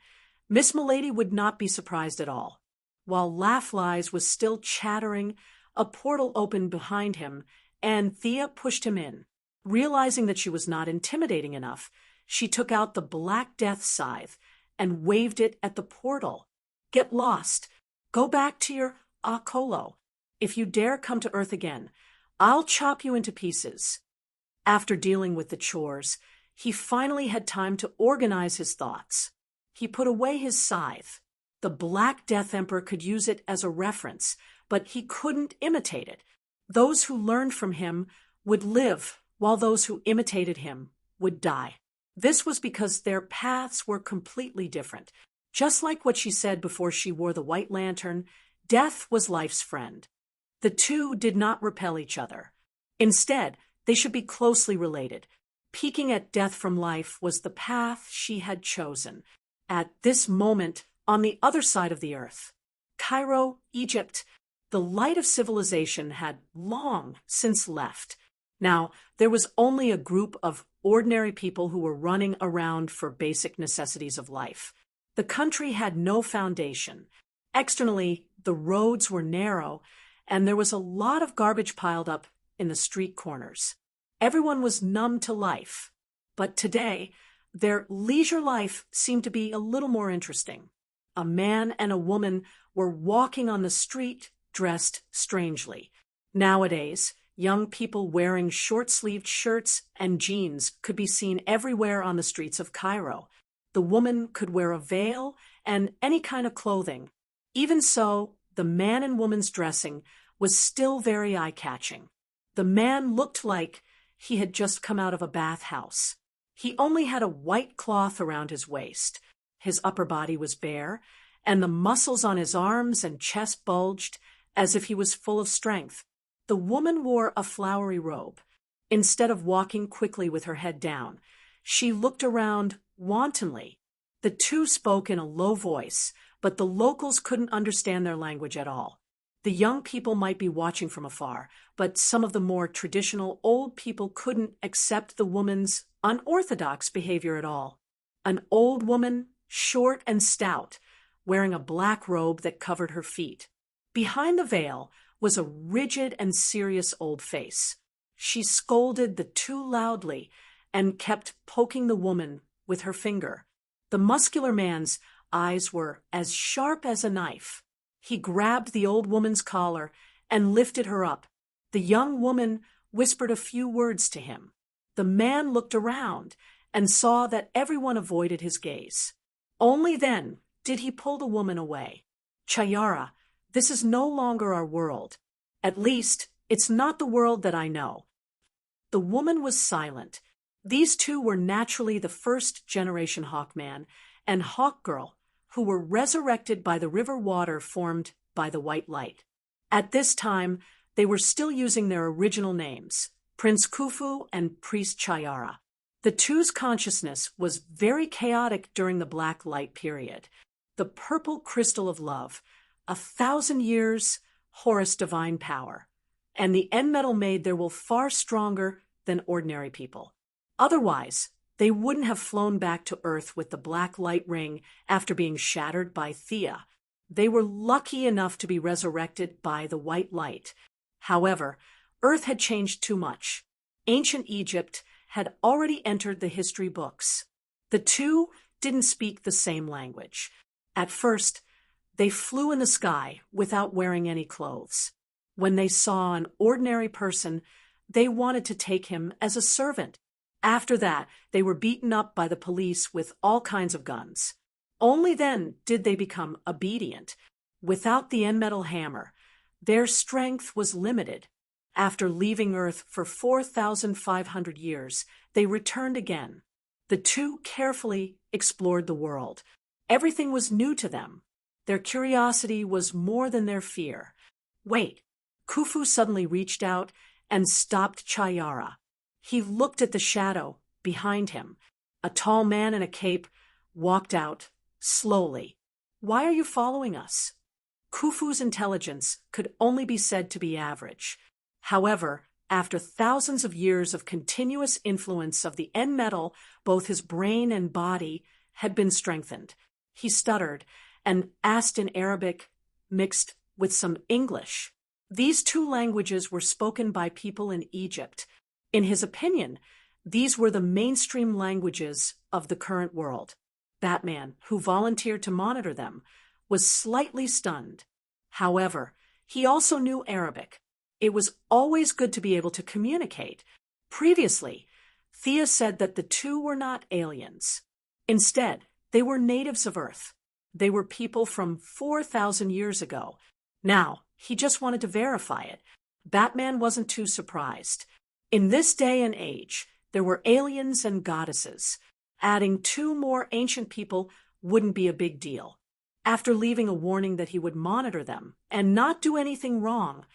Miss Milady would not be surprised at all. While LoveLore was still chattering, a portal opened behind him, and Thea pushed him in. Realizing that she was not intimidating enough, she took out the Black Death scythe and waved it at the portal. "Get lost. Go back to your Akolo. If you dare come to Earth again, I'll chop you into pieces." After dealing with the chores, he finally had time to organize his thoughts. He put away his scythe. The Black Death Emperor could use it as a reference, but he couldn't imitate it. Those who learned from him would live, while those who imitated him would die. This was because their paths were completely different. Just like what she said before she wore the white lantern, death was life's friend. The two did not repel each other. Instead, they should be closely related. Peeking at death from life was the path she had chosen. At this moment, on the other side of the earth, Cairo, Egypt, the light of civilization had long since left. Now, there was only a group of ordinary people who were running around for basic necessities of life. The country had no foundation. Externally, the roads were narrow, and there was a lot of garbage piled up in the street corners. Everyone was numb to life. But today, their leisure life seemed to be a little more interesting. A man and a woman were walking on the street, dressed strangely. Nowadays, young people wearing short-sleeved shirts and jeans could be seen everywhere on the streets of Cairo. The woman could wear a veil and any kind of clothing. Even so, the man and woman's dressing was still very eye-catching. The man looked like he had just come out of a bathhouse. He only had a white cloth around his waist. His upper body was bare, and the muscles on his arms and chest bulged as if he was full of strength. The woman wore a flowery robe. Instead of walking quickly with her head down, she looked around wantonly. The two spoke in a low voice, but the locals couldn't understand their language at all. The young people might be watching from afar, but some of the more traditional old people couldn't accept the woman's unorthodox behavior at all. An old woman, short and stout, wearing a black robe that covered her feet. Behind the veil was a rigid and serious old face. She scolded the two loudly and kept poking the woman with her finger. The muscular man's eyes were as sharp as a knife. He grabbed the old woman's collar and lifted her up. The young woman whispered a few words to him. The man looked around and saw that everyone avoided his gaze. Only then did he pull the woman away. "Chayara, this is no longer our world. At least, it's not the world that I know." The woman was silent. These two were naturally the first-generation Hawkman and Hawkgirl, who were resurrected by the river water formed by the white light. At this time, they were still using their original names, Prince Khufu and Priest Chayara. The two's consciousness was very chaotic during the Black Light period. The purple crystal of love, 1,000 years, Horus divine power, and the end metal made their will far stronger than ordinary people. Otherwise, they wouldn't have flown back to Earth with the Black Light ring after being shattered by Thea. They were lucky enough to be resurrected by the white light. However, Earth had changed too much. Ancient Egypt had already entered the history books. The two didn't speak the same language. At first, they flew in the sky without wearing any clothes. When they saw an ordinary person, they wanted to take him as a servant. After that, they were beaten up by the police with all kinds of guns. Only then did they become obedient. Without the end metal hammer, their strength was limited. After leaving Earth for 4,500 years, they returned again. The two carefully explored the world. Everything was new to them. Their curiosity was more than their fear. Wait, Khufu suddenly reached out and stopped Chayara. He looked at the shadow behind him. A tall man in a cape walked out slowly. "Why are you following us?" Khufu's intelligence could only be said to be average. However, after thousands of years of continuous influence of the end metal, both his brain and body had been strengthened. He stuttered and asked in Arabic mixed with some English. These two languages were spoken by people in Egypt. In his opinion, these were the mainstream languages of the current world. Batman, who volunteered to monitor them, was slightly stunned. However, he also knew Arabic. It was always good to be able to communicate. Previously, Thea said that the two were not aliens. Instead, they were natives of Earth. They were people from 4,000 years ago. Now, he just wanted to verify it. Batman wasn't too surprised. In this day and age, there were aliens and goddesses. Adding two more ancient people wouldn't be a big deal. After leaving a warning that he would monitor them and not do anything wrong,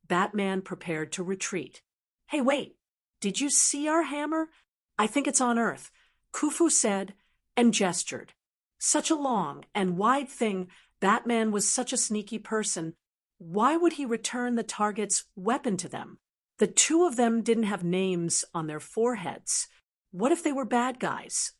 Batman prepared to retreat. "Hey, wait, did you see our hammer? I think it's on Earth," Khufu said and gestured. Such a long and wide thing, Batman was such a sneaky person. Why would he return the target's weapon to them? The two of them didn't have names on their foreheads. What if they were bad guys?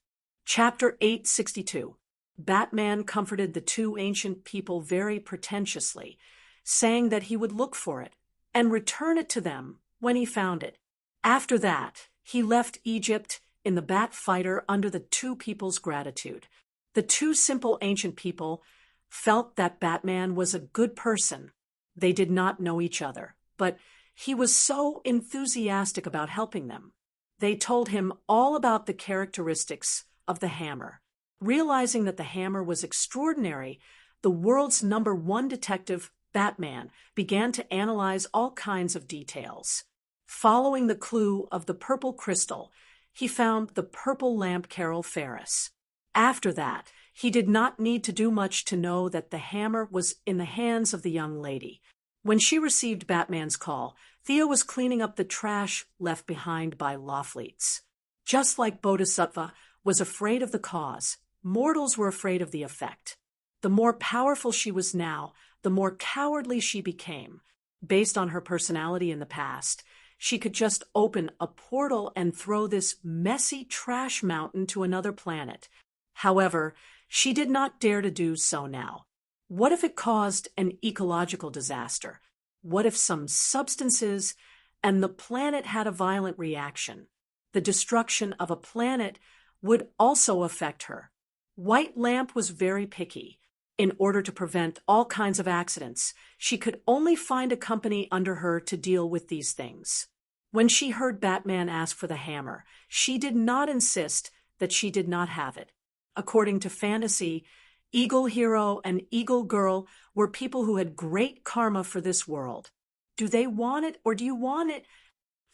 Chapter 862. Batman comforted the two ancient people very pretentiously, saying that he would look for it and return it to them when he found it. After that, he left Egypt in the Bat Fighter under the two people's gratitude. The two simple ancient people felt that Batman was a good person. They did not know each other, but he was so enthusiastic about helping them. They told him all about the characteristics of the hammer. Realizing that the hammer was extraordinary, the world's #1 detective, Batman, began to analyze all kinds of details. Following the clue of the purple crystal, he found the purple lamp Carol Ferris. After that, he did not need to do much to know that the hammer was in the hands of the young lady. When she received Batman's call, Thea was cleaning up the trash left behind by Lawfleets. Just like Bodhisattva was afraid of the cause, mortals were afraid of the effect. The more powerful she was now, the more cowardly she became. Based on her personality in the past, she could just open a portal and throw this messy trash mountain to another planet. However, she did not dare to do so now. What if it caused an ecological disaster? What if some substances and the planet had a violent reaction? The destruction of a planet would also affect her. White Lamp was very picky. In order to prevent all kinds of accidents, she could only find a company under her to deal with these things. When she heard Batman ask for the hammer, she did not insist that she did not have it. According to fantasy, Eagle Hero and Eagle Girl were people who had great karma for this world. Do they want it or do you want it?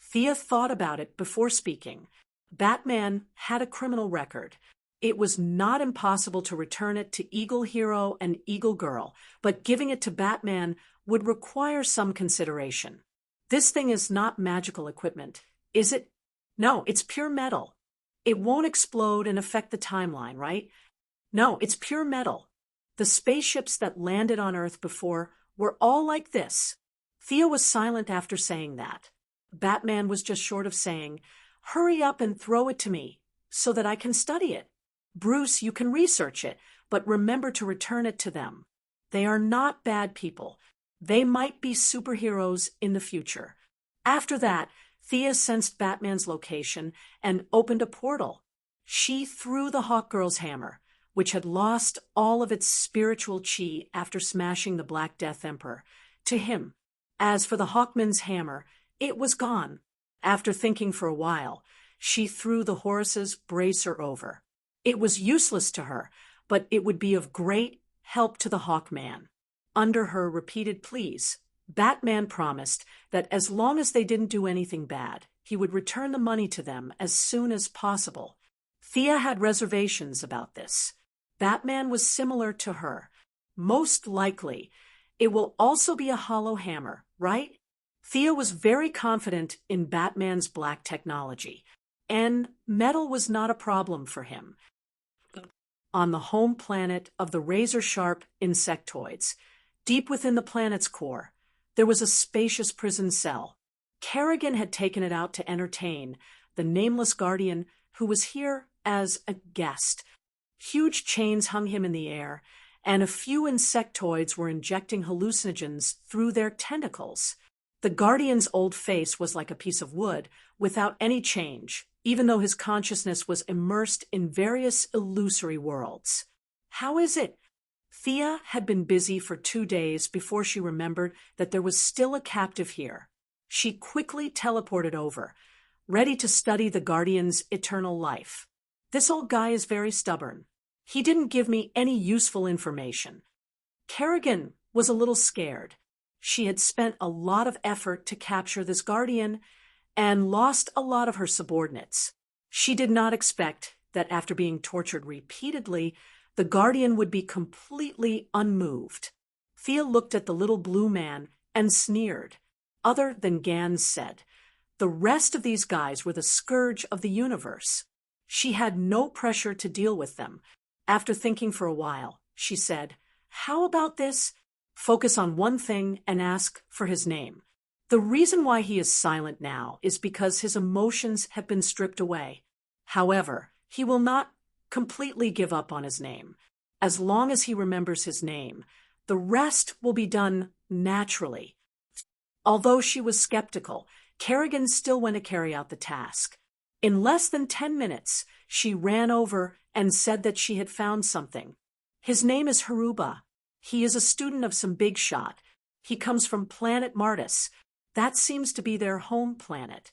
Thea thought about it before speaking. Batman had a criminal record. It was not impossible to return it to Eagle Hero and Eagle Girl, but giving it to Batman would require some consideration. This thing is not magical equipment, is it? No, it's pure metal. It won't explode and affect the timeline, right? No, it's pure metal. The spaceships that landed on Earth before were all like this. Thea was silent after saying that. Batman was just short of saying, "Hurry up and throw it to me so that I can study it. Bruce, you can research it, but remember to return it to them. They are not bad people. They might be superheroes in the future." After that, Thea sensed Batman's location and opened a portal. She threw the Hawkgirl's hammer, which had lost all of its spiritual chi after smashing the Black Death Emperor, to him. As for the Hawkman's hammer, it was gone. After thinking for a while, she threw the Horus's bracer over. It was useless to her, but it would be of great help to the Hawkman. Under her repeated pleas, Batman promised that as long as they didn't do anything bad, he would return the money to them as soon as possible. Thea had reservations about this. Batman was similar to her. Most likely, it will also be a hollow hammer, right? Thea was very confident in Batman's black technology, and metal was not a problem for him. On the home planet of the razor-sharp insectoids, deep within the planet's core, there was a spacious prison cell. Kerrigan had taken it out to entertain the nameless guardian who was here as a guest. Huge chains hung him in the air, and a few insectoids were injecting hallucinogens through their tentacles. The guardian's old face was like a piece of wood, without any change, even though his consciousness was immersed in various illusory worlds. How is it? Thea had been busy for 2 days before she remembered that there was still a captive here. She quickly teleported over, ready to study the Guardian's eternal life. This old guy is very stubborn. He didn't give me any useful information. Kerrigan was a little scared. She had spent a lot of effort to capture this Guardian and lost a lot of her subordinates. She did not expect that after being tortured repeatedly, the Guardian would be completely unmoved. Thea looked at the little blue man and sneered. Other than Gans said, the rest of these guys were the scourge of the universe. She had no pressure to deal with them. After thinking for a while, she said, "How about this? Focus on one thing and ask for his name. The reason why he is silent now is because his emotions have been stripped away. However, he will not completely give up on his name. As long as he remembers his name, the rest will be done naturally." Although she was skeptical, Kerrigan still went to carry out the task. In less than 10 minutes, she ran over and said that she had found something. "His name is Haruba. He is a student of some big shot. He comes from planet Martis. That seems to be their home planet."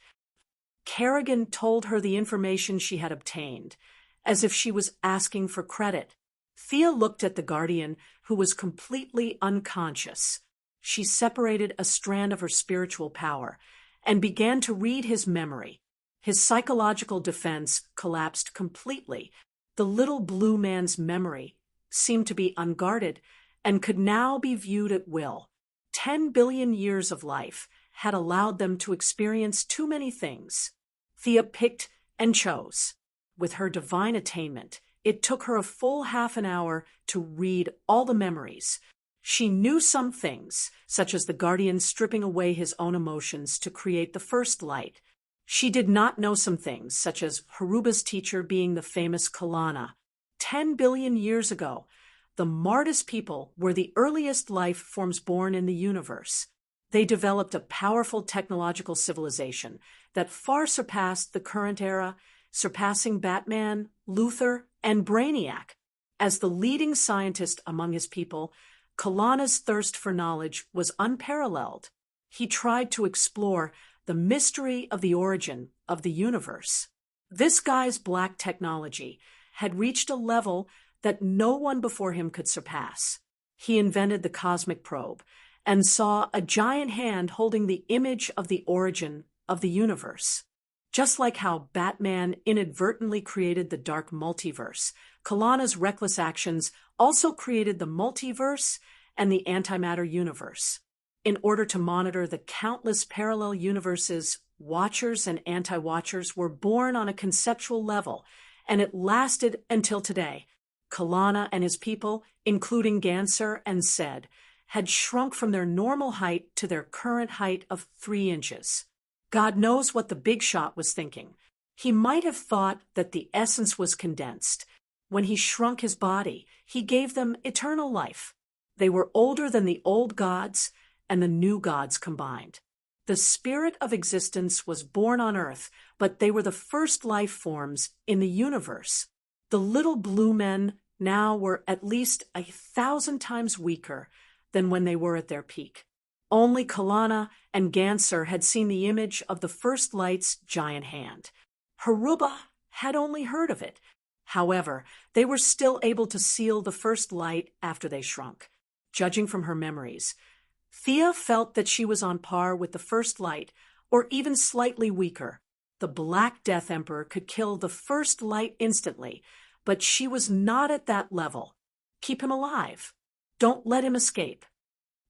Kerrigan told her the information she had obtained, as if she was asking for credit. Thea looked at the Guardian, who was completely unconscious. She separated a strand of her spiritual power and began to read his memory. His psychological defense collapsed completely. The little blue man's memory seemed to be unguarded and could now be viewed at will. 10 billion years of life had allowed them to experience too many things. Thea picked and chose. With her divine attainment, it took her a full half an hour to read all the memories. She knew some things, such as the Guardian stripping away his own emotions to create the first light. She did not know some things, such as Haruba's teacher being the famous Kalana. 10 billion years ago, the Martis people were the earliest life forms born in the universe. They developed a powerful technological civilization that far surpassed the current era, surpassing Batman, Luthor, and Brainiac. As the leading scientist among his people, Kalana's thirst for knowledge was unparalleled. He tried to explore the mystery of the origin of the universe. This guy's black technology had reached a level that no one before him could surpass. He invented the cosmic probe and saw a giant hand holding the image of the origin of the universe. Just like how Batman inadvertently created the dark multiverse, Kalana's reckless actions also created the multiverse and the antimatter universe. In order to monitor the countless parallel universes, Watchers and anti-Watchers were born on a conceptual level, and it lasted until today. Kalana and his people, including Ganser and Sed, had shrunk from their normal height to their current height of 3 inches. God knows what the big shot was thinking. He might have thought that the essence was condensed. When he shrunk his body, he gave them eternal life. They were older than the old gods and the new gods combined. The spirit of existence was born on Earth, but they were the first life forms in the universe. The little blue men now were at least 1,000 times weaker than when they were at their peak. Only Kalana and Ganser had seen the image of the first light's giant hand. Haruba had only heard of it. However, they were still able to seal the first light after they shrunk. Judging from her memories, Thea felt that she was on par with the first light, or even slightly weaker. The Black Death Emperor could kill the first light instantly, but she was not at that level. Keep him alive. Don't let him escape.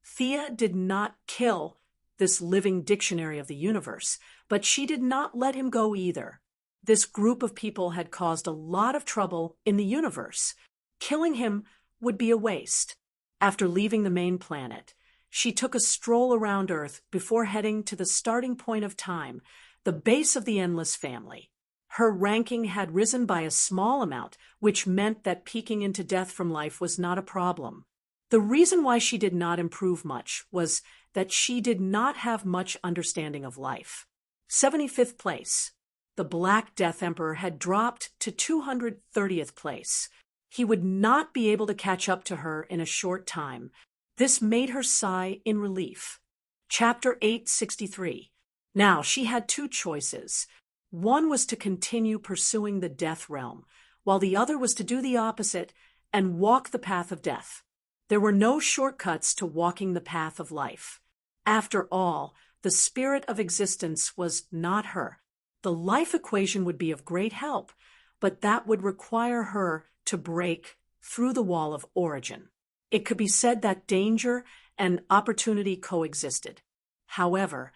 Thea did not kill this living dictionary of the universe, but she did not let him go either. This group of people had caused a lot of trouble in the universe. Killing him would be a waste. After leaving the main planet, she took a stroll around Earth before heading to the starting point of time, the base of the Endless Family. Her ranking had risen by a small amount, which meant that peeking into death from life was not a problem. The reason why she did not improve much was that she did not have much understanding of life. 75th place. The Black Death Emperor had dropped to 230th place. He would not be able to catch up to her in a short time. This made her sigh in relief. Chapter 863. Now, she had 2 choices. One was to continue pursuing the death realm, while the other was to do the opposite and walk the path of death. There were no shortcuts to walking the path of life. After all, the spirit of existence was not her. The life equation would be of great help, but that would require her to break through the wall of origin. It could be said that danger and opportunity coexisted. However,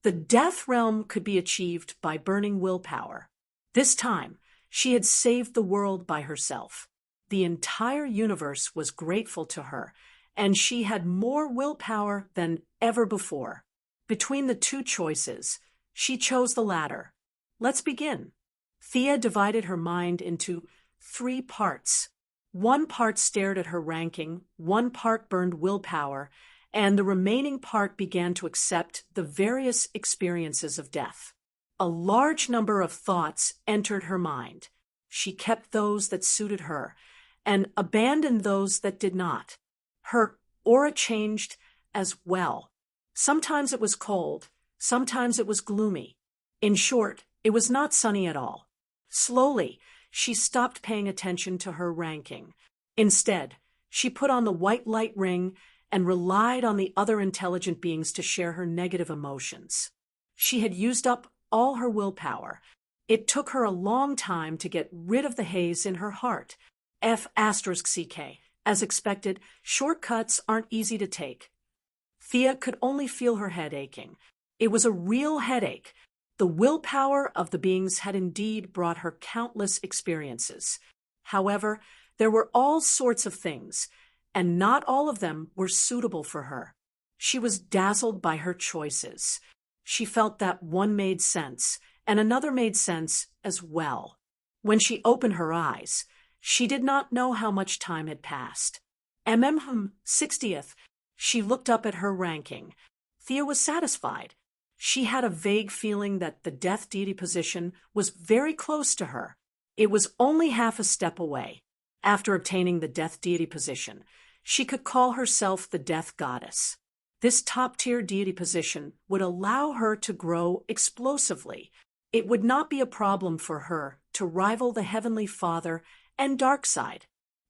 the death realm could be achieved by burning willpower. This time, she had saved the world by herself. The entire universe was grateful to her, and she had more willpower than ever before. Between the 2 choices, she chose the latter. Let's begin. Thea divided her mind into 3 parts. 1 part stared at her ranking, 1 part burned willpower, and the remaining part began to accept the various experiences of death. A large number of thoughts entered her mind. She kept those that suited her and abandoned those that did not. Her aura changed as well. Sometimes it was cold, sometimes it was gloomy. In short, it was not sunny at all. Slowly, she stopped paying attention to her ranking. Instead, she put on the white light ring and relied on the other intelligent beings to share her negative emotions. She had used up all her willpower. It took her a long time to get rid of the haze in her heart. F***CK. As expected, shortcuts aren't easy to take. Thea could only feel her head aching. It was a real headache. The willpower of the beings had indeed brought her countless experiences. However, there were all sorts of things, and not all of them were suitable for her. She was dazzled by her choices. She felt that one made sense, and another made sense as well. When she opened her eyes, she did not know how much time had passed. 60th, she looked up at her ranking. Thea was satisfied. She had a vague feeling that the death deity position was very close to her. It was only half a step away. After obtaining the death deity position, she could call herself the death goddess. This top-tier deity position would allow her to grow explosively. It would not be a problem for her to rival the Heavenly Father and Darkside.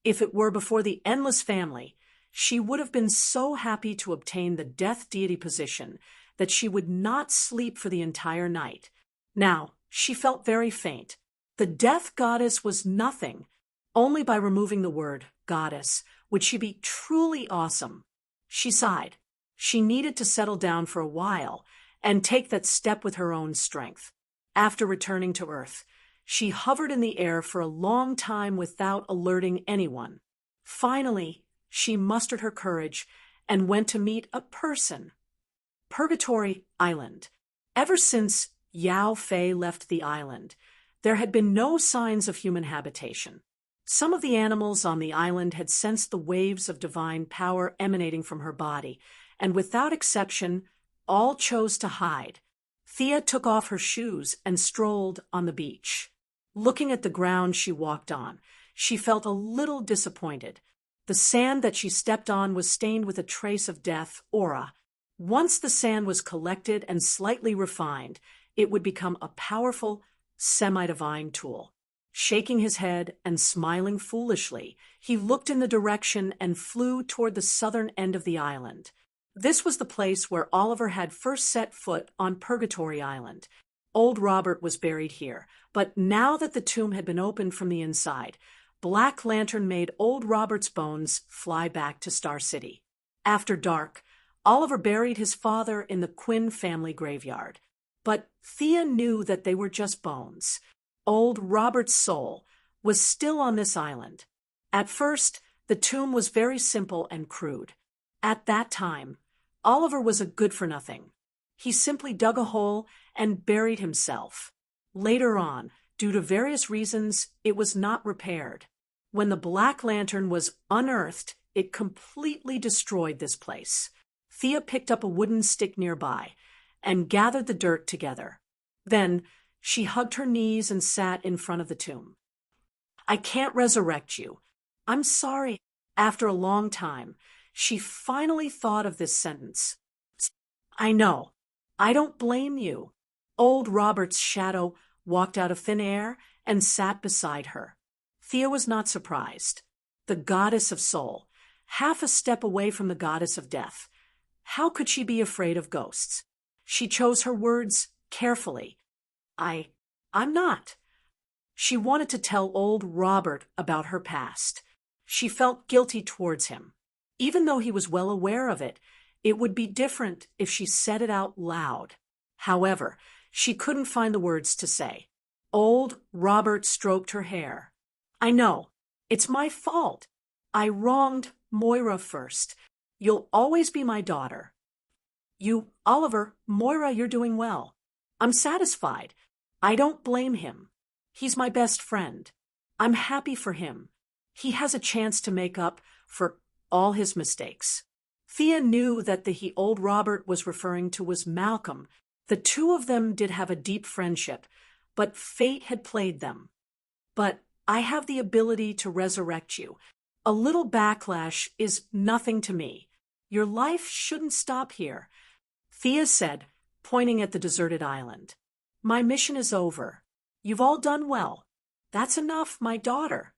If it were before the Endless Family, she would have been so happy to obtain the death deity position that she would not sleep for the entire night. Now, she felt very faint. The death goddess was nothing. Only by removing the word goddess would she be truly awesome. She sighed. She needed to settle down for a while and take that step with her own strength. After returning to Earth, she hovered in the air for a long time without alerting anyone. Finally, she mustered her courage and went to meet a person. Purgatory Island. Ever since Yao Fei left the island, there had been no signs of human habitation. Some of the animals on the island had sensed the waves of divine power emanating from her body, and without exception, all chose to hide. Thea took off her shoes and strolled on the beach. Looking at the ground she walked on, she felt a little disappointed. The sand that she stepped on was stained with a trace of death aura. Once the sand was collected and slightly refined, it would become a powerful, semi-divine tool. Shaking his head and smiling foolishly, he looked in the direction and flew toward the southern end of the island. This was the place where Oliver had first set foot on Purgatory Island. Old Robert was buried here, but now that the tomb had been opened from the inside, Black Lantern made Old Robert's bones fly back to Star City. After dark, Oliver buried his father in the Quinn family graveyard. But Thea knew that they were just bones. Old Robert's soul was still on this island. At first, the tomb was very simple and crude. At that time, Oliver was a good-for-nothing. He simply dug a hole and buried himself. Later on, due to various reasons, it was not repaired. When the Black Lantern was unearthed, it completely destroyed this place. Thea picked up a wooden stick nearby and gathered the dirt together. Then, she hugged her knees and sat in front of the tomb. "I can't resurrect you. I'm sorry." After a long time, she finally thought of this sentence. "I know. I don't blame you." Old Robert's shadow walked out of thin air and sat beside her. Thea was not surprised. The goddess of soul, half a step away from the goddess of death. How could she be afraid of ghosts? She chose her words carefully. I'm not." She wanted to tell old Robert about her past. She felt guilty towards him. Even though he was well aware of it, it would be different if she said it out loud. However, she couldn't find the words to say. Old Robert stroked her hair. "I know. It's my fault. I wronged Moira first. You'll always be my daughter." Oliver, Moira, you're doing well. I'm satisfied. I don't blame him. He's my best friend. I'm happy for him. He has a chance to make up for all his mistakes." Thea knew that the old Robert was referring to was Malcolm. The two of them did have a deep friendship, but fate had played them. "But I have the ability to resurrect you. A little backlash is nothing to me. Your life shouldn't stop here," Thea said, pointing at the deserted island. "My mission is over. You've all done well. That's enough, my daughter."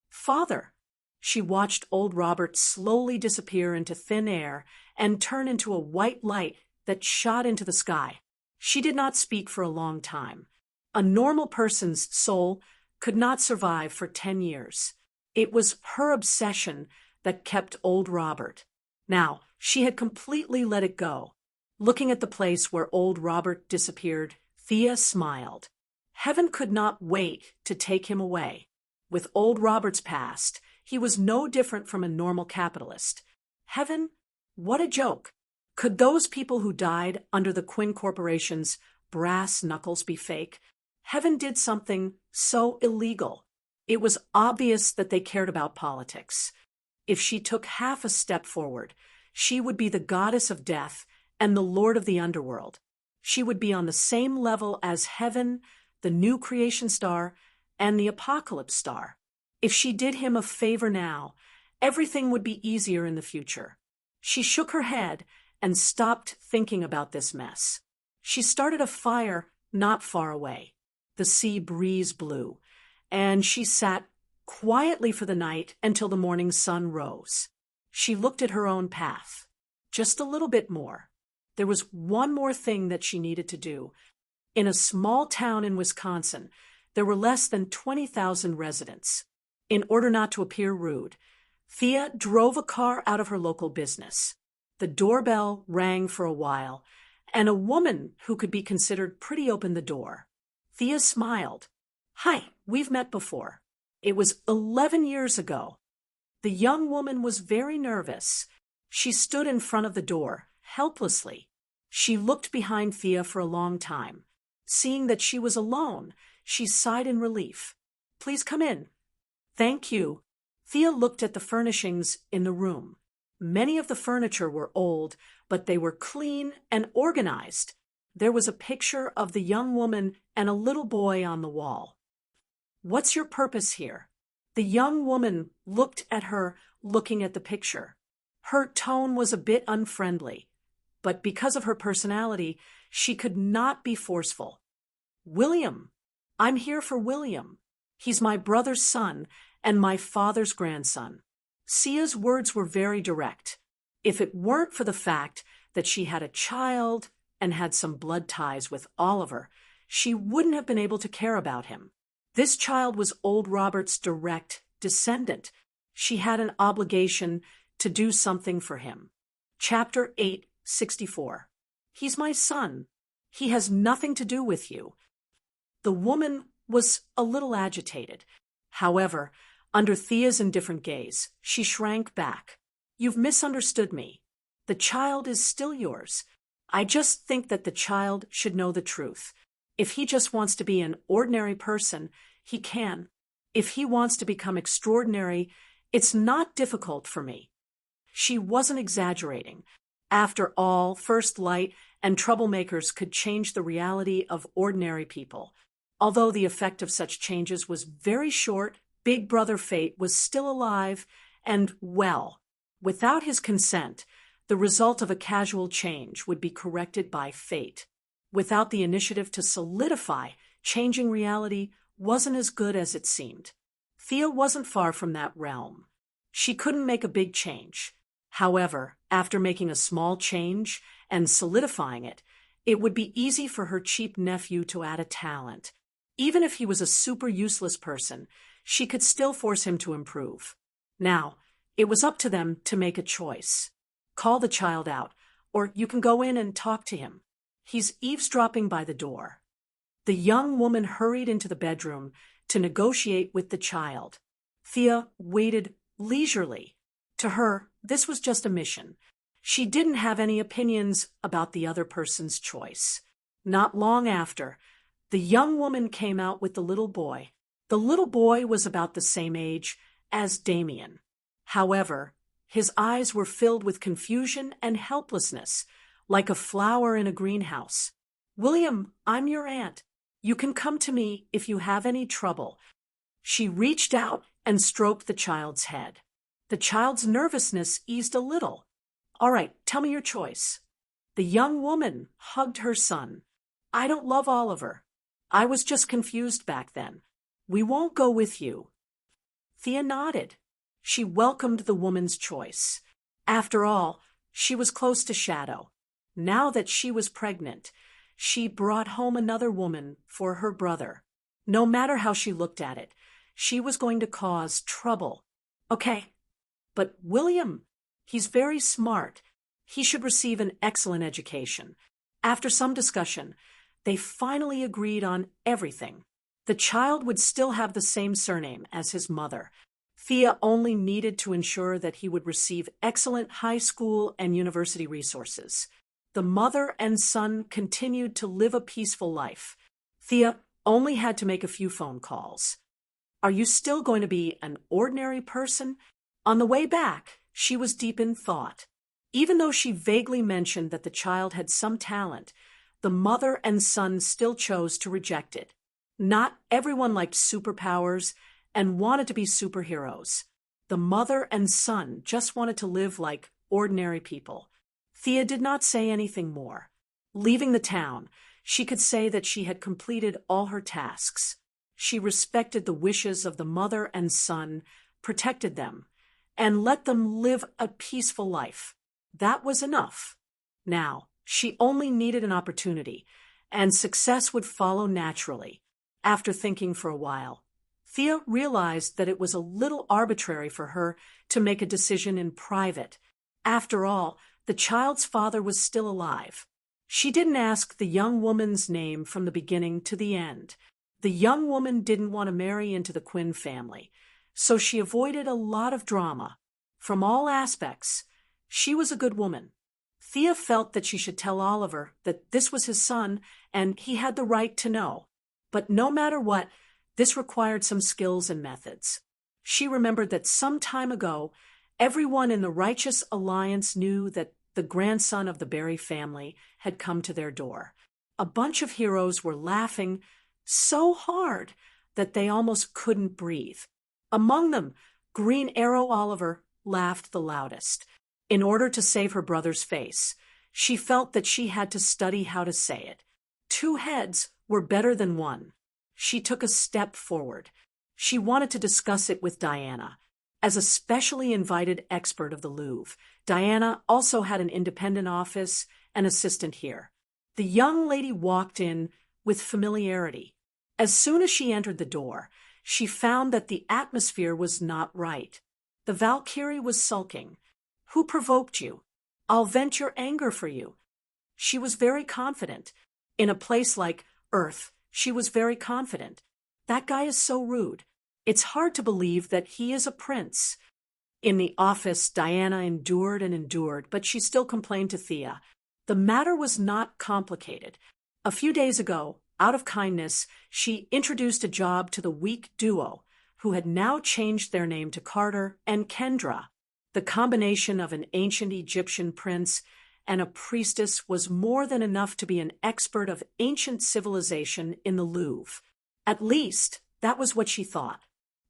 "Father." She watched old Robert slowly disappear into thin air and turn into a white light that shot into the sky. She did not speak for a long time. A normal person's soul could not survive for 10 years. It was her obsession that kept old Robert. Now, she had completely let it go. Looking at the place where old Robert disappeared, Thea smiled. Heaven could not wait to take him away. With old Robert's past, he was no different from a normal capitalist. Heaven? What a joke. Could those people who died under the Quinn Corporation's brass knuckles be fake? Heaven did something so illegal. It was obvious that they cared about politics. If she took half a step forward, she would be the goddess of death and the Lord of the Underworld. She would be on the same level as Heaven, the new creation star, and the apocalypse star. If she did him a favor now, everything would be easier in the future. She shook her head and stopped thinking about this mess. She started a fire not far away. The sea breeze blew, and she sat quietly for the night until the morning sun rose. She looked at her own path. Just a little bit more. There was one more thing that she needed to do. In a small town in Wisconsin, there were less than 20,000 residents. In order not to appear rude, Thea drove a car out of her local business. The doorbell rang for a while, and a woman who could be considered pretty opened the door. Thea smiled. "Hi, we've met before." It was 11 years ago. The young woman was very nervous. She stood in front of the door, helplessly. She looked behind Thea for a long time. Seeing that she was alone, she sighed in relief. "Please come in." "Thank you." Thea looked at the furnishings in the room. Many of the furniture were old, but they were clean and organized. There was a picture of the young woman and a little boy on the wall. "What's your purpose here?" The young woman looked at her, looking at the picture. Her tone was a bit unfriendly, but because of her personality, she could not be forceful. "William. I'm here for William. He's my brother's son and my father's grandson." Sia's words were very direct. If it weren't for the fact that she had a child and had some blood ties with Oliver, she wouldn't have been able to care about him. This child was old Robert's direct descendant. She had an obligation to do something for him. Chapter 864. "He's my son. He has nothing to do with you." The woman was a little agitated. However, under Thea's indifferent gaze, she shrank back. "You've misunderstood me. The child is still yours. I just think that the child should know the truth. If he just wants to be an ordinary person, he can. If he wants to become extraordinary, it's not difficult for me." She wasn't exaggerating. After all, first light and troublemakers could change the reality of ordinary people. Although the effect of such changes was very short, Big Brother Fate was still alive and well. Without his consent, the result of a casual change would be corrected by fate. Without the initiative to solidify, changing reality wasn't as good as it seemed. Thea wasn't far from that realm. She couldn't make a big change. However, after making a small change and solidifying it, it would be easy for her cheap nephew to add a talent. Even if he was a super useless person, she could still force him to improve. Now, it was up to them to make a choice. Call the child out, or you can go in and talk to him. He's eavesdropping by the door. The young woman hurried into the bedroom to negotiate with the child. Thea waited leisurely. To her, this was just a mission. She didn't have any opinions about the other person's choice. Not long after, the young woman came out with the little boy. The little boy was about the same age as Damien. However, his eyes were filled with confusion and helplessness, like a flower in a greenhouse. "William, I'm your aunt. You can come to me if you have any trouble." She reached out and stroked the child's head. The child's nervousness eased a little. "All right, tell me your choice." The young woman hugged her son. "I don't love Oliver. I was just confused back then. We won't go with you." Thea nodded. She welcomed the woman's choice. After all, she was close to Shadow. Now that she was pregnant, she brought home another woman for her brother. No matter how she looked at it, she was going to cause trouble. "Okay, but William, he's very smart. He should receive an excellent education." After some discussion, they finally agreed on everything. The child would still have the same surname as his mother. Thea only needed to ensure that he would receive excellent high school and university resources. The mother and son continued to live a peaceful life. Thea only had to make a few phone calls. "Are you still going to be an ordinary person?" On the way back, she was deep in thought. Even though she vaguely mentioned that the child had some talent, the mother and son still chose to reject it. Not everyone liked superpowers and wanted to be superheroes. The mother and son just wanted to live like ordinary people. Thea did not say anything more. Leaving the town, she could say that she had completed all her tasks. She respected the wishes of the mother and son, protected them, and let them live a peaceful life. That was enough. Now, she only needed an opportunity, and success would follow naturally. After thinking for a while, Thea realized that it was a little arbitrary for her to make a decision in private. After all, the child's father was still alive. She didn't ask the young woman's name from the beginning to the end. The young woman didn't want to marry into the Quinn family, so she avoided a lot of drama. From all aspects, she was a good woman. Thea felt that she should tell Oliver that this was his son and he had the right to know. But no matter what, this required some skills and methods. She remembered that some time ago, everyone in the Righteous Alliance knew that the grandson of the Barry family had come to their door. A bunch of heroes were laughing so hard that they almost couldn't breathe. Among them, Green Arrow Oliver laughed the loudest. In order to save her brother's face, she felt that she had to study how to say it. 2 heads were better than 1. She took a step forward. She wanted to discuss it with Diana. As a specially invited expert of the Louvre, Diana also had an independent office and assistant here. The young lady walked in with familiarity. As soon as she entered the door, she found that the atmosphere was not right. The Valkyrie was sulking. "Who provoked you? I'll vent your anger for you." She was very confident. In a place like Earth, she was very confident. "That guy is so rude. It's hard to believe that he is a prince." In the office, Diana endured and endured, but she still complained to Thea. The matter was not complicated. A few days ago, out of kindness, she introduced a job to the weak duo, who had now changed their name to Carter and Kendra. The combination of an ancient Egyptian prince and a priestess was more than enough to be an expert of ancient civilization in the Louvre. At least, that was what she thought.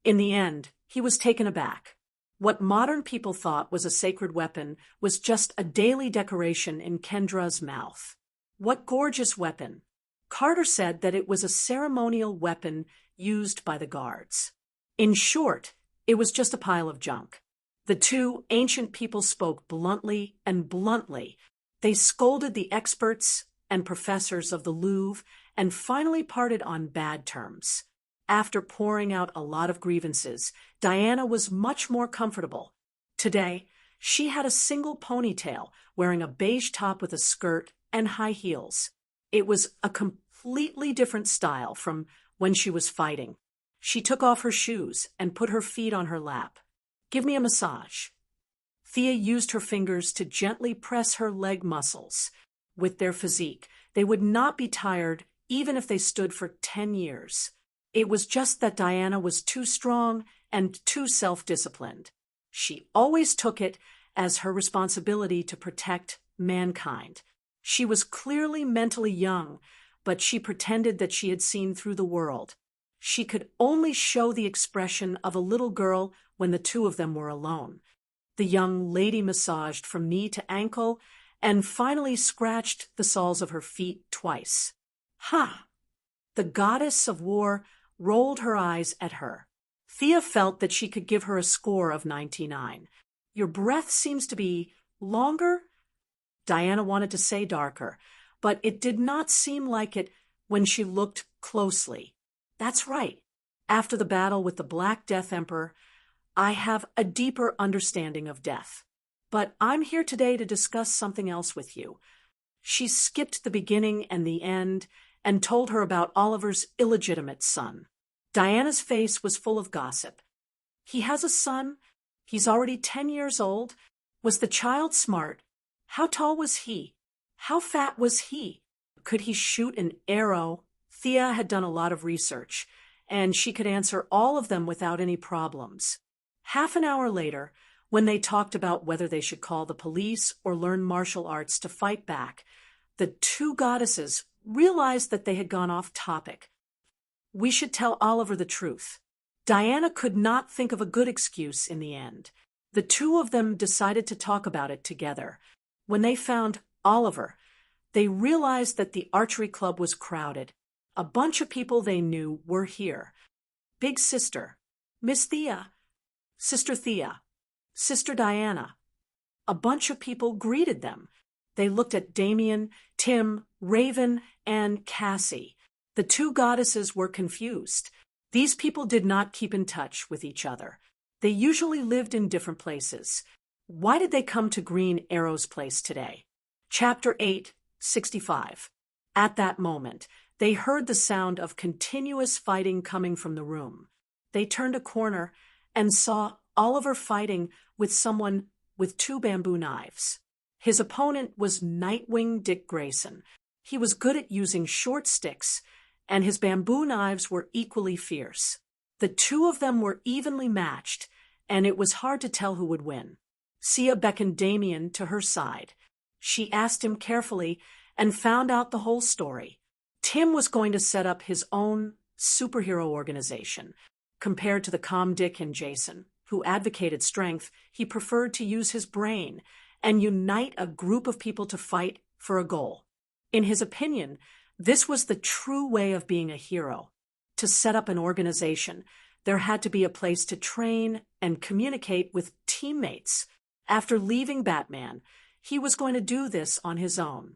In the end, he was taken aback. What modern people thought was a sacred weapon was just a daily decoration in Kendra's mouth. What gorgeous weapon! Carter said that it was a ceremonial weapon used by the guards. In short, it was just a pile of junk. The 2 ancient people spoke bluntly and bluntly. They scolded the experts and professors of the Louvre and finally parted on bad terms. After pouring out a lot of grievances, Diana was much more comfortable. Today, she had a single ponytail, wearing a beige top with a skirt and high heels. It was a completely different style from when she was fighting. She took off her shoes and put her feet on her lap. "Give me a massage." Thea used her fingers to gently press her leg muscles. With their physique, they would not be tired even if they stood for 10 years. It was just that Diana was too strong and too self-disciplined. She always took it as her responsibility to protect mankind. She was clearly mentally young, but she pretended that she had seen through the world. She could only show the expression of a little girl when the 2 of them were alone. The young lady massaged from knee to ankle and finally scratched the soles of her feet twice. "Ha!" The goddess of war rolled her eyes at her. Thea felt that she could give her a score of 99. "Your breath seems to be longer?" Diana wanted to say darker, but it did not seem like it when she looked closely. "That's right. After the battle with the Black Death Emperor, I have a deeper understanding of death. But I'm here today to discuss something else with you." She skipped the beginning and the end and told her about Oliver's illegitimate son. Diana's face was full of gossip. "He has a son. He's already 10 years old. Was the child smart? How tall was he? How fat was he? Could he shoot an arrow?" Thea had done a lot of research, and she could answer all of them without any problems. Half an hour later, When they talked about whether they should call the police or learn martial arts to fight back, the two goddesses realized that they had gone off topic. We should tell Oliver the truth. Diana could not think of a good excuse in the end. The two of them decided to talk about it together. When they found Oliver, they realized that the archery club was crowded. A bunch of people they knew were here. Big Sister, Miss Thea, Sister Thea, Sister Diana. A bunch of people greeted them. They looked at Damien, Tim, Raven, and Cassie. The two goddesses were confused. These people did not keep in touch with each other. They usually lived in different places. Why did they come to Green Arrow's place today? Chapter 8, 65. At that moment, they heard the sound of continuous fighting coming from the room. They turned a corner and saw Oliver fighting with someone with two bamboo knives. His opponent was Nightwing Dick Grayson. He was good at using short sticks, and his bamboo knives were equally fierce. The two of them were evenly matched, and it was hard to tell who would win. Sia beckoned Damien to her side. She asked him carefully and found out the whole story. Tim was going to set up his own superhero organization. Compared to the calm Dick and Jason, who advocated strength, he preferred to use his brain and unite a group of people to fight for a goal. In his opinion, this was the true way of being a hero. To set up an organization, there had to be a place to train and communicate with teammates. After leaving Batman, he was going to do this on his own.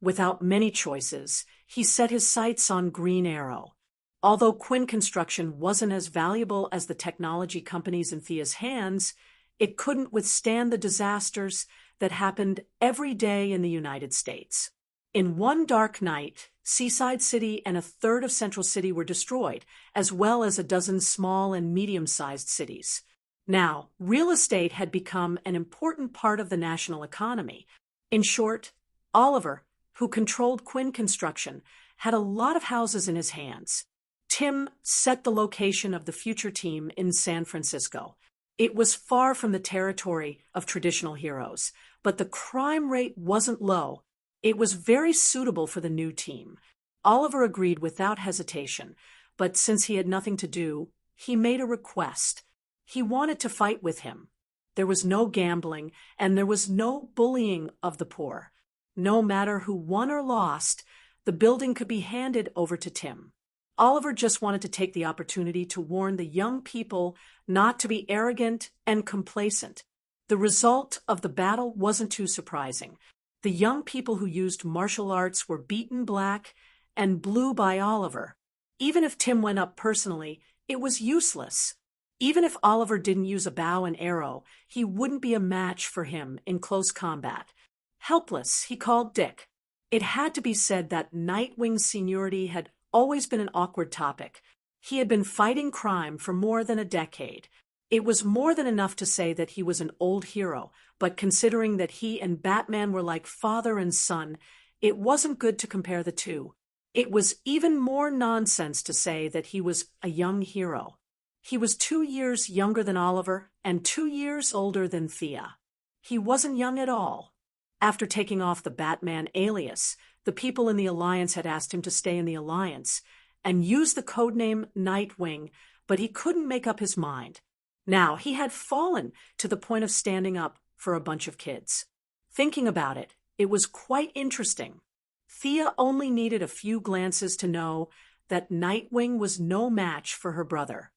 Without many choices, he set his sights on Green Arrow. Although Quinn Construction wasn't as valuable as the technology companies in Thea's hands, it couldn't withstand the disasters that happened every day in the United States. In one dark night, Seaside City and a third of Central City were destroyed, as well as a dozen small and medium-sized cities. Now, real estate had become an important part of the national economy. In short, Oliver, who controlled Quinn Construction, had a lot of houses in his hands. Tim set the location of the future team in San Francisco. It was far from the territory of traditional heroes, but the crime rate wasn't low. It was very suitable for the new team. Oliver agreed without hesitation, but since he had nothing to do, he made a request. He wanted to fight with him. There was no gambling, and there was no bullying of the poor. No matter who won or lost, the building could be handed over to Tim. Oliver just wanted to take the opportunity to warn the young people not to be arrogant and complacent. The result of the battle wasn't too surprising. The young people who used martial arts were beaten black and blue by Oliver. Even if Tim went up personally, it was useless. Even if Oliver didn't use a bow and arrow, he wouldn't be a match for him in close combat. Helpless, he called Dick. It had to be said that Nightwing's seniority had always been an awkward topic. He had been fighting crime for more than a decade. It was more than enough to say that he was an old hero, but considering that he and Batman were like father and son, it wasn't good to compare the two. It was even more nonsense to say that he was a young hero. He was 2 years younger than Oliver and 2 years older than Thea. He wasn't young at all. After taking off the Batman alias, the people in the Alliance had asked him to stay in the Alliance and use the codename Nightwing, but he couldn't make up his mind. Now, he had fallen to the point of standing up for a bunch of kids. Thinking about it, it was quite interesting. Thea only needed a few glances to know that Nightwing was no match for her brother.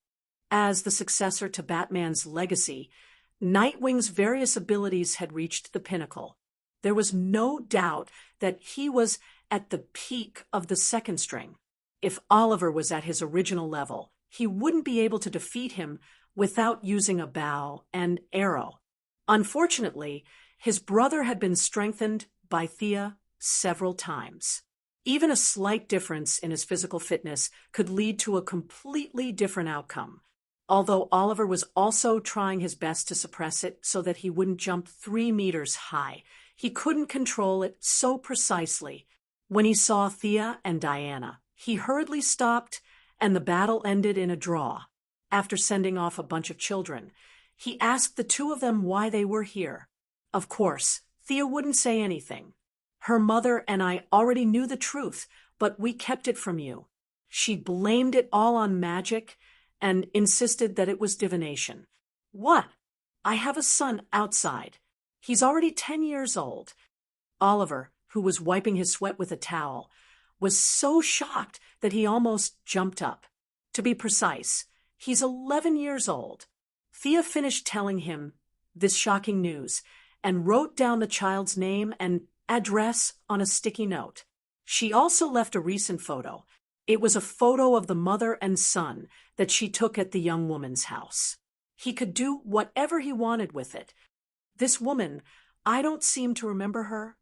As the successor to Batman's legacy, Nightwing's various abilities had reached the pinnacle. There was no doubt that he was at the peak of the second string. If Oliver was at his original level, he wouldn't be able to defeat him without using a bow and arrow. Unfortunately, his brother had been strengthened by Thea several times. Even a slight difference in his physical fitness could lead to a completely different outcome. Although Oliver was also trying his best to suppress it so that he wouldn't jump 3 meters high, he couldn't control it so precisely. When he saw Thea and Diana, he hurriedly stopped, and the battle ended in a draw. After sending off a bunch of children, He asked the two of them why they were here. Of course, Thea wouldn't say anything. Her mother and I already knew the truth, but we kept it from you. She blamed it all on magic and insisted that it was divination. What? I have a son outside. He's already 10 years old. Oliver, who was wiping his sweat with a towel, was so shocked that he almost jumped up. To be precise, he's 11 years old. Thea finished telling him this shocking news and wrote down the child's name and address on a sticky note. She also left a recent photo. It was a photo of the mother and son that she took at the young woman's house. He could do whatever he wanted with it. This woman, I don't seem to remember her.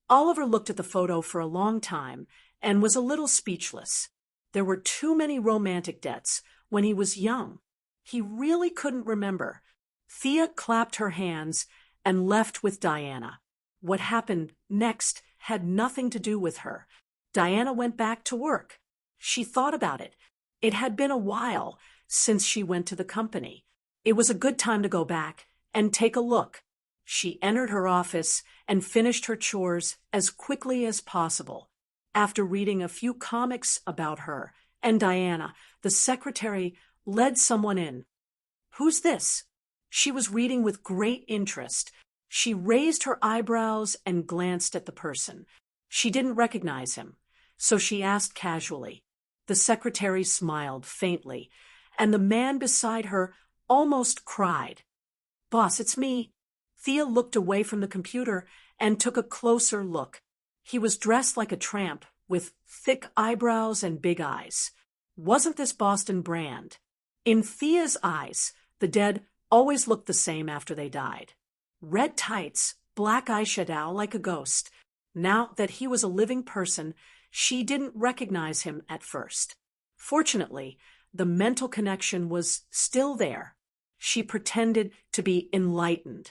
Oliver looked at the photo for a long time and was a little speechless. There were too many romantic debts when he was young. He really couldn't remember. Thea clapped her hands and left with Diana. What happened next had nothing to do with her. Diana went back to work. She thought about it. It had been a while since she went to the company. It was a good time to go back and take a look. She entered her office and finished her chores as quickly as possible. After reading a few comics about her and Diana, the secretary led someone in. "Who's this?" She was reading with great interest. She raised her eyebrows and glanced at the person. She didn't recognize him, so she asked casually. The secretary smiled faintly, and the man beside her almost cried. "Boss, it's me." Thea looked away from the computer and took a closer look. He was dressed like a tramp, with thick eyebrows and big eyes. Wasn't this Boston Brand? In Thea's eyes, the dead always looked the same after they died. Red tights, black eyeshadow like a ghost. Now that he was a living person, she didn't recognize him at first. Fortunately, the mental connection was still there. She pretended to be enlightened.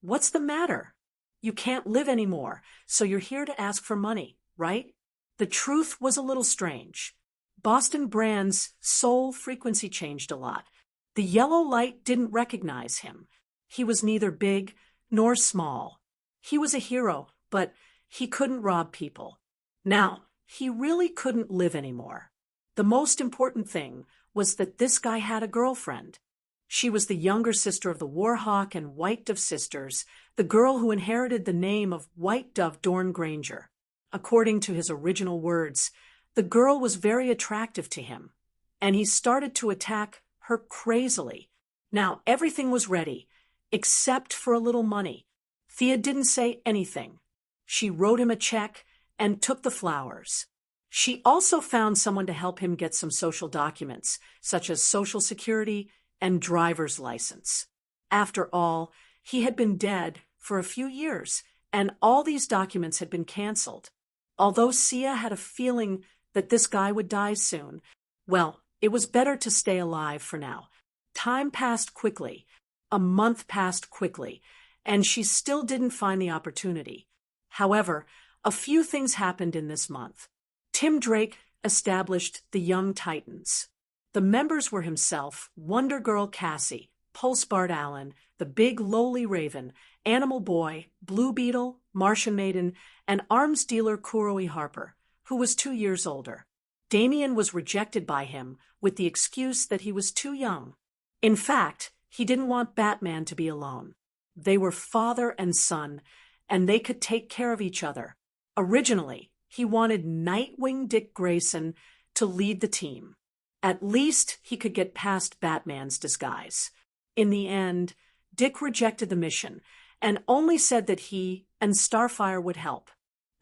"What's the matter? You can't live anymore, so you're here to ask for money, right?" The truth was a little strange. Boston Brand's soul frequency changed a lot. The yellow light didn't recognize him. He was neither big nor small. He was a hero, but he couldn't rob people. Now, he really couldn't live anymore. The most important thing was that this guy had a girlfriend. She was the younger sister of the Warhawk and White Dove sisters, the girl who inherited the name of White Dove Dorn Granger. According to his original words, the girl was very attractive to him, and he started to attack her crazily. Now everything was ready, except for a little money. Thea didn't say anything. She wrote him a check and took the flowers. She also found someone to help him get some social documents, such as Social Security and driver's license. After all, he had been dead for a few years, and all these documents had been canceled. Although Sia had a feeling that this guy would die soon, well, it was better to stay alive for now. Time passed quickly. A month passed quickly, and she still didn't find the opportunity. However, a few things happened in this month. Tim Drake established the Young Titans. The members were himself, Wonder Girl Cassie, Pulse Bart Allen, the Big Lowly Raven, Animal Boy, Blue Beetle, Martian Maiden, and arms dealer Kuroi Harper, who was 2 years older. Damien was rejected by him with the excuse that he was too young. In fact, he didn't want Batman to be alone. They were father and son, and they could take care of each other. Originally, he wanted Nightwing Dick Grayson to lead the team. At least he could get past Batman's disguise. In the end, Dick rejected the mission and only said that he and Starfire would help.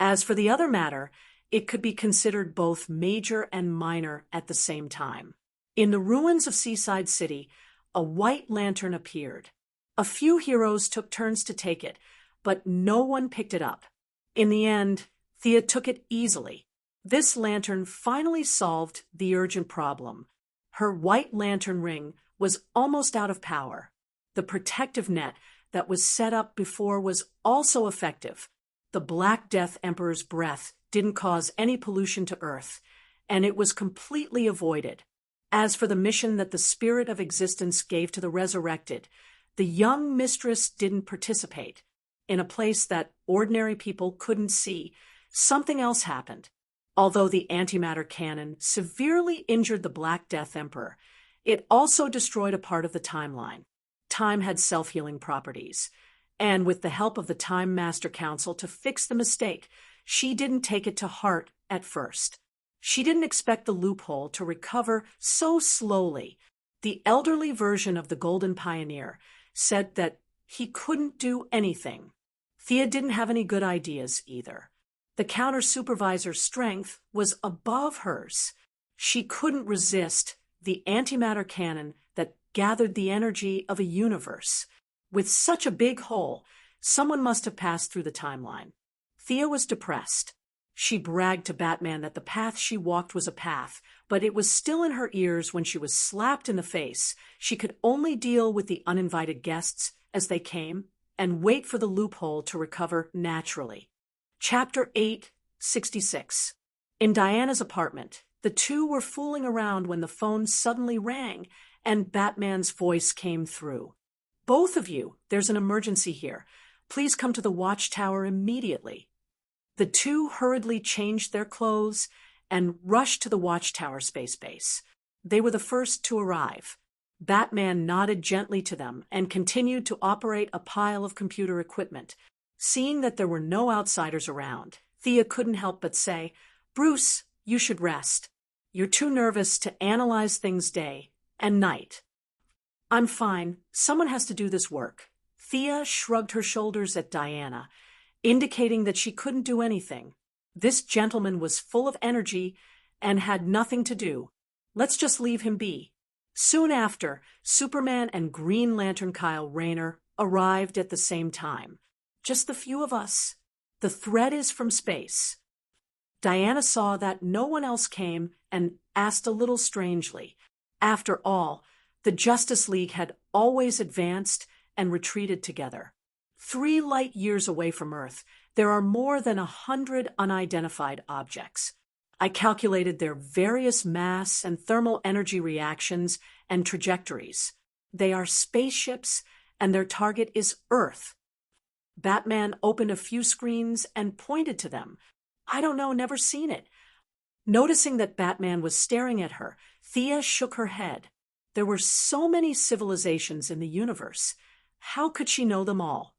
As for the other matter, it could be considered both major and minor at the same time. In the ruins of Seaside City, a white lantern appeared. A few heroes took turns to take it, but no one picked it up. In the end, Thea took it easily. This lantern finally solved the urgent problem. Her white lantern ring was almost out of power. The protective net that was set up before was also effective. The Black Death Emperor's breath didn't cause any pollution to Earth, and it was completely avoided. As for the mission that the spirit of existence gave to the resurrected, the young mistress didn't participate. In a place that ordinary people couldn't see, something else happened. Although the antimatter cannon severely injured the Black Death Emperor, it also destroyed a part of the timeline. Time had self-healing properties, and with the help of the Time Master Council to fix the mistake, she didn't take it to heart at first. She didn't expect the loophole to recover so slowly. The elderly version of the Golden Pioneer said that he couldn't do anything. Thea didn't have any good ideas either. The counter-supervisor's strength was above hers. She couldn't resist the antimatter cannon that gathered the energy of a universe. With such a big hole, someone must have passed through the timeline. Thea was depressed. She bragged to Batman that the path she walked was a path, but it was still in her ears when she was slapped in the face. She could only deal with the uninvited guests as they came and wait for the loophole to recover naturally. Chapter 866. In Diana's apartment, the two were fooling around when the phone suddenly rang and Batman's voice came through. "Both of you, there's an emergency here. Please come to the watchtower immediately." The two hurriedly changed their clothes and rushed to the watchtower space base. They were the first to arrive. Batman nodded gently to them and continued to operate a pile of computer equipment. Seeing that there were no outsiders around, Thea couldn't help but say, "Bruce, you should rest. You're too nervous to analyze things day and night." "I'm fine. Someone has to do this work." Thea shrugged her shoulders at Diana, indicating that she couldn't do anything. This gentleman was full of energy and had nothing to do. Let's just leave him be. Soon after, Superman and Green Lantern Kyle Rayner arrived at the same time. "Just the few of us. The threat is from space." Diana saw that no one else came and asked a little strangely. After all, the Justice League had always advanced and retreated together. 3 light years away from Earth, there are more than 100 unidentified objects. I calculated their various mass and thermal energy reactions and trajectories. They are spaceships, and their target is Earth. Batman opened a few screens and pointed to them. "I don't know, never seen it." Noticing that Batman was staring at her, Thea shook her head. There were so many civilizations in the universe. How could she know them all?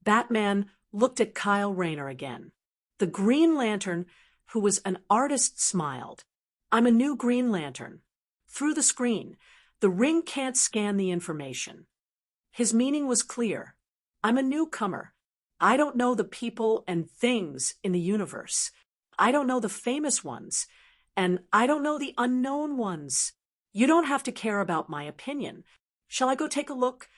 Batman looked at Kyle Rayner again. The Green Lantern, who was an artist, smiled. "I'm a new Green Lantern." Through the screen, the ring can't scan the information. His meaning was clear. "I'm a newcomer. I don't know the people and things in the universe. I don't know the famous ones, and I don't know the unknown ones. You don't have to care about my opinion. Shall I go take a look?"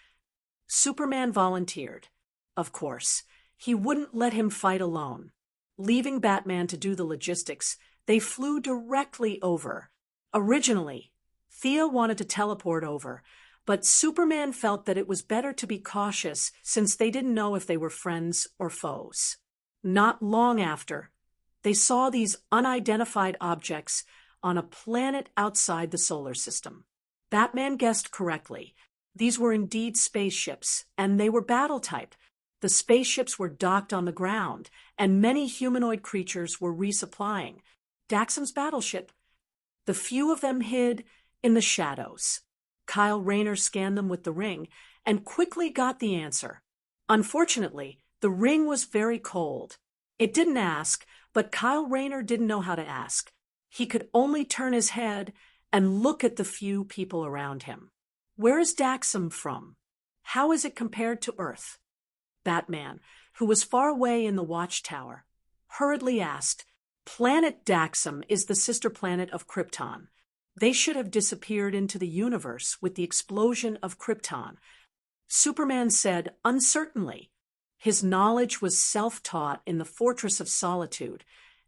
Superman volunteered. Of course, he wouldn't let him fight alone. Leaving Batman to do the logistics, they flew directly over. Originally, Thea wanted to teleport over, but Superman felt that it was better to be cautious since they didn't know if they were friends or foes. Not long after, they saw these unidentified objects on a planet outside the solar system. Batman guessed correctly. These were indeed spaceships, and they were battle-type. The spaceships were docked on the ground, and many humanoid creatures were resupplying. Daxam's battleship. The few of them hid in the shadows. Kyle Rayner scanned them with the ring and quickly got the answer. Unfortunately, the ring was very cold. It didn't ask, but Kyle Rayner didn't know how to ask. He could only turn his head and look at the few people around him. Where is Daxam from? How is it compared to Earth? Batman, who was far away in the watchtower, hurriedly asked, "Planet Daxam is the sister planet of Krypton. They should have disappeared into the universe with the explosion of Krypton." Superman said uncertainly. His knowledge was self-taught in the Fortress of Solitude,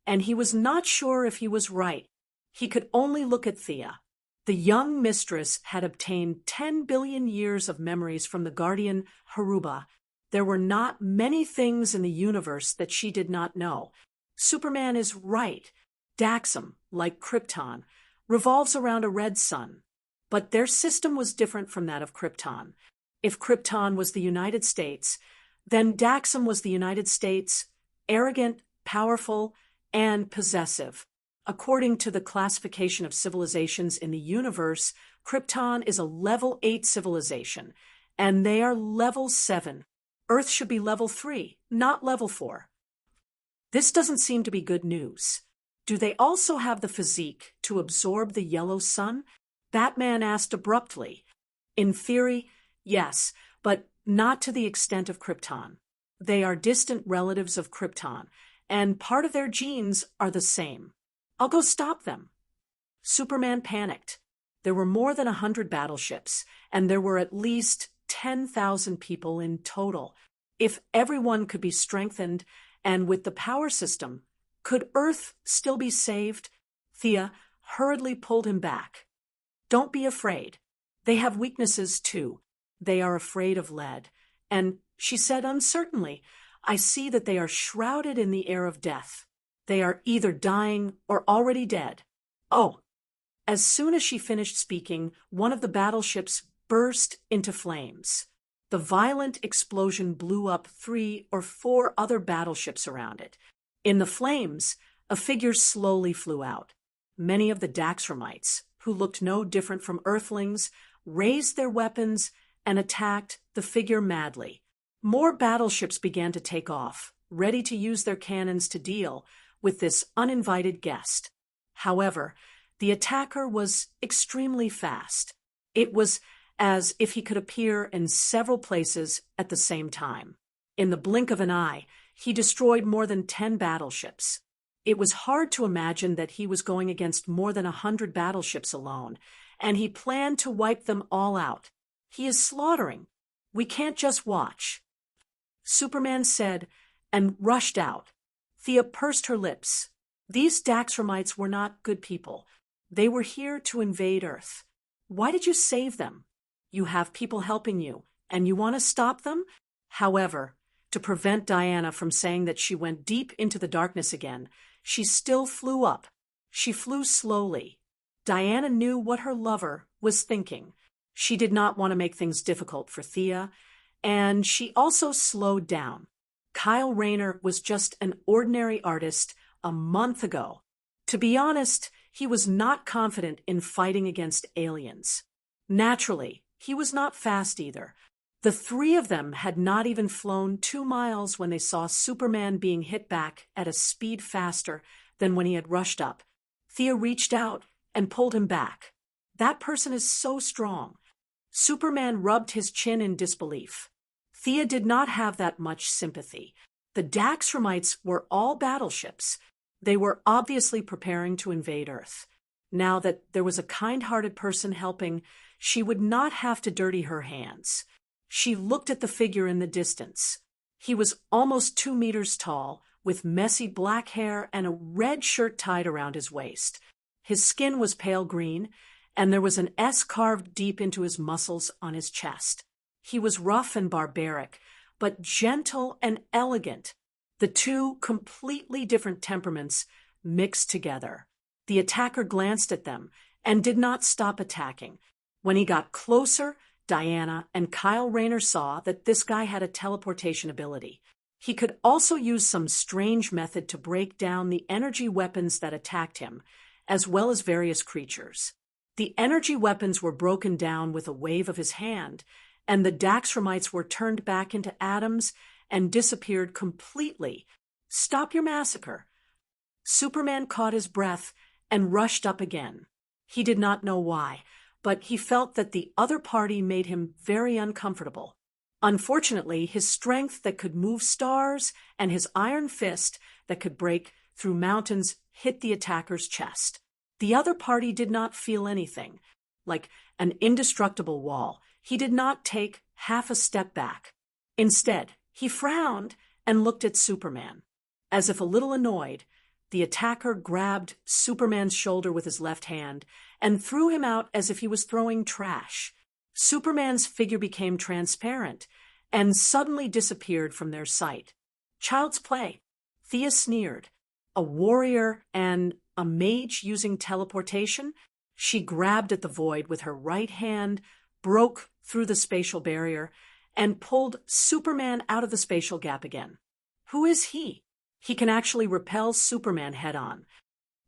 and he was not sure if he was right. He could only look at Thea. The young mistress had obtained 10 billion years of memories from the guardian Haruba. There were not many things in the universe that she did not know. Superman is right. Daxam, like Krypton, revolves around a red sun. But their system was different from that of Krypton. If Krypton was the United States, then Daxam was the United States, arrogant, powerful, and possessive. According to the classification of civilizations in the universe, Krypton is a level 8 civilization, and they are level 7. Earth should be level 3, not level 4. This doesn't seem to be good news. Do they also have the physique to absorb the yellow sun? Batman asked abruptly. In theory, yes, but not to the extent of Krypton. They are distant relatives of Krypton, and part of their genes are the same. I'll go stop them. Superman panicked. There were more than 100 battleships, and there were at least 10,000 people in total. If everyone could be strengthened, and with the power system, could Earth still be saved? Thea hurriedly pulled him back. Don't be afraid. They have weaknesses too. They are afraid of lead. And she said uncertainly, I see that they are shrouded in the air of death. They are either dying or already dead. Oh! As soon as she finished speaking, one of the battleships burst into flames. The violent explosion blew up 3 or 4 other battleships around it. In the flames, a figure slowly flew out. Many of the Daxramites, who looked no different from Earthlings, raised their weapons and attacked the figure madly. More battleships began to take off, ready to use their cannons to deal with this uninvited guest. However, the attacker was extremely fast. It was as if he could appear in several places at the same time. In the blink of an eye, he destroyed more than 10 battleships. It was hard to imagine that he was going against more than 100 battleships alone, and he planned to wipe them all out. He is slaughtering. We can't just watch. Superman said, and rushed out. Thea pursed her lips. These Daxramites were not good people. They were here to invade Earth. Why did you save them? You have people helping you, and you want to stop them? However, to prevent Diana from saying that she went deep into the darkness again, she still flew up. She flew slowly. Diana knew what her lover was thinking. She did not want to make things difficult for Thea, and she also slowed down. Kyle Rayner was just an ordinary artist a month ago. To be honest, he was not confident in fighting against aliens. Naturally, he was not fast either. The 3 of them had not even flown 2 miles when they saw Superman being hit back at a speed faster than when he had rushed up. Thea reached out and pulled him back. That person is so strong. Superman rubbed his chin in disbelief. Thea did not have that much sympathy. The Daxramites were all battleships. They were obviously preparing to invade Earth. Now that there was a kind-hearted person helping, she would not have to dirty her hands. She looked at the figure in the distance. He was almost 2 meters tall, with messy black hair and a red shirt tied around his waist. His skin was pale green, and there was an S carved deep into his muscles on his chest. He was rough and barbaric, but gentle and elegant. The 2 completely different temperaments mixed together. The attacker glanced at them and did not stop attacking. When he got closer, Diana and Kyle Rayner saw that this guy had a teleportation ability. He could also use some strange method to break down the energy weapons that attacked him, as well as various creatures. The energy weapons were broken down with a wave of his hand, and the Daxramites were turned back into atoms and disappeared completely. Stop your massacre. Superman caught his breath and rushed up again. He did not know why, but he felt that the other party made him very uncomfortable. Unfortunately, his strength that could move stars and his iron fist that could break through mountains hit the attacker's chest. The other party did not feel anything. Like an indestructible wall, he did not take half a step back. Instead, he frowned and looked at Superman. As if a little annoyed, the attacker grabbed Superman's shoulder with his left hand and threw him out as if he was throwing trash. Superman's figure became transparent and suddenly disappeared from their sight. Child's play. Thea sneered. A warrior and a mage using teleportation? She grabbed at the void with her right hand, broke through the spatial barrier, and pulled Superman out of the spatial gap again. Who is he? He can actually repel Superman head-on.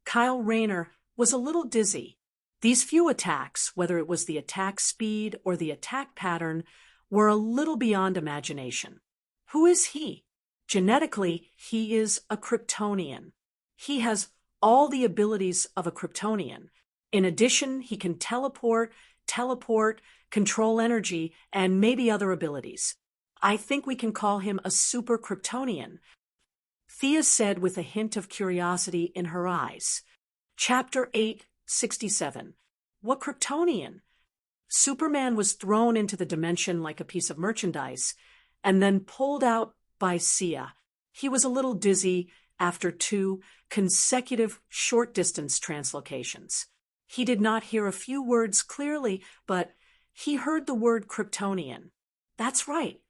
Kyle Rayner was a little dizzy. These few attacks, whether it was the attack speed or the attack pattern, were a little beyond imagination. Who is he? Genetically, he is a Kryptonian. He has all the abilities of a Kryptonian. In addition, he can teleport, control energy, and maybe other abilities. I think we can call him a super Kryptonian. Thea said with a hint of curiosity in her eyes. Chapter 867. What Kryptonian? Superman was thrown into the dimension like a piece of merchandise and then pulled out by Sia. He was a little dizzy after 2 consecutive short-distance translocations. He did not hear a few words clearly, but he heard the word Kryptonian. That's right.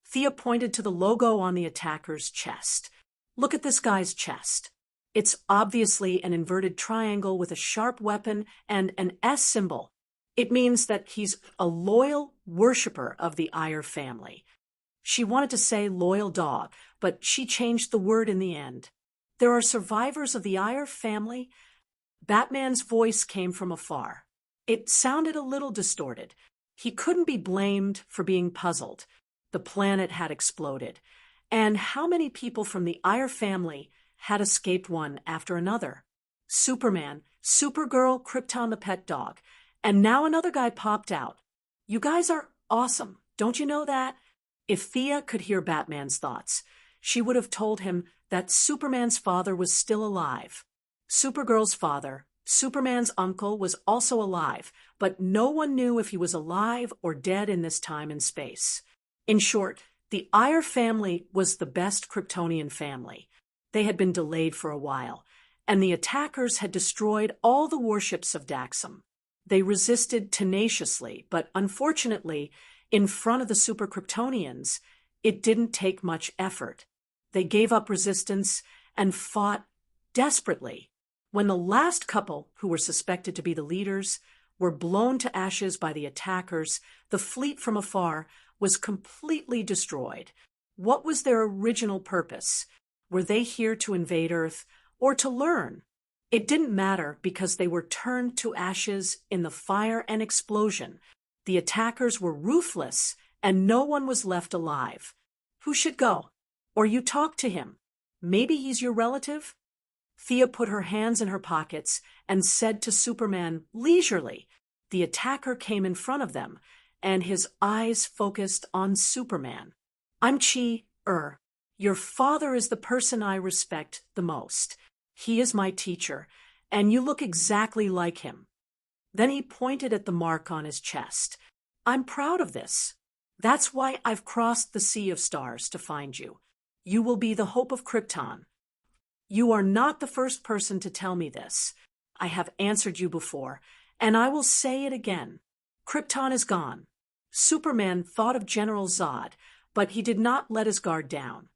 Thea pointed to the logo on the attacker's chest. Look at this guy's chest. It's obviously an inverted triangle with a sharp weapon and an S symbol. It means that he's a loyal worshiper of the Ire family. She wanted to say loyal dog, but she changed the word in the end. There are survivors of the Ire family. Batman's voice came from afar. It sounded a little distorted. He couldn't be blamed for being puzzled. The planet had exploded. And how many people from the Ire family had escaped one after another? Superman, Supergirl, Krypton the pet dog. And now another guy popped out. You guys are awesome. Don't you know that? If Thea could hear Batman's thoughts, she would have told him that Superman's father was still alive. Supergirl's father, Superman's uncle, was also alive, but no one knew if he was alive or dead in this time and space. In short, the Ire family was the best Kryptonian family. They had been delayed for a while, and the attackers had destroyed all the warships of Daxam. They resisted tenaciously, but unfortunately, in front of the Super Kryptonians, it didn't take much effort. They gave up resistance and fought desperately. When the last couple, who were suspected to be the leaders, were blown to ashes by the attackers, the fleet from afar was completely destroyed. What was their original purpose? Were they here to invade Earth or to learn? It didn't matter because they were turned to ashes in the fire and explosion. The attackers were ruthless and no one was left alive. Who should go? Or you talk to him. Maybe he's your relative? Thea put her hands in her pockets and said to Superman leisurely. The attacker came in front of them, and his eyes focused on Superman. I'm Chi-Er. Your father is the person I respect the most. He is my teacher, and you look exactly like him. Then he pointed at the mark on his chest. I'm proud of this. That's why I've crossed the sea of stars to find you. You will be the hope of Krypton. You are not the first person to tell me this. I have answered you before, and I will say it again. Krypton is gone. Superman thought of General Zod, but he did not let his guard down.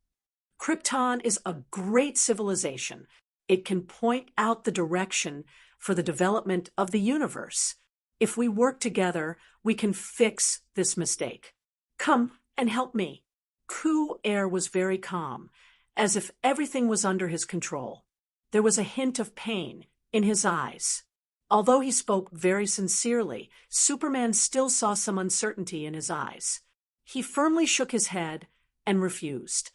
Krypton is a great civilization. It can point out the direction for the development of the universe. If we work together, we can fix this mistake. Come and help me. Ku-Er was very calm, as if everything was under his control. There was a hint of pain in his eyes. Although he spoke very sincerely, Superman still saw some uncertainty in his eyes. He firmly shook his head and refused.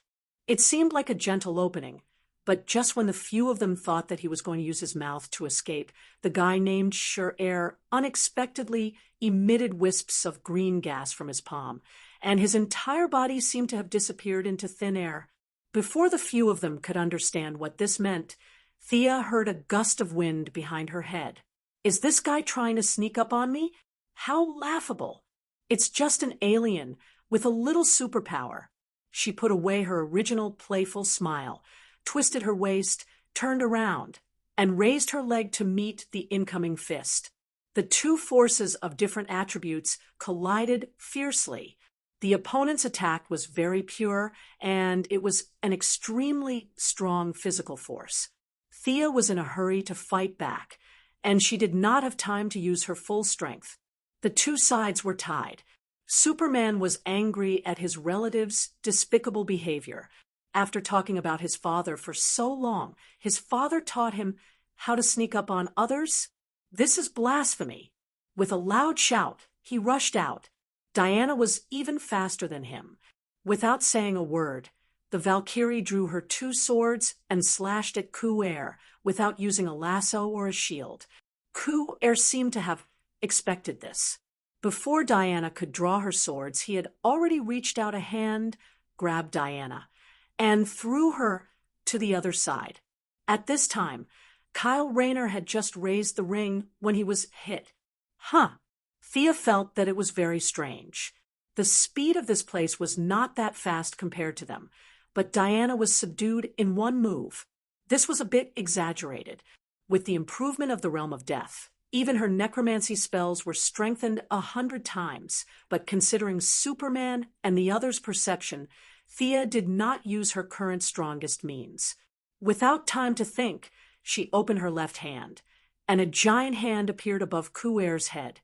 It seemed like a gentle opening, but just when the few of them thought that he was going to use his mouth to escape, the guy named Sher-Er unexpectedly emitted wisps of green gas from his palm, and his entire body seemed to have disappeared into thin air. Before the few of them could understand what this meant, Thea heard a gust of wind behind her head. Is this guy trying to sneak up on me? How laughable. It's just an alien with a little superpower. She put away her original playful smile, twisted her waist, turned around, and raised her leg to meet the incoming fist. The two forces of different attributes collided fiercely. The opponent's attack was very pure, and it was an extremely strong physical force. Thea was in a hurry to fight back, and she did not have time to use her full strength. The two sides were tied. Superman was angry at his relative's despicable behavior. After talking about his father for so long, his father taught him how to sneak up on others? This is blasphemy. With a loud shout, he rushed out. Diana was even faster than him. Without saying a word, the Valkyrie drew her two swords and slashed at Ku-Er without using a lasso or a shield. Ku-Er seemed to have expected this. Before Diana could draw her swords, he had already reached out a hand, grabbed Diana, and threw her to the other side. At this time, Kyle Rayner had just raised the ring when he was hit. Thea felt that it was very strange. The speed of this place was not that fast compared to them, but Diana was subdued in one move. This was a bit exaggerated. With the improvement of the realm of death, even her necromancy spells were strengthened 100 times, but considering Superman and the others' perception, Thea did not use her current strongest means. Without time to think, she opened her left hand, and a giant hand appeared above Ku-Er's head,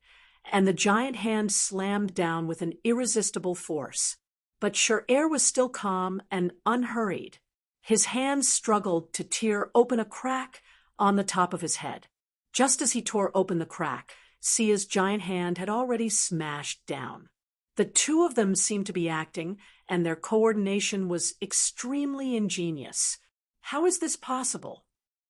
and the giant hand slammed down with an irresistible force. But Sher-Er was still calm and unhurried. His hand struggled to tear open a crack on the top of his head. Just as he tore open the crack, Sia's giant hand had already smashed down. The two of them seemed to be acting, and their coordination was extremely ingenious. How is this possible?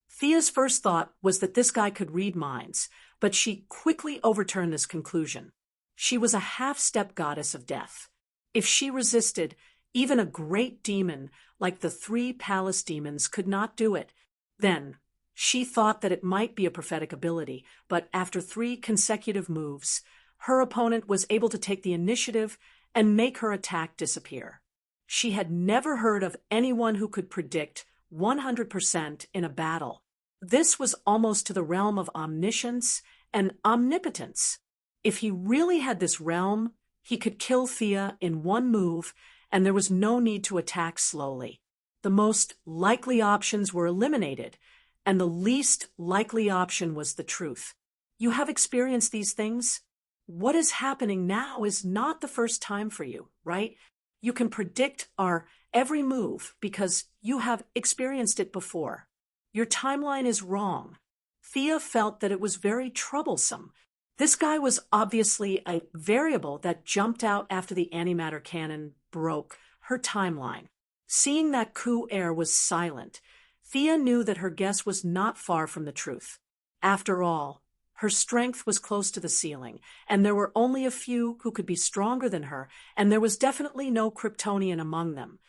Thea's first thought was that this guy could read minds, but she quickly overturned this conclusion. She was a half-step goddess of death. If she resisted, even a great demon like the 3 palace demons could not do it. Then, she thought that it might be a prophetic ability, but after 3 consecutive moves, her opponent was able to take the initiative and make her attack disappear. She had never heard of anyone who could predict 100% in a battle. This was almost to the realm of omniscience and omnipotence. If he really had this realm, he could kill Thea in one move, and there was no need to attack slowly. The most likely options were eliminated, and the least likely option was the truth. You have experienced these things? What is happening now is not the first time for you, right? You can predict our every move because you have experienced it before. Your timeline is wrong. Thea felt that it was very troublesome. This guy was obviously a variable that jumped out after the antimatter cannon broke her timeline. Seeing that Ku-Er was silent, Thea knew that her guess was not far from the truth. After all, her strength was close to the ceiling, and there were only a few who could be stronger than her, and there was definitely no Kryptonian among them.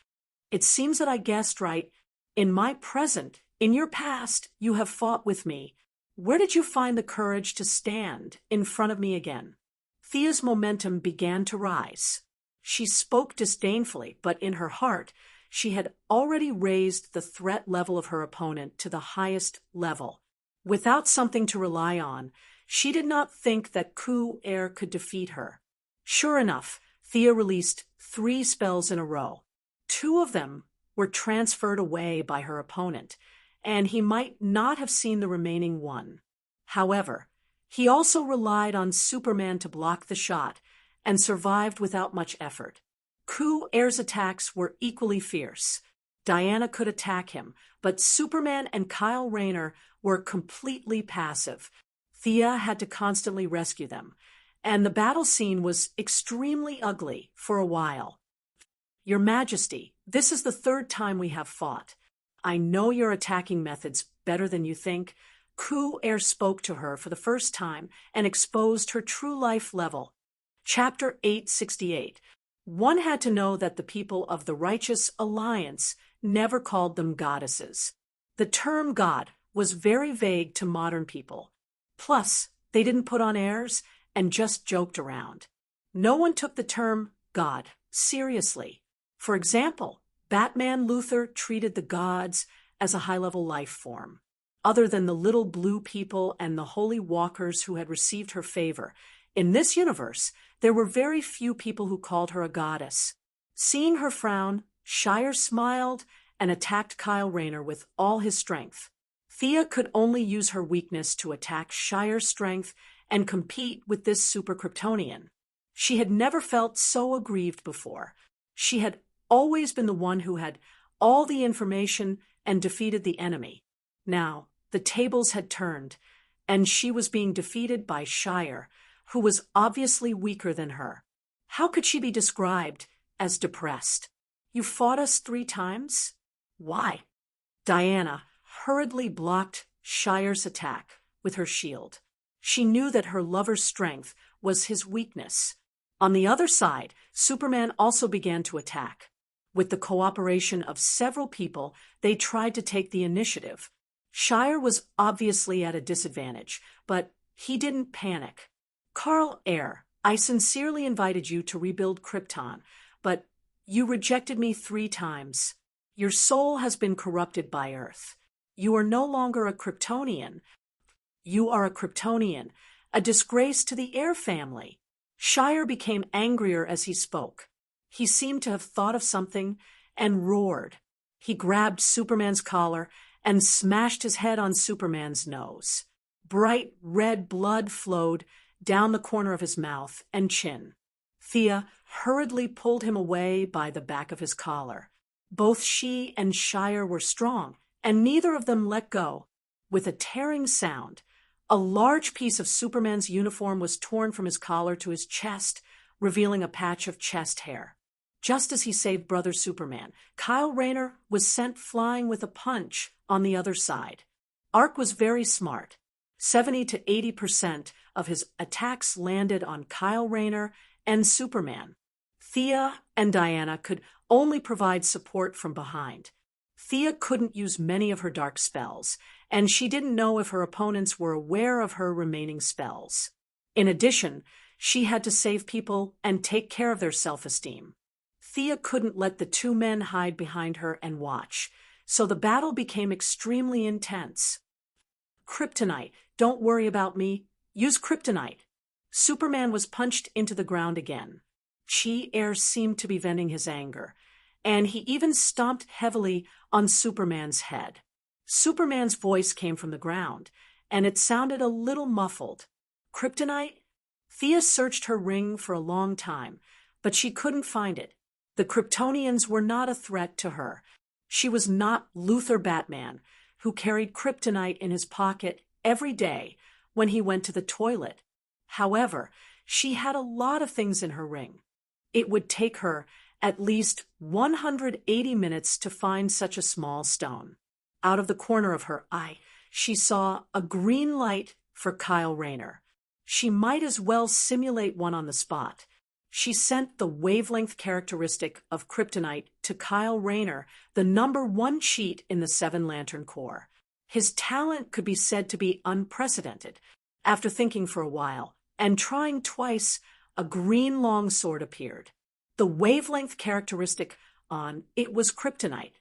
It seems that I guessed right. In my present, in your past, you have fought with me. Where did you find the courage to stand in front of me again? Thea's momentum began to rise. She spoke disdainfully, but in her heart, she had already raised the threat level of her opponent to the highest level. Without something to rely on, she did not think that Ku-Er could defeat her. Sure enough, Thea released 3 spells in a row. 2 of them were transferred away by her opponent, and he might not have seen the remaining one. However, he also relied on Superman to block the shot and survived without much effort. Ku-Er's attacks were equally fierce. Diana could attack him, but Superman and Kyle Rayner were completely passive. Thea had to constantly rescue them, and the battle scene was extremely ugly for a while. Your Majesty, this is the 3rd time we have fought. I know your attacking methods better than you think. Ku-Er spoke to her for the first time and exposed her true life level. Chapter 868. One had to know that the people of the Righteous Alliance never called them goddesses. The term god was very vague to modern people. Plus, they didn't put on airs and just joked around. No one took the term god seriously. For example, Batman Luthor treated the gods as a high-level life form. Other than the little blue people and the holy walkers who had received her favor, in this universe, there were very few people who called her a goddess. Seeing her frown, Shire smiled and attacked Kyle Rayner with all his strength. Thea could only use her weakness to attack Shire's strength and compete with this super Kryptonian. She had never felt so aggrieved before. She had always been the one who had all the information and defeated the enemy. Now, the tables had turned, and she was being defeated by Shire, who was obviously weaker than her. How could she be described as depressed? You fought us 3 times? Why? Diana hurriedly blocked Shire's attack with her shield. She knew that her lover's strength was his weakness. On the other side, Superman also began to attack. With the cooperation of several people, they tried to take the initiative. Shire was obviously at a disadvantage, but he didn't panic. Karl Air, I sincerely invited you to rebuild Krypton, but you rejected me 3 times. Your soul has been corrupted by Earth. You are no longer a Kryptonian. You are a Kryptonian, a disgrace to the Air family. Shire became angrier as he spoke. He seemed to have thought of something and roared. He grabbed Superman's collar and smashed his head on Superman's nose. Bright red blood flowed down the corner of his mouth and chin. Thea hurriedly pulled him away by the back of his collar. Both she and Shire were strong, and neither of them let go. With a tearing sound, a large piece of Superman's uniform was torn from his collar to his chest, revealing a patch of chest hair. Just as he saved Brother Superman, Kyle Rayner was sent flying with a punch on the other side. Ark was very smart. 70 to 80% of his attacks landed on Kyle Rayner and Superman. Thea and Diana could only provide support from behind. Thea couldn't use many of her dark spells, and she didn't know if her opponents were aware of her remaining spells. In addition, she had to save people and take care of their self-esteem. Thea couldn't let the 2 men hide behind her and watch, so the battle became extremely intense. Kryptonite, don't worry about me. Use kryptonite. Superman was punched into the ground again. Chi-Air seemed to be venting his anger, and he even stomped heavily on Superman's head. Superman's voice came from the ground, and it sounded a little muffled. Kryptonite? Thea searched her ring for a long time, but she couldn't find it. The Kryptonians were not a threat to her. She was not Luthor Batman, who carried kryptonite in his pocket every day when he went to the toilet. However, she had a lot of things in her ring. It would take her at least 180 minutes to find such a small stone. Out of the corner of her eye, she saw a green light for Kyle Rayner. She might as well simulate one on the spot. She sent the wavelength characteristic of kryptonite to Kyle Rayner, the #1 cheat in the 7-Lantern Corps. His talent could be said to be unprecedented. After thinking for a while and trying twice, a green longsword appeared. The wavelength characteristic on it was kryptonite.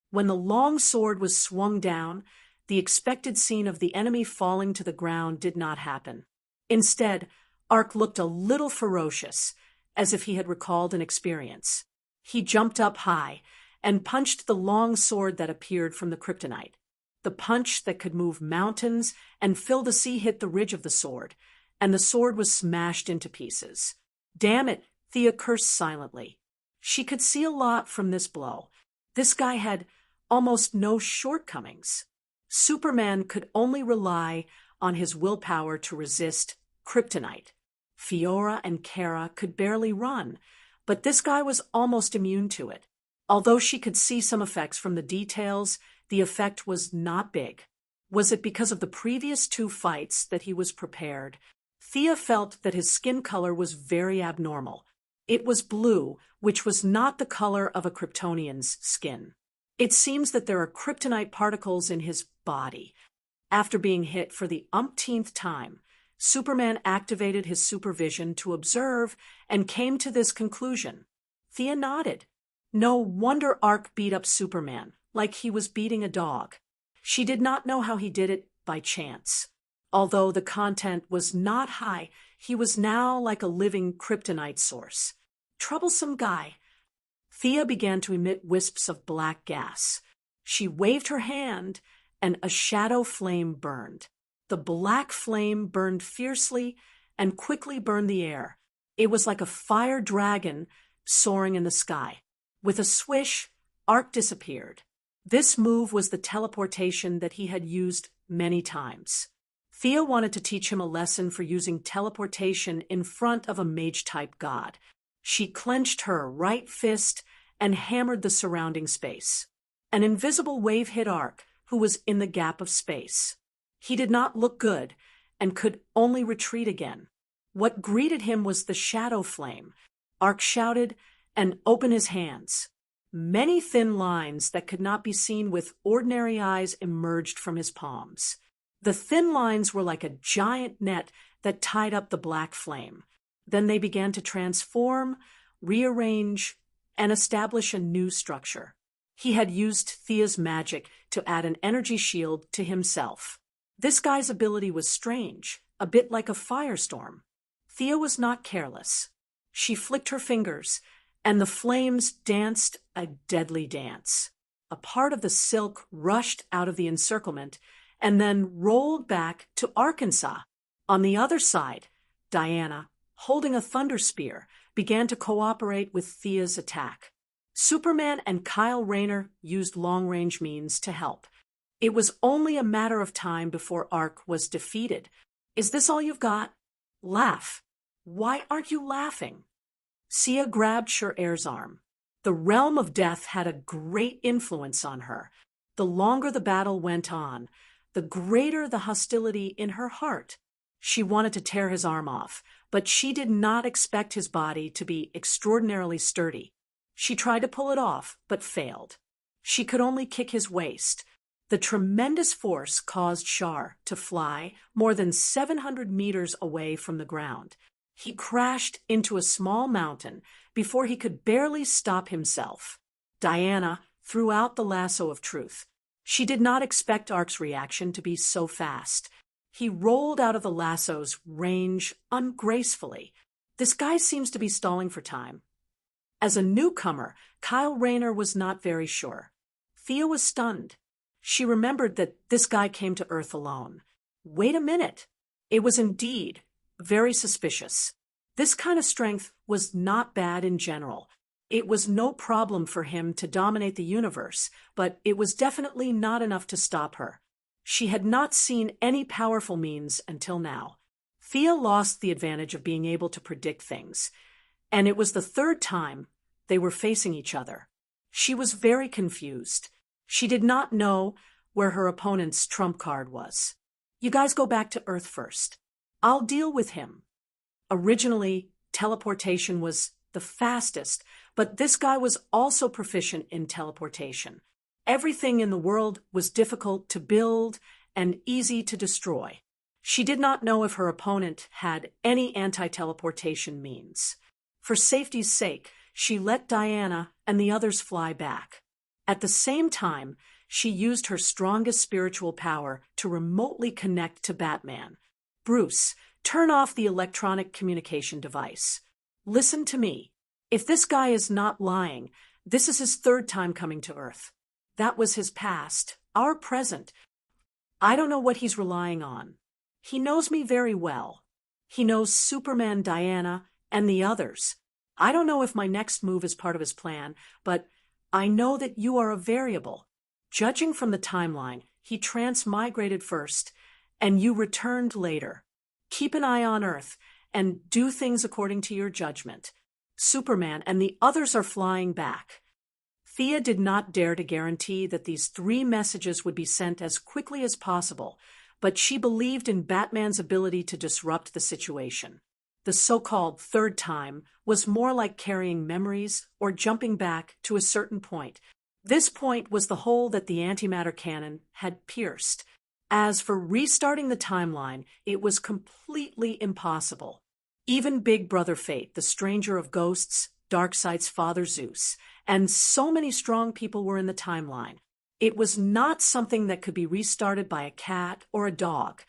When the longsword was swung down, the expected scene of the enemy falling to the ground did not happen. Instead, Ark looked a little ferocious, as if he had recalled an experience. He jumped up high and punched the long sword that appeared from the kryptonite. The punch that could move mountains and fill the sea hit the ridge of the sword, and the sword was smashed into pieces. Damn it, Thea cursed silently. She could see a lot from this blow. This guy had almost no shortcomings. Superman could only rely on his willpower to resist kryptonite. Fiora and Kara could barely run, but this guy was almost immune to it. Although she could see some effects from the details, the effect was not big. Was it because of the previous 2 fights that he was prepared? Thea felt that his skin color was very abnormal. It was blue, which was not the color of a Kryptonian's skin. It seems that there are kryptonite particles in his body. After being hit for the umpteenth time, Superman activated his supervision to observe and came to this conclusion. Thea nodded. No wonder Ark beat up Superman, like he was beating a dog. She did not know how he did it by chance. Although the content was not high, he was now like a living kryptonite source. Troublesome guy. Thea began to emit wisps of black gas. She waved her hand, and a shadow flame burned. The black flame burned fiercely and quickly burned the air. It was like a fire dragon soaring in the sky. With a swish, Ark disappeared. This move was the teleportation that he had used many times. Thea wanted to teach him a lesson for using teleportation in front of a mage-type god. She clenched her right fist and hammered the surrounding space. An invisible wave hit Ark, who was in the gap of space. He did not look good and could only retreat again. What greeted him was the shadow flame. Ark shouted and opened his hands. Many thin lines that could not be seen with ordinary eyes emerged from his palms. The thin lines were like a giant net that tied up the black flame. Then they began to transform, rearrange, and establish a new structure. He had used Thea's magic to add an energy shield to himself. This guy's ability was strange, a bit like a firestorm. Thea was not careless. She flicked her fingers, and the flames danced a deadly dance. A part of the silk rushed out of the encirclement and then rolled back to Arkansas. On the other side, Diana, holding a thunder spear, began to cooperate with Thea's attack. Superman and Kyle Rayner used long-range means to help. It was only a matter of time before Ark was defeated. Is this all you've got? Laugh. Why aren't you laughing? Sia grabbed Shur-Air's arm. The realm of death had a great influence on her. The longer the battle went on, the greater the hostility in her heart. She wanted to tear his arm off, but she did not expect his body to be extraordinarily sturdy. She tried to pull it off, but failed. She could only kick his waist. The tremendous force caused Shar to fly more than 700 meters away from the ground. He crashed into a small mountain before he could barely stop himself. Diana threw out the lasso of truth. She did not expect Ark's reaction to be so fast. He rolled out of the lasso's range ungracefully. This guy seems to be stalling for time. As a newcomer, Kyle Rayner was not very sure. Thea was stunned. She remembered that this guy came to Earth alone. Wait a minute. It was indeed very suspicious. This kind of strength was not bad in general. It was no problem for him to dominate the universe, but it was definitely not enough to stop her. She had not seen any powerful means until now. Thea lost the advantage of being able to predict things, and it was the third time they were facing each other. She was very confused. She did not know where her opponent's trump card was. You guys go back to Earth first. I'll deal with him. Originally, teleportation was the fastest, but this guy was also proficient in teleportation. Everything in the world was difficult to build and easy to destroy. She did not know if her opponent had any anti-teleportation means. For safety's sake, she let Diana and the others fly back. At the same time, she used her strongest spiritual power to remotely connect to Batman. Bruce, turn off the electronic communication device. Listen to me. If this guy is not lying, this is his third time coming to Earth. That was his past, our present. I don't know what he's relying on. He knows me very well. He knows Superman, Diana, and the others. I don't know if my next move is part of his plan, but I know that you are a variable. Judging from the timeline, he transmigrated first, and you returned later. Keep an eye on Earth, and do things according to your judgment. Superman and the others are flying back. Thea did not dare to guarantee that these 3 messages would be sent as quickly as possible, but she believed in Batman's ability to disrupt the situation. The so-called third time was more like carrying memories or jumping back to a certain point. This point was the hole that the antimatter cannon had pierced. As for restarting the timeline, it was completely impossible. Even Big Brother Fate, the Stranger of Ghosts, Darkseid's father Zeus, and so many strong people were in the timeline. It was not something that could be restarted by a cat or a dog.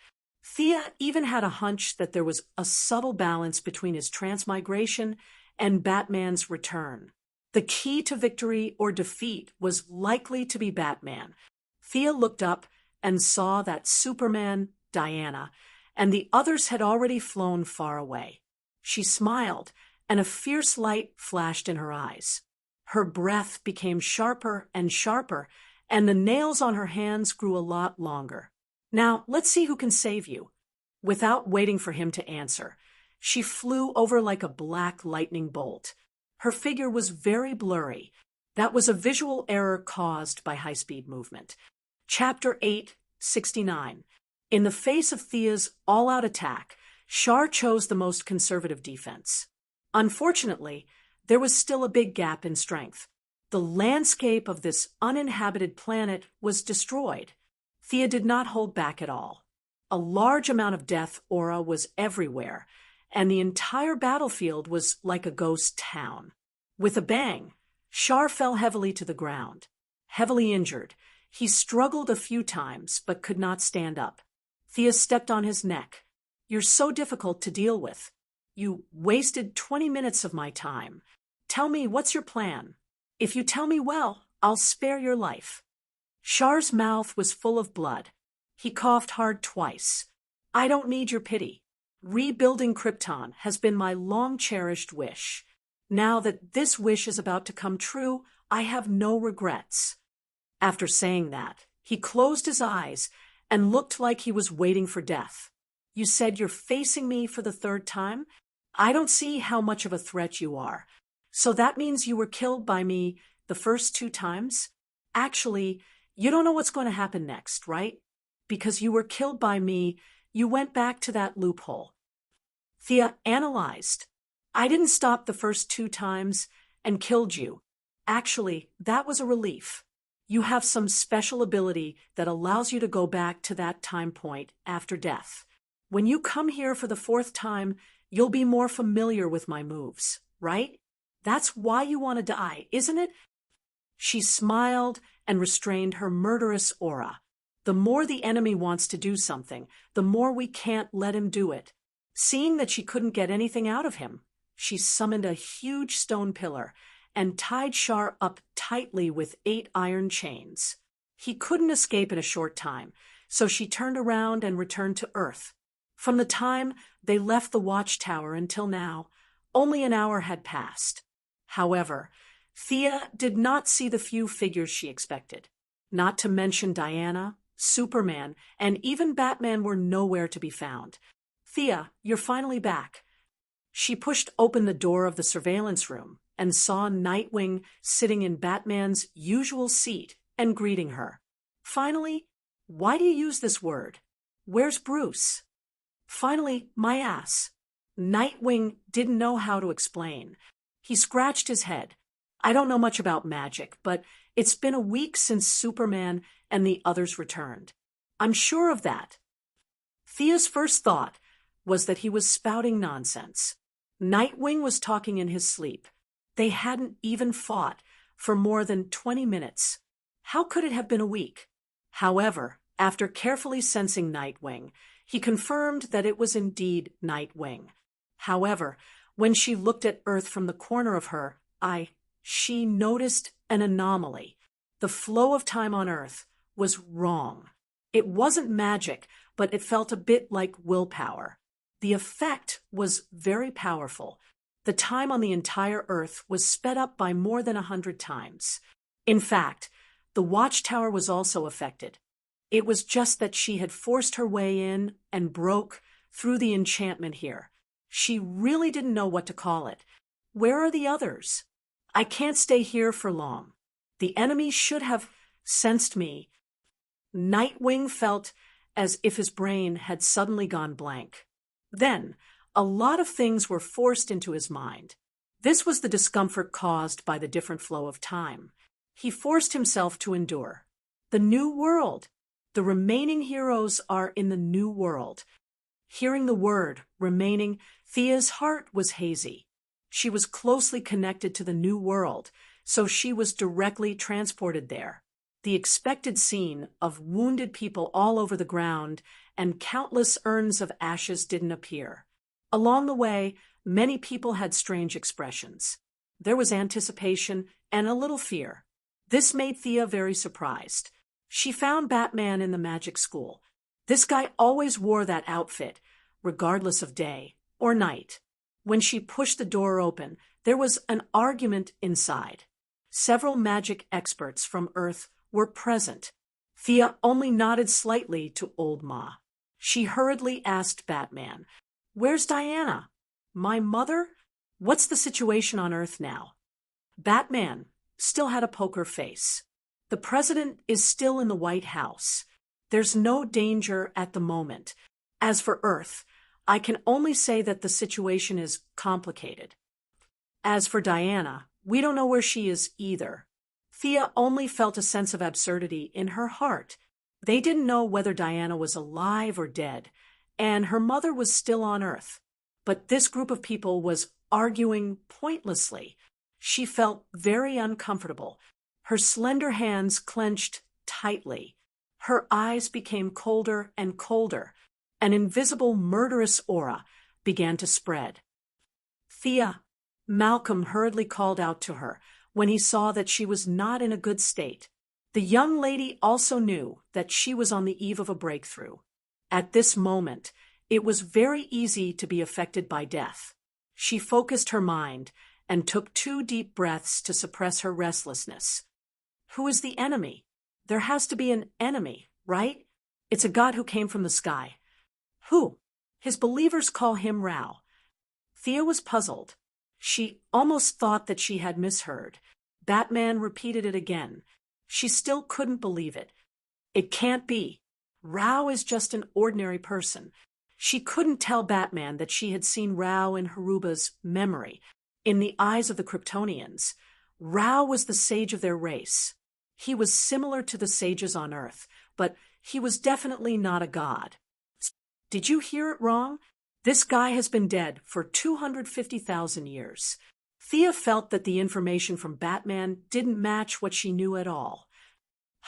Thea even had a hunch that there was a subtle balance between his transmigration and Batman's return. The key to victory or defeat was likely to be Batman. Thea looked up and saw that Superman, Diana, and the others had already flown far away. She smiled, and a fierce light flashed in her eyes. Her breath became sharper and sharper, and the nails on her hands grew a lot longer. Now, let's see who can save you. Without waiting for him to answer, she flew over like a black lightning bolt. Her figure was very blurry. That was a visual error caused by high-speed movement. Chapter 8:69. In the face of Thea's all-out attack, Shar chose the most conservative defense. Unfortunately, there was still a big gap in strength. The landscape of this uninhabited planet was destroyed. Thea did not hold back at all. A large amount of death aura was everywhere, and the entire battlefield was like a ghost town. With a bang, Shar fell heavily to the ground. Heavily injured, he struggled a few times but could not stand up. Thea stepped on his neck. "You're so difficult to deal with. You wasted 20 minutes of my time. Tell me, what's your plan? If you tell me well, I'll spare your life." Shar's mouth was full of blood. He coughed hard twice. "I don't need your pity. Rebuilding Krypton has been my long-cherished wish. Now that this wish is about to come true, I have no regrets." After saying that, he closed his eyes and looked like he was waiting for death. "You said you're facing me for the third time? I don't see how much of a threat you are. So that means you were killed by me the first 2 times? Actually, you don't know what's going to happen next, right? Because you were killed by me, you went back to that loophole." Thea analyzed. "I didn't stop the first 2 times and killed you. Actually, that was a relief. You have some special ability that allows you to go back to that time point after death. When you come here for the 4th time, you'll be more familiar with my moves, right? That's why you want to die, isn't it?" She smiled and restrained her murderous aura. "The more the enemy wants to do something, the more we can't let him do it." Seeing that she couldn't get anything out of him, she summoned a huge stone pillar and tied Shar up tightly with 8 iron chains. He couldn't escape in a short time, so she turned around and returned to Earth. From the time they left the watchtower until now, only an hour had passed. However, Thea did not see the few figures she expected. Not to mention Diana, Superman, and even Batman were nowhere to be found. "Thea, you're finally back." She pushed open the door of the surveillance room and saw Nightwing sitting in Batman's usual seat and greeting her. "Finally? Why do you use this word? Where's Bruce?" "Finally, my ass." Nightwing didn't know how to explain. He scratched his head. "I don't know much about magic, but it's been a week since Superman and the others returned. I'm sure of that." Thea's first thought was that he was spouting nonsense. Nightwing was talking in his sleep. They hadn't even fought for more than 20 minutes. How could it have been a week? However, after carefully sensing Nightwing, he confirmed that it was indeed Nightwing. However, when she looked at Earth from the corner of her eye, she noticed an anomaly. The flow of time on Earth was wrong. It wasn't magic, but it felt a bit like willpower. The effect was very powerful. The time on the entire Earth was sped up by more than 100 times. In fact, the watchtower was also affected. It was just that she had forced her way in and broke through the enchantment here. She really didn't know what to call it. Where are the others? I can't stay here for long. The enemy should have sensed me. Nightwing felt as if his brain had suddenly gone blank. Then, a lot of things were forced into his mind. This was the discomfort caused by the different flow of time. He forced himself to endure. The new world. The remaining heroes are in the new world. Hearing the word, remaining, Thea's heart was hazy. She was closely connected to the new world, so she was directly transported there. The expected scene of wounded people all over the ground and countless urns of ashes didn't appear. Along the way, many people had strange expressions. There was anticipation and a little fear. This made Thea very surprised. She found Batman in the magic school. This guy always wore that outfit, regardless of day or night. When she pushed the door open, there was an argument inside. Several magic experts from Earth were present. Thea only nodded slightly to Old Ma. She hurriedly asked Batman, "Where's Diana? My mother? What's the situation on Earth now?" Batman still had a poker face. "The president is still in the White House. There's no danger at the moment. As for Earth, I can only say that the situation is complicated. As for Diana, we don't know where she is either." Thea only felt a sense of absurdity in her heart. They didn't know whether Diana was alive or dead, and her mother was still on Earth. But this group of people was arguing pointlessly. She felt very uncomfortable. Her slender hands clenched tightly. Her eyes became colder and colder. An invisible, murderous aura began to spread. "Thea," Malcolm hurriedly called out to her when he saw that she was not in a good state. The young lady also knew that she was on the eve of a breakthrough. At this moment, it was very easy to be affected by death. She focused her mind and took 2 deep breaths to suppress her restlessness. Who is the enemy? There has to be an enemy, right? It's a god who came from the sky. Who? His believers call him Rao. Thea was puzzled. She almost thought that she had misheard. Batman repeated it again. She still couldn't believe it. It can't be. Rao is just an ordinary person. She couldn't tell Batman that she had seen Rao in Haruba's memory. In the eyes of the Kryptonians, Rao was the sage of their race. He was similar to the sages on Earth, but he was definitely not a god. Did you hear it wrong? This guy has been dead for 250,000 years. Thea felt that the information from Batman didn't match what she knew at all.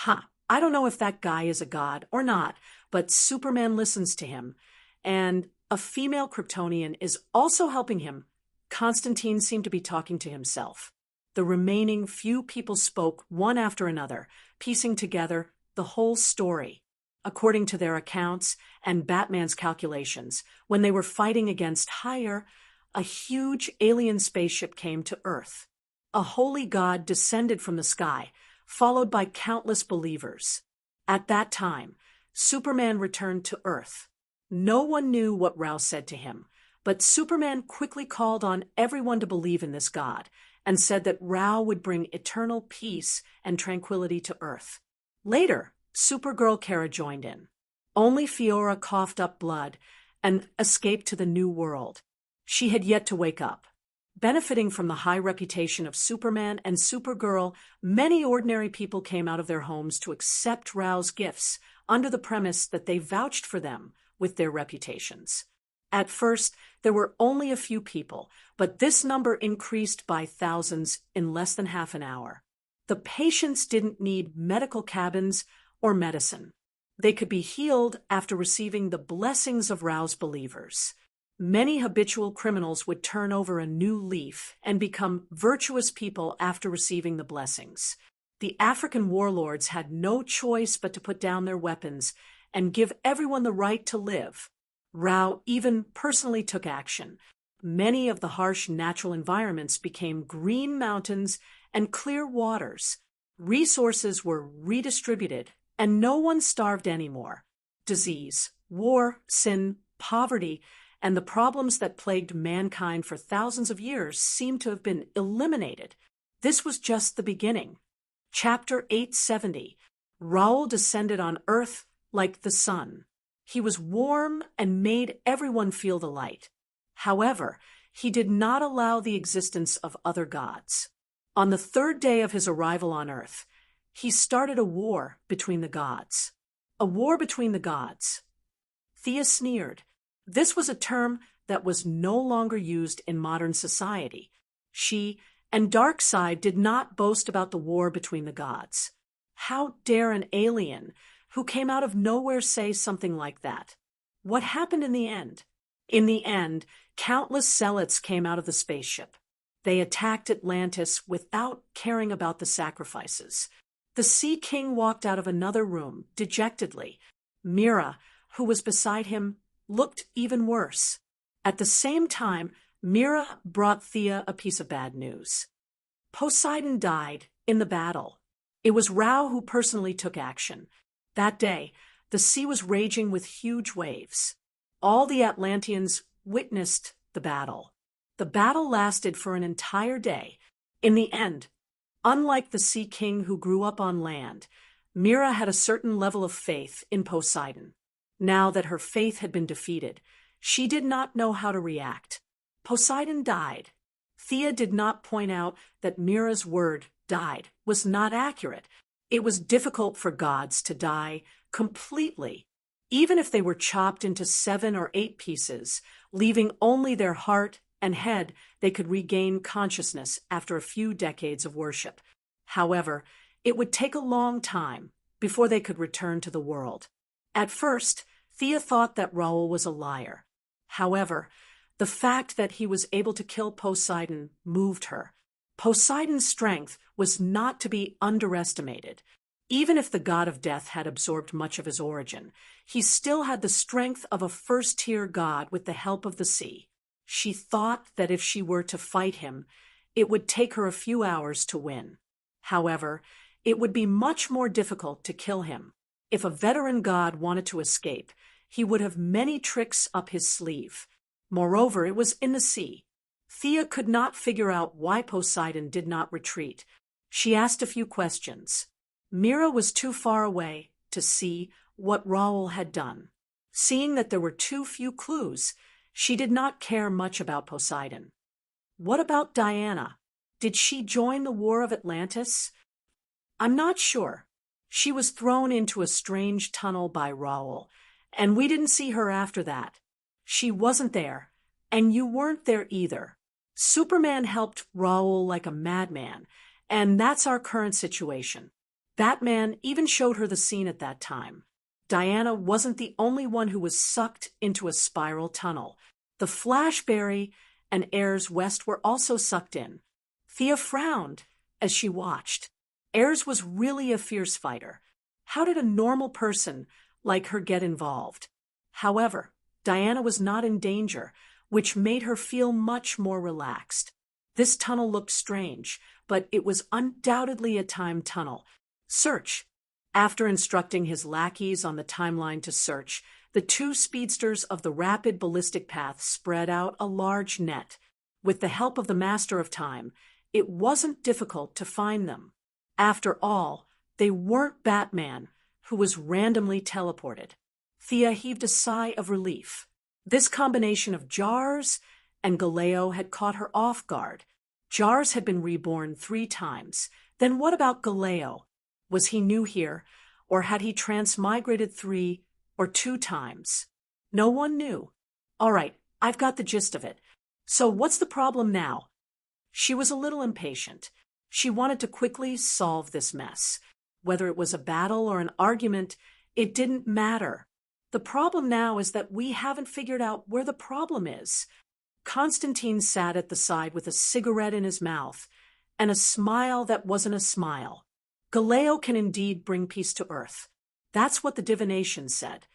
I don't know if that guy is a god or not, but Superman listens to him, and a female Kryptonian is also helping him. Constantine seemed to be talking to himself. The remaining few people spoke one after another, piecing together the whole story. According to their accounts and Batman's calculations, when they were fighting against Hire, a huge alien spaceship came to Earth. A holy god descended from the sky, followed by countless believers. At that time, Superman returned to Earth. No one knew what Rao said to him, but Superman quickly called on everyone to believe in this god and said that Rao would bring eternal peace and tranquility to Earth. Later, Supergirl Kara joined in. Only Fiora coughed up blood and escaped to the new world. She had yet to wake up. Benefiting from the high reputation of Superman and Supergirl, many ordinary people came out of their homes to accept Rao's gifts under the premise that they vouched for them with their reputations. At first, there were only a few people, but this number increased by thousands in less than half an hour. The patients didn't need medical cabins or medicine. They could be healed after receiving the blessings of Rao's believers. Many habitual criminals would turn over a new leaf and become virtuous people after receiving the blessings. The African warlords had no choice but to put down their weapons and give everyone the right to live. Rao even personally took action. Many of the harsh natural environments became green mountains and clear waters. Resources were redistributed, and no one starved anymore. Disease, war, sin, poverty, and the problems that plagued mankind for thousands of years seemed to have been eliminated. This was just the beginning. Chapter 870. Raoul descended on Earth like the sun. He was warm and made everyone feel the light. However, he did not allow the existence of other gods. On the 3rd day of his arrival on Earth, he started a war between the gods. A war between the gods. Thea sneered. This was a term that was no longer used in modern society. She and Darkseid did not boast about the war between the gods. How dare an alien who came out of nowhere say something like that? What happened in the end? In the end, countless zealots came out of the spaceship. They attacked Atlantis without caring about the sacrifices. The Sea King walked out of another room, dejectedly. Mira, who was beside him, looked even worse. At the same time, Mira brought Thea a piece of bad news. Poseidon died in the battle. It was Rao who personally took action. That day, the sea was raging with huge waves. All the Atlanteans witnessed the battle. The battle lasted for an entire day. In the end, unlike the Sea King who grew up on land, Mira had a certain level of faith in Poseidon. Now that her faith had been defeated, she did not know how to react. Poseidon died. Thea did not point out that Mira's word, died, was not accurate. It was difficult for gods to die completely. Even if they were chopped into 7 or 8 pieces, leaving only their heart and head, they could regain consciousness after a few decades of worship. However, it would take a long time before they could return to the world. At first, Thea thought that Raoul was a liar. However, the fact that he was able to kill Poseidon moved her. Poseidon's strength was not to be underestimated. Even if the god of death had absorbed much of his origin, he still had the strength of a first-tier god with the help of the sea. She thought that if she were to fight him, it would take her a few hours to win. However, it would be much more difficult to kill him. If a veteran god wanted to escape, he would have many tricks up his sleeve. Moreover, it was in the sea. Thea could not figure out why Poseidon did not retreat. She asked a few questions. Mira was too far away to see what Raoul had done. Seeing that there were too few clues, she did not care much about Poseidon. What about Diana? Did she join the War of Atlantis? I'm not sure. She was thrown into a strange tunnel by Raoul, and we didn't see her after that. She wasn't there, and you weren't there either. Superman helped Raoul like a madman, and that's our current situation. Batman even showed her the scene at that time. Diana wasn't the only one who was sucked into a spiral tunnel. The Flashberry and Ayres West were also sucked in. Thea frowned as she watched. Ayres was really a fierce fighter. How did a normal person like her get involved? However, Diana was not in danger, which made her feel much more relaxed. This tunnel looked strange, but it was undoubtedly a time tunnel. Search. After instructing his lackeys on the timeline to search, the 2 speedsters of the rapid ballistic path spread out a large net. With the help of the Master of Time, it wasn't difficult to find them. After all, they weren't Batman, who was randomly teleported. Thea heaved a sigh of relief. This combination of Jars and Galileo had caught her off guard. Jars had been reborn 3 times. Then what about Galileo? Was he new here, or had he transmigrated 3 or 2 times? No one knew. All right, I've got the gist of it. So what's the problem now? She was a little impatient. She wanted to quickly solve this mess. Whether it was a battle or an argument, it didn't matter. The problem now is that we haven't figured out where the problem is. Constantine sat at the side with a cigarette in his mouth and a smile that wasn't a smile. Galileo can indeed bring peace to Earth. That's what the divination said.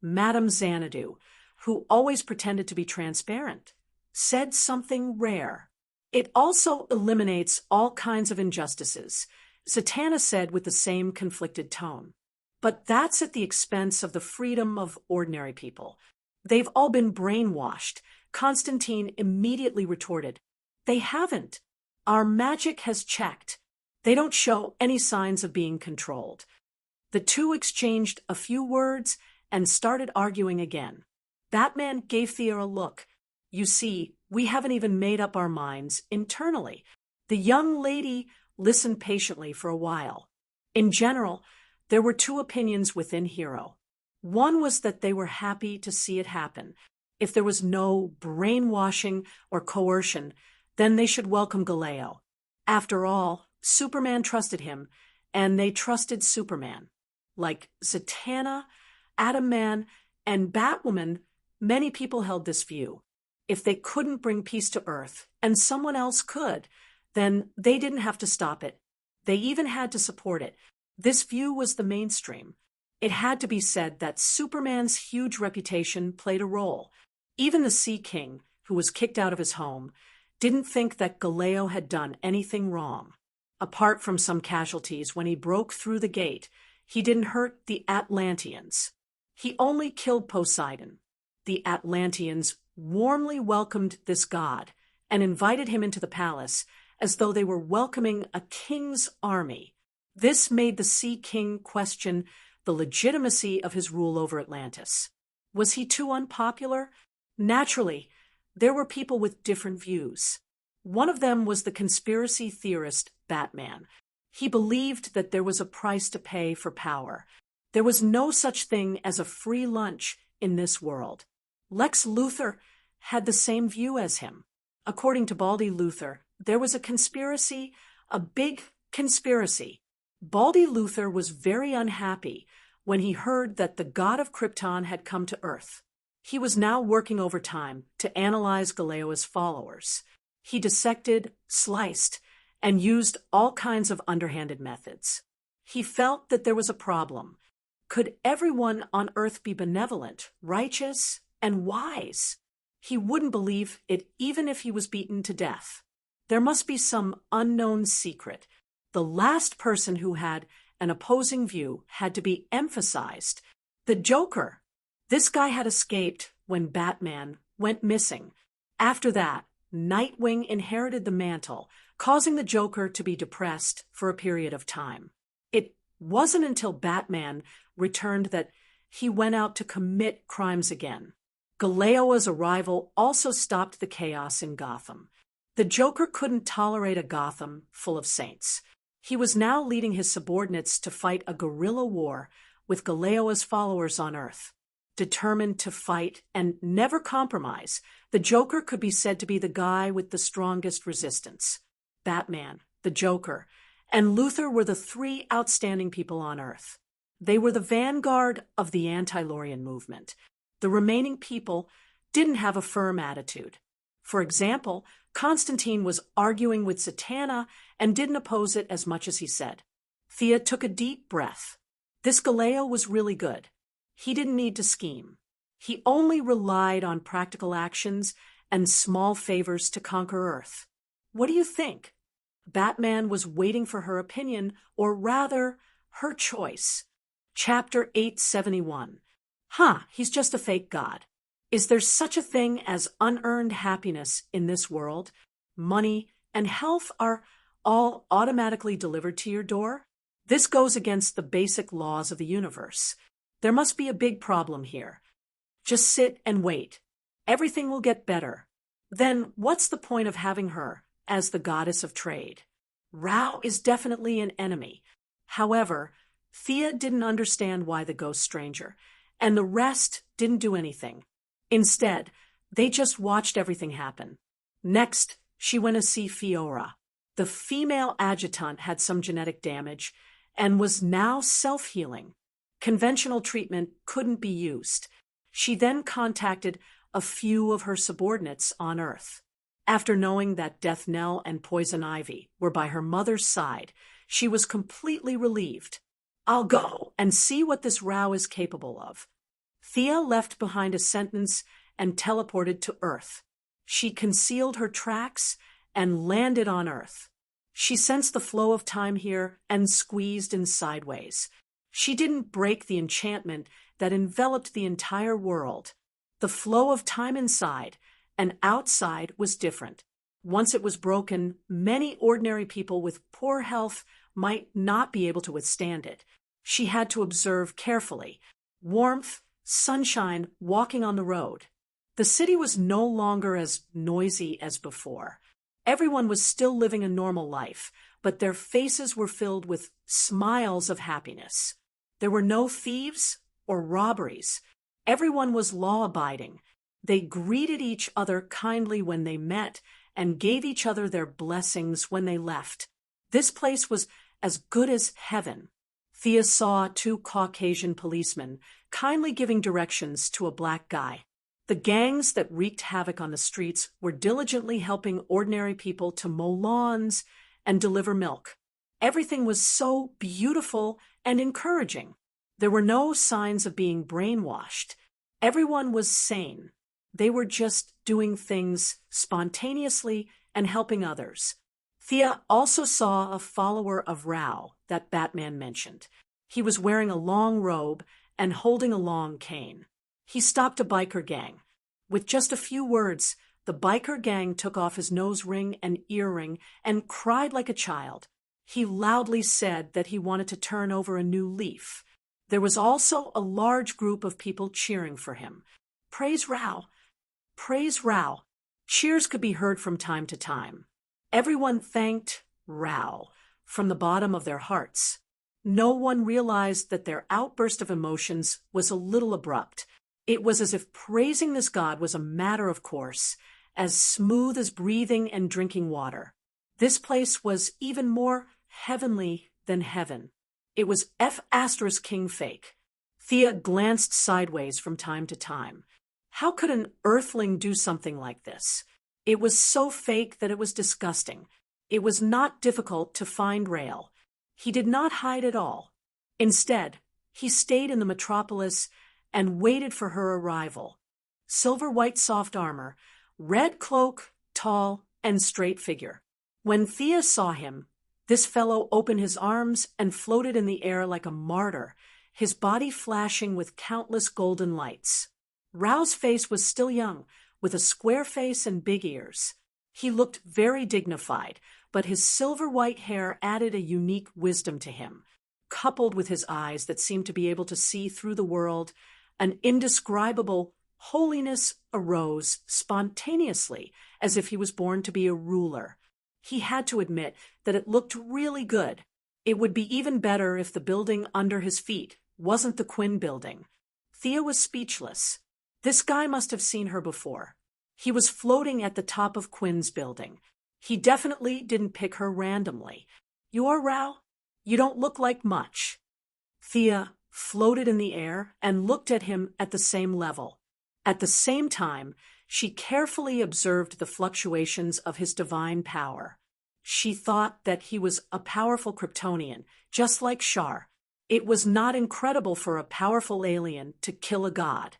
Madame Xanadu, who always pretended to be transparent, said something rare. It also eliminates all kinds of injustices, Zatanna said with the same conflicted tone. But that's at the expense of the freedom of ordinary people. They've all been brainwashed. Constantine immediately retorted, "They haven't. Our magic has checked. They don't show any signs of being controlled." The 2 exchanged a few words and started arguing again. Batman gave Thea a look. "You see, we haven't even made up our minds internally." The young lady listened patiently for a while. In general, there were 2 opinions within Hero. One was that they were happy to see it happen. If there was no brainwashing or coercion, then they should welcome Galileo. After all, Superman trusted him, and they trusted Superman. Like Zatanna, Atom Man, and Batwoman, many people held this view. If they couldn't bring peace to Earth, and someone else could, then they didn't have to stop it. They even had to support it. This view was the mainstream. It had to be said that Superman's huge reputation played a role. Even the Sea King, who was kicked out of his home, didn't think that Galileo had done anything wrong. Apart from some casualties when he broke through the gate, he didn't hurt the Atlanteans. He only killed Poseidon. The Atlanteans warmly welcomed this god and invited him into the palace as though they were welcoming a king's army. This made the Sea King question the legitimacy of his rule over Atlantis. Was he too unpopular? Naturally, there were people with different views. One of them was the conspiracy theorist Batman. He believed that there was a price to pay for power. There was no such thing as a free lunch in this world. Lex Luthor had the same view as him. According to Baldy Luthor, there was a conspiracy, a big conspiracy. Baldy Luthor was very unhappy when he heard that the god of Krypton had come to Earth. He was now working overtime to analyze Galileo's followers. He dissected, sliced, and used all kinds of underhanded methods. He felt that there was a problem. Could everyone on Earth be benevolent, righteous, and wise? He wouldn't believe it even if he was beaten to death. There must be some unknown secret. The last person who had an opposing view had to be emphasized. The Joker. This guy had escaped when Batman went missing. After that, Nightwing inherited the mantle, causing the Joker to be depressed for a period of time. It wasn't until Batman returned that he went out to commit crimes again. Galileo's arrival also stopped the chaos in Gotham. The Joker couldn't tolerate a Gotham full of saints. He was now leading his subordinates to fight a guerrilla war with Galileo's followers on Earth. Determined to fight and never compromise, the Joker could be said to be the guy with the strongest resistance. Batman, the Joker, and Luthor were the three outstanding people on Earth. They were the vanguard of the anti-Lorian movement. The remaining people didn't have a firm attitude. For example, Constantine was arguing with Zatanna and didn't oppose it as much as he said. Thea took a deep breath. This Galileo was really good. He didn't need to scheme. He only relied on practical actions and small favors to conquer Earth. What do you think? Batman was waiting for her opinion, or rather, her choice. Chapter 871. He's just a fake god. Is there such a thing as unearned happiness in this world? Money and health are all automatically delivered to your door? This goes against the basic laws of the universe. There must be a big problem here. Just sit and wait. Everything will get better. Then what's the point of having her as the goddess of trade? Rao is definitely an enemy. However, Thea didn't understand why the ghost stranger, and the rest didn't do anything. Instead, they just watched everything happen. Next, she went to see Fiora. The female adjutant had some genetic damage and was now self-healing. Conventional treatment couldn't be used. She then contacted a few of her subordinates on Earth. After knowing that Death Knell and Poison Ivy were by her mother's side, she was completely relieved. I'll go and see what this Rao is capable of. Thea left behind a sentence and teleported to Earth. She concealed her tracks and landed on Earth. She sensed the flow of time here and squeezed in sideways. She didn't break the enchantment that enveloped the entire world. The flow of time inside and outside was different. Once it was broken, many ordinary people with poor health might not be able to withstand it. She had to observe carefully. Warmth, sunshine, walking on the road. The city was no longer as noisy as before. Everyone was still living a normal life, but their faces were filled with smiles of happiness. There were no thieves or robberies. Everyone was law-abiding. They greeted each other kindly when they met and gave each other their blessings when they left. This place was as good as heaven. Thea saw two Caucasian policemen kindly giving directions to a black guy. The gangs that wreaked havoc on the streets were diligently helping ordinary people to mow lawns and deliver milk. Everything was so beautiful and encouraging. There were no signs of being brainwashed. Everyone was sane. They were just doing things spontaneously and helping others. Thea also saw a follower of Rao that Batman mentioned. He was wearing a long robe and holding a long cane. He stopped a biker gang. With just a few words, the biker gang took off his nose ring and earring and cried like a child. He loudly said that he wanted to turn over a new leaf. There was also a large group of people cheering for him. Praise Rao! Praise Rao! Cheers could be heard from time to time. Everyone thanked Rao from the bottom of their hearts. No one realized that their outburst of emotions was a little abrupt. It was as if praising this god was a matter of course, as smooth as breathing and drinking water. This place was even more heavenly than heaven. It was King fake. Thea glanced sideways from time to time. How could an earthling do something like this? It was so fake that it was disgusting. It was not difficult to find Rael. He did not hide at all. Instead, he stayed in the metropolis and waited for her arrival. Silver white soft armor, red cloak, tall and straight figure. When Thea saw him, this fellow opened his arms and floated in the air like a martyr, his body flashing with countless golden lights. Rao's face was still young, with a square face and big ears. He looked very dignified, but his silver white hair added a unique wisdom to him. Coupled with his eyes that seemed to be able to see through the world, an indescribable holiness arose spontaneously, as if he was born to be a ruler. He had to admit that it looked really good. It would be even better if the building under his feet wasn't the Quinn building. Thea was speechless. This guy must have seen her before. He was floating at the top of Quinn's building. He definitely didn't pick her randomly. "You're Rao? You don't look like much." Thea floated in the air and looked at him at the same level. At the same time, she carefully observed the fluctuations of his divine power. She thought that he was a powerful Kryptonian, just like Shar. It was not incredible for a powerful alien to kill a god.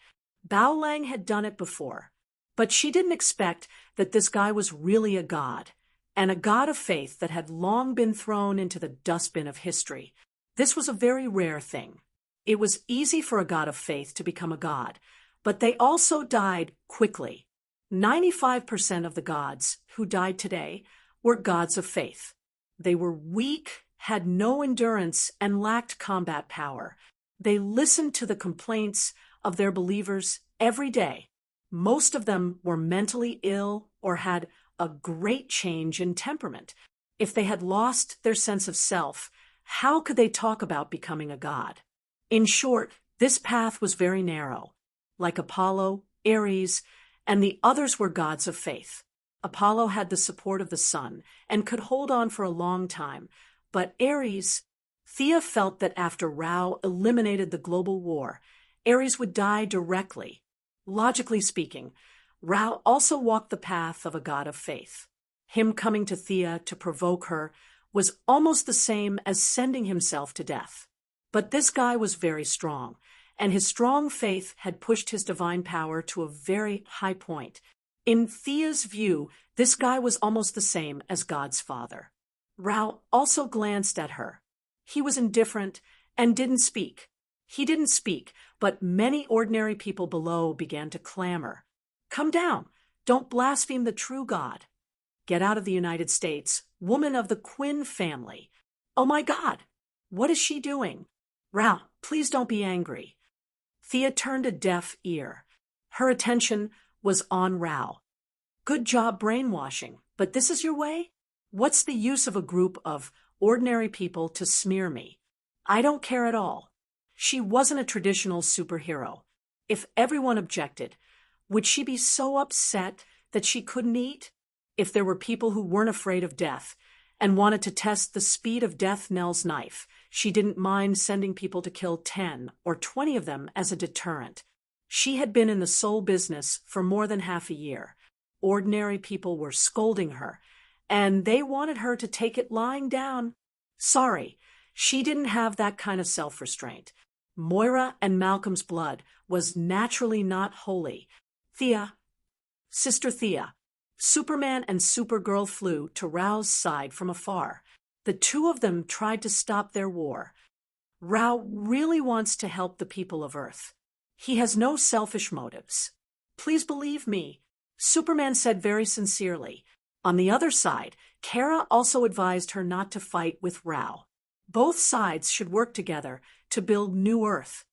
Bao Lang had done it before. But she didn't expect that this guy was really a god, and a god of faith that had long been thrown into the dustbin of history. This was a very rare thing. It was easy for a god of faith to become a god, but they also died quickly. 95% of the gods who died today were gods of faith. They were weak, had no endurance, and lacked combat power. They listened to the complaints of their believers every day. Most of them were mentally ill or had a great change in temperament. If they had lost their sense of self, how could they talk about becoming a god? In short, this path was very narrow. Like Apollo, Ares, and the others were gods of faith. Apollo had the support of the sun and could hold on for a long time, but Ares, Thea felt that after Rao eliminated the global war, Ares would die directly. Logically speaking, Rao also walked the path of a god of faith. Him coming to Thea to provoke her was almost the same as sending himself to death. But this guy was very strong, and his strong faith had pushed his divine power to a very high point. In Thea's view, this guy was almost the same as God's father. Rao also glanced at her. He was indifferent and didn't speak. He didn't speak, but many ordinary people below began to clamor. "Come down! Don't blaspheme the true God! Get out of the United States, woman of the Quinn family! Oh my God! What is she doing? Rao, please don't be angry." Thea turned a deaf ear. Her attention was on Rao. "Good job brainwashing, but this is your way? What's the use of a group of ordinary people to smear me? I don't care at all." She wasn't a traditional superhero. If everyone objected, would she be so upset that she couldn't eat? If there were people who weren't afraid of death and wanted to test the speed of Death Knell's knife, she didn't mind sending people to kill 10 or 20 of them as a deterrent. She had been in the soul business for more than half a year. Ordinary people were scolding her, and they wanted her to take it lying down. Sorry, she didn't have that kind of self-restraint. Moira and Malcolm's blood was naturally not holy. Sister Thea. Superman and Supergirl flew to Rao's side from afar. The two of them tried to stop their war. Rao really wants to help the people of Earth. He has no selfish motives. Please believe me, Superman said very sincerely. On the other side, Kara also advised her not to fight with Rao. Both sides should work together to build New Earth.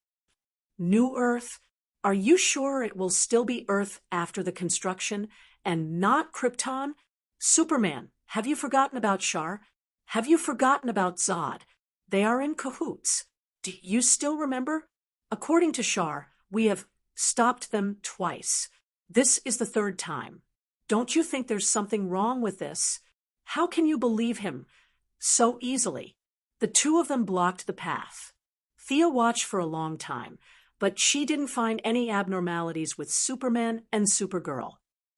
New Earth? Are you sure it will still be Earth after the construction and not Krypton? Superman, have you forgotten about Shar? Have you forgotten about Zod? They are in cahoots. Do you still remember? According to Shar, we have stopped them twice. This is the third time. Don't you think there's something wrong with this? How can you believe him so easily? The two of them blocked the path. Thea watched for a long time, but she didn't find any abnormalities with Superman and Supergirl.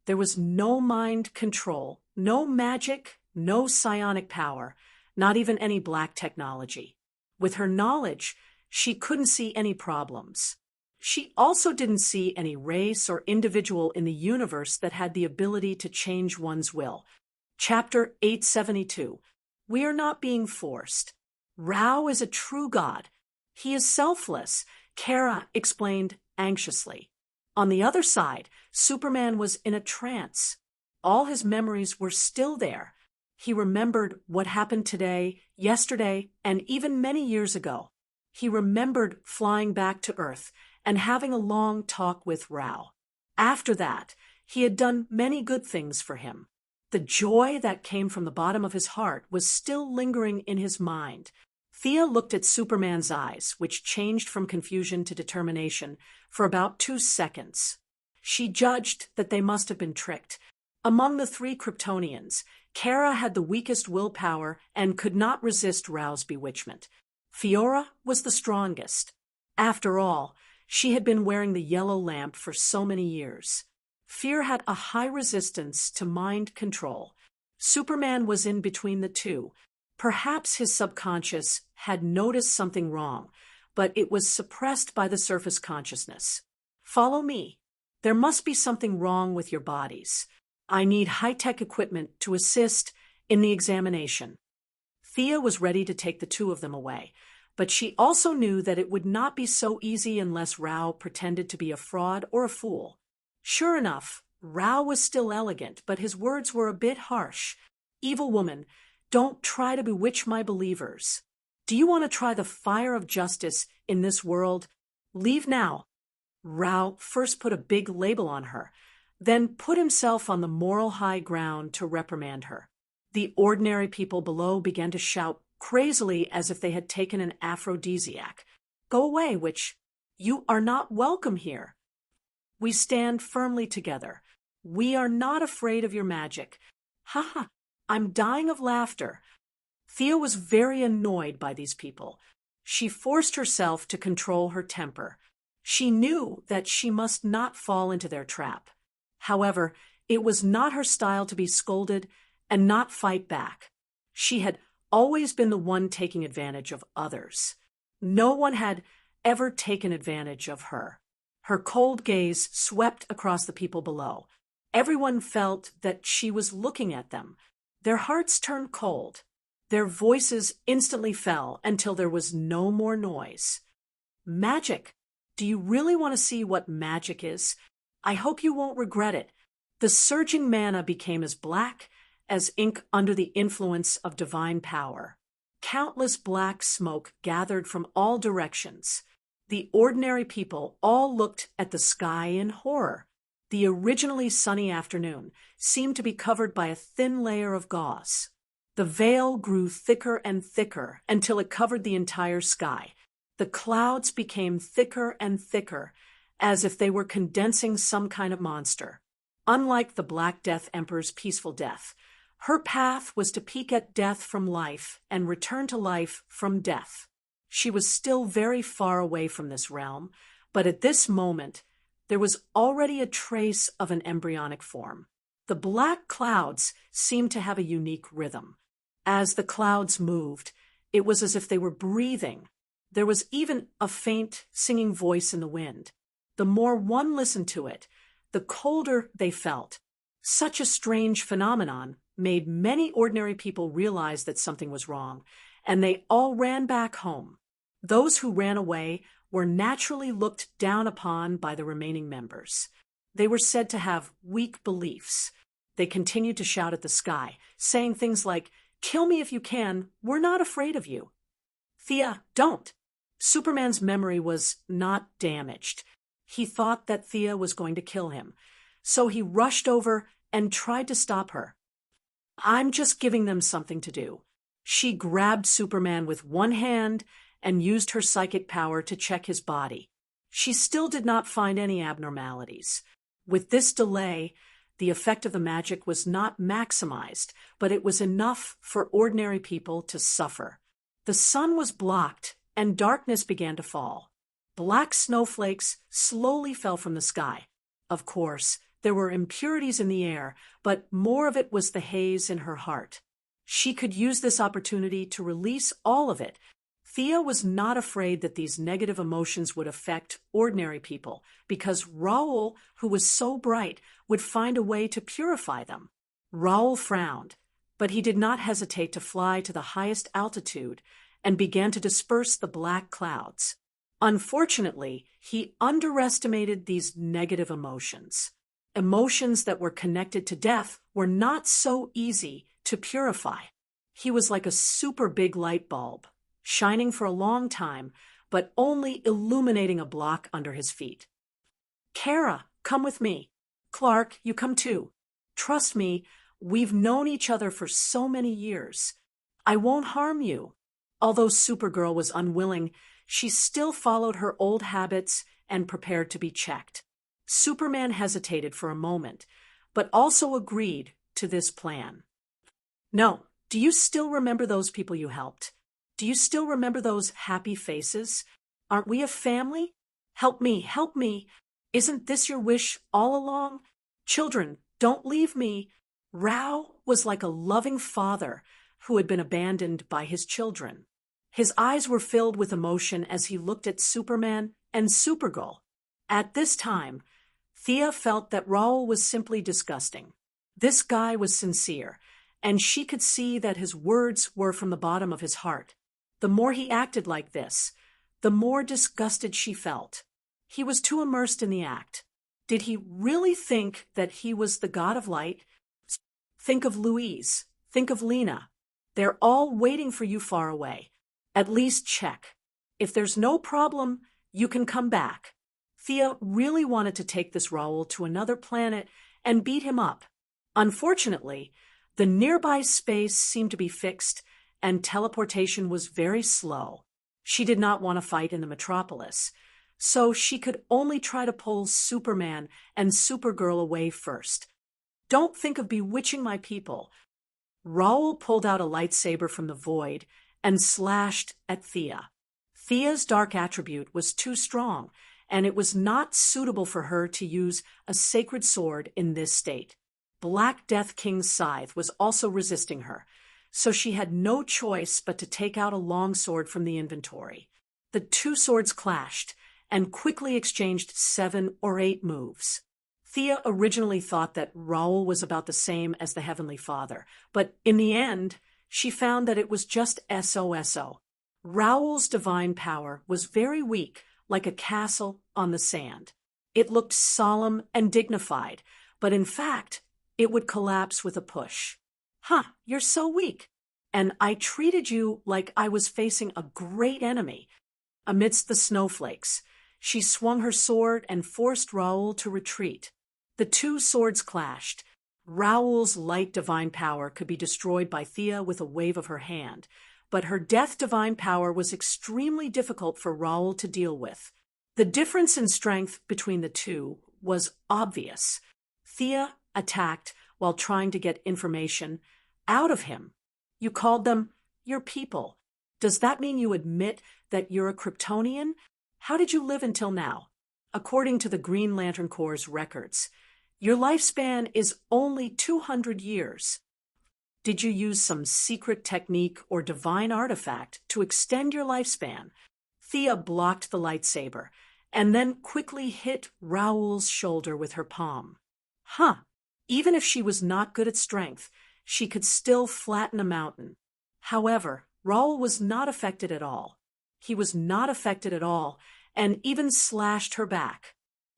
There was no mind control, no magic, no psionic power, not even any black technology. With her knowledge, she couldn't see any problems. She also didn't see any race or individual in the universe that had the ability to change one's will. Chapter 872. We are not being forced. Rao is a true god. He is selfless, Kara explained anxiously. On the other side, Superman was in a trance. All his memories were still there. He remembered what happened today, yesterday, and even many years ago. He remembered flying back to Earth and having a long talk with Rao. After that, he had done many good things for him. The joy that came from the bottom of his heart was still lingering in his mind. Thea looked at Superman's eyes, which changed from confusion to determination, for about 2 seconds. She judged that they must have been tricked. Among the 3 Kryptonians, Kara had the weakest willpower and could not resist Rao's bewitchment. Fiora was the strongest. After all, she had been wearing the yellow lamp for so many years. Fear had a high resistance to mind control. Superman was in between the two. Perhaps his subconscious had noticed something wrong, but it was suppressed by the surface consciousness. Follow me. There must be something wrong with your bodies. I need high-tech equipment to assist in the examination. Thea was ready to take the two of them away, but she also knew that it would not be so easy unless Rao pretended to be a fraud or a fool. Sure enough, Rao was still elegant, but his words were a bit harsh. Evil woman, don't try to bewitch my believers. Do you want to try the fire of justice in this world? Leave now. Rao first put a big label on her, then put himself on the moral high ground to reprimand her. The ordinary people below began to shout crazily as if they had taken an aphrodisiac. Go away, witch. You are not welcome here. We stand firmly together. We are not afraid of your magic. Ha ha, I'm dying of laughter. Thea was very annoyed by these people. She forced herself to control her temper. She knew that she must not fall into their trap. However, it was not her style to be scolded and not fight back. She had always been the one taking advantage of others. No one had ever taken advantage of her. Her cold gaze swept across the people below. Everyone felt that she was looking at them. Their hearts turned cold. Their voices instantly fell until there was no more noise. Magic. Do you really want to see what magic is? I hope you won't regret it. The surging mana became as black as ink under the influence of divine power. Countless black smoke gathered from all directions. The ordinary people all looked at the sky in horror. The originally sunny afternoon seemed to be covered by a thin layer of gauze. The veil grew thicker and thicker until it covered the entire sky. The clouds became thicker and thicker, as if they were condensing some kind of monster. Unlike the Black Death Emperor's peaceful death, her path was to peek at death from life and return to life from death. She was still very far away from this realm, but at this moment, there was already a trace of an embryonic form. The black clouds seemed to have a unique rhythm. As the clouds moved, It was as if they were breathing. There was even a faint, singing voice in the wind. The more one listened to it, the colder they felt. Such a strange phenomenon made many ordinary people realize that something was wrong, and they all ran back home. Those who ran away were naturally looked down upon by the remaining members. They were said to have weak beliefs. They continued to shout at the sky, saying things like, "Kill me if you can, we're not afraid of you." "Thea, don't." Superman's memory was not damaged. He thought that Thea was going to kill him, so he rushed over and tried to stop her. "I'm just giving them something to do." She grabbed Superman with one hand and used her psychic power to check his body. She still did not find any abnormalities. With this delay, the effect of the magic was not maximized, but it was enough for ordinary people to suffer. The sun was blocked, and darkness began to fall. Black snowflakes slowly fell from the sky. Of course, there were impurities in the air, but more of it was the haze in her heart. She could use this opportunity to release all of it. Thea was not afraid that these negative emotions would affect ordinary people, because Raoul, who was so bright, would find a way to purify them. Raoul frowned, but he did not hesitate to fly to the highest altitude and began to disperse the black clouds. Unfortunately, he underestimated these negative emotions. Emotions that were connected to death were not so easy to purify. He was like a super big light bulb, shining for a long time, but only illuminating a block under his feet. "Kara, come with me. Clark, you come too. Trust me, we've known each other for so many years. I won't harm you." Although Supergirl was unwilling, she still followed her old habits and prepared to be checked. Superman hesitated for a moment, but also agreed to this plan. "No, do you still remember those people you helped? Do you still remember those happy faces? Aren't we a family? Help me, help me. Isn't this your wish all along? Children, don't leave me." Rao was like a loving father who had been abandoned by his children. His eyes were filled with emotion as he looked at Superman and Supergirl. At this time, Thea felt that Raoul was simply disgusting. This guy was sincere, and she could see that his words were from the bottom of his heart. The more he acted like this, the more disgusted she felt. He was too immersed in the act. Did he really think that he was the god of light? Think of Louise. Think of Lena. They're all waiting for you far away. At least check. If there's no problem, you can come back. Thea really wanted to take this Raoul to another planet and beat him up. Unfortunately, the nearby space seemed to be fixed, and teleportation was very slow. She did not want to fight in the metropolis, so she could only try to pull Superman and Supergirl away first. "Don't think of bewitching my people." Raoul pulled out a lightsaber from the void and slashed at Thea. Thea's dark attribute was too strong, and it was not suitable for her to use a sacred sword in this state. Black Death King's scythe was also resisting her, so she had no choice but to take out a longsword from the inventory. The two swords clashed and quickly exchanged 7 or 8 moves. Thea originally thought that Raoul was about the same as the Heavenly Father, but in the end, she found that it was just SOSO. Raoul's divine power was very weak, like a castle on the sand. It looked solemn and dignified, but in fact, it would collapse with a push. You're so weak. And I treated you like I was facing a great enemy." Amidst the snowflakes, she swung her sword and forced Raoul to retreat. The two swords clashed. Raoul's light divine power could be destroyed by Thea with a wave of her hand, but her death divine power was extremely difficult for Raoul to deal with. The difference in strength between the two was obvious. Thea attacked while trying to get information out of him. "You called them your people. Does that mean you admit that you're a Kryptonian? How did you live until now?" According to the Green Lantern Corps' records, your lifespan is only 200 years. Did you use some secret technique or divine artifact to extend your lifespan? Thea blocked the lightsaber and then quickly hit Raoul's shoulder with her palm. Huh. Even if she was not good at strength, she could still flatten a mountain. However, Raoul was not affected at all. He was not affected at all and even slashed her back.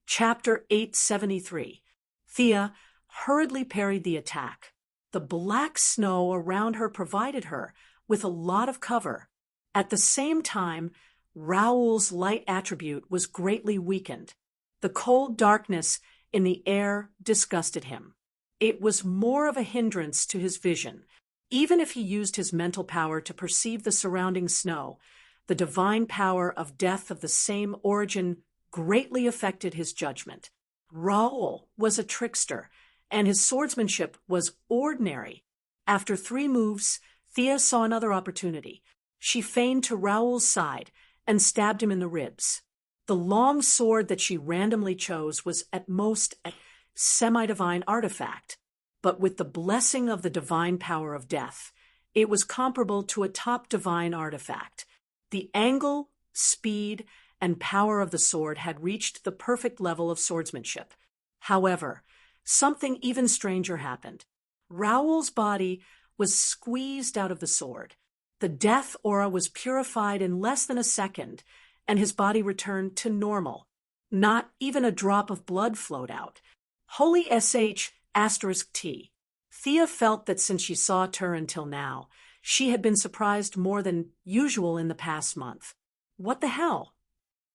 Chapter 873. Thea hurriedly parried the attack. The black snow around her provided her with a lot of cover. At the same time, Raoul's light attribute was greatly weakened. The cold darkness in the air disgusted him. It was more of a hindrance to his vision. Even if he used his mental power to perceive the surrounding snow, the divine power of death of the same origin greatly affected his judgment. Raoul was a trickster, and his swordsmanship was ordinary. After 3 moves, Thea saw another opportunity. She feigned to Raoul's side and stabbed him in the ribs. The long sword that she randomly chose was at most a semi-divine artifact, but with the blessing of the divine power of death, it was comparable to a top divine artifact. The angle, speed, and power of the sword had reached the perfect level of swordsmanship. However, something even stranger happened. Raoul's body was squeezed out of the sword. The death aura was purified in less than a second, and his body returned to normal. Not even a drop of blood flowed out. Holy **T. Thea felt that since she saw Tur until now, she had been surprised more than usual in the past month. What the hell?